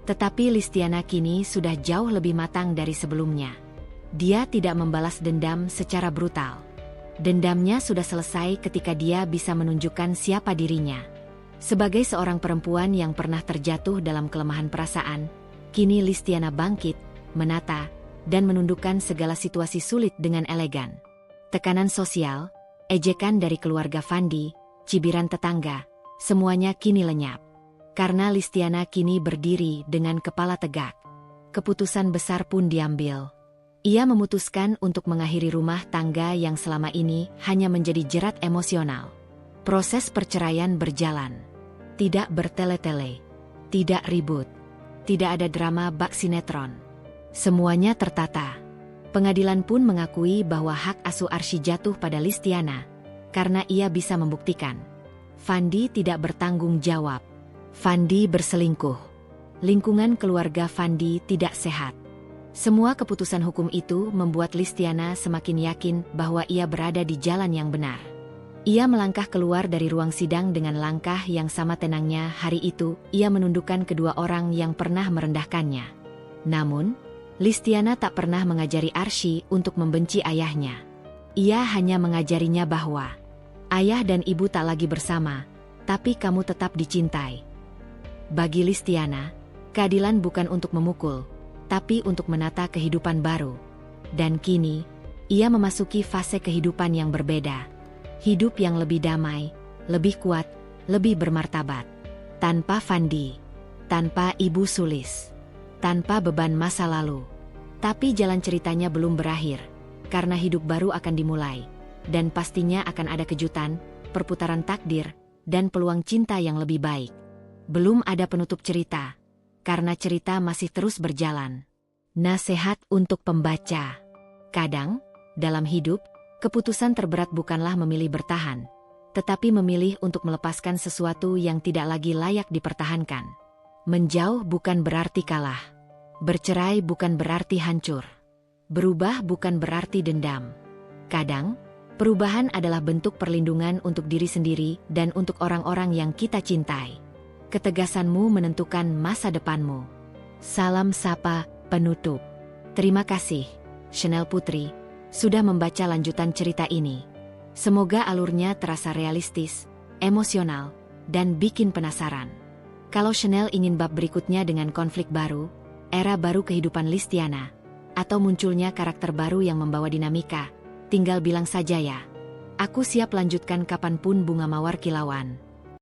Tetapi Listiana kini sudah jauh lebih matang dari sebelumnya. Dia tidak membalas dendam secara brutal. Dendamnya sudah selesai ketika dia bisa menunjukkan siapa dirinya. Sebagai seorang perempuan yang pernah terjatuh dalam kelemahan perasaan, kini Listiana bangkit, menata, dan menundukkan segala situasi sulit dengan elegan. Tekanan sosial, ejekan dari keluarga Fandi, cibiran tetangga, semuanya kini lenyap. Karena Listiana kini berdiri dengan kepala tegak. Keputusan besar pun diambil. Ia memutuskan untuk mengakhiri rumah tangga yang selama ini hanya menjadi jerat emosional. Proses perceraian berjalan. Tidak bertele-tele. Tidak ribut. Tidak ada drama bak sinetron. Semuanya tertata. Pengadilan pun mengakui bahwa hak asuh Arsy jatuh pada Listiana, karena ia bisa membuktikan. Fandi tidak bertanggung jawab. Fandi berselingkuh. Lingkungan keluarga Fandi tidak sehat. Semua keputusan hukum itu membuat Listiana semakin yakin bahwa ia berada di jalan yang benar. Ia melangkah keluar dari ruang sidang dengan langkah yang sama tenangnya. Hari itu, ia menundukkan kedua orang yang pernah merendahkannya. Namun, Listiana tak pernah mengajari Arsy untuk membenci ayahnya. Ia hanya mengajarinya bahwa ayah dan ibu tak lagi bersama, tapi kamu tetap dicintai. Bagi Listiana, keadilan bukan untuk memukul, tapi untuk menata kehidupan baru. Dan kini, ia memasuki fase kehidupan yang berbeda. Hidup yang lebih damai, lebih kuat, lebih bermartabat. Tanpa Fandi, tanpa Ibu Sulis, tanpa beban masa lalu. Tapi jalan ceritanya belum berakhir, karena hidup baru akan dimulai. Dan pastinya akan ada kejutan, perputaran takdir, dan peluang cinta yang lebih baik. Belum ada penutup cerita, karena cerita masih terus berjalan. Nasihat untuk pembaca. Kadang, dalam hidup, keputusan terberat bukanlah memilih bertahan, tetapi memilih untuk melepaskan sesuatu yang tidak lagi layak dipertahankan. Menjauh bukan berarti kalah. Bercerai bukan berarti hancur. Berubah bukan berarti dendam. Kadang, perubahan adalah bentuk perlindungan untuk diri sendiri dan untuk orang-orang yang kita cintai. Ketegasanmu menentukan masa depanmu. Salam sapa, penutup. Terima kasih, Chanel Putri, sudah membaca lanjutan cerita ini. Semoga alurnya terasa realistis, emosional, dan bikin penasaran. Kalau Chanel ingin bab berikutnya dengan konflik baru, era baru kehidupan Listiana, atau munculnya karakter baru yang membawa dinamika, tinggal bilang saja ya. Aku siap lanjutkan kapanpun bunga mawar kilauan.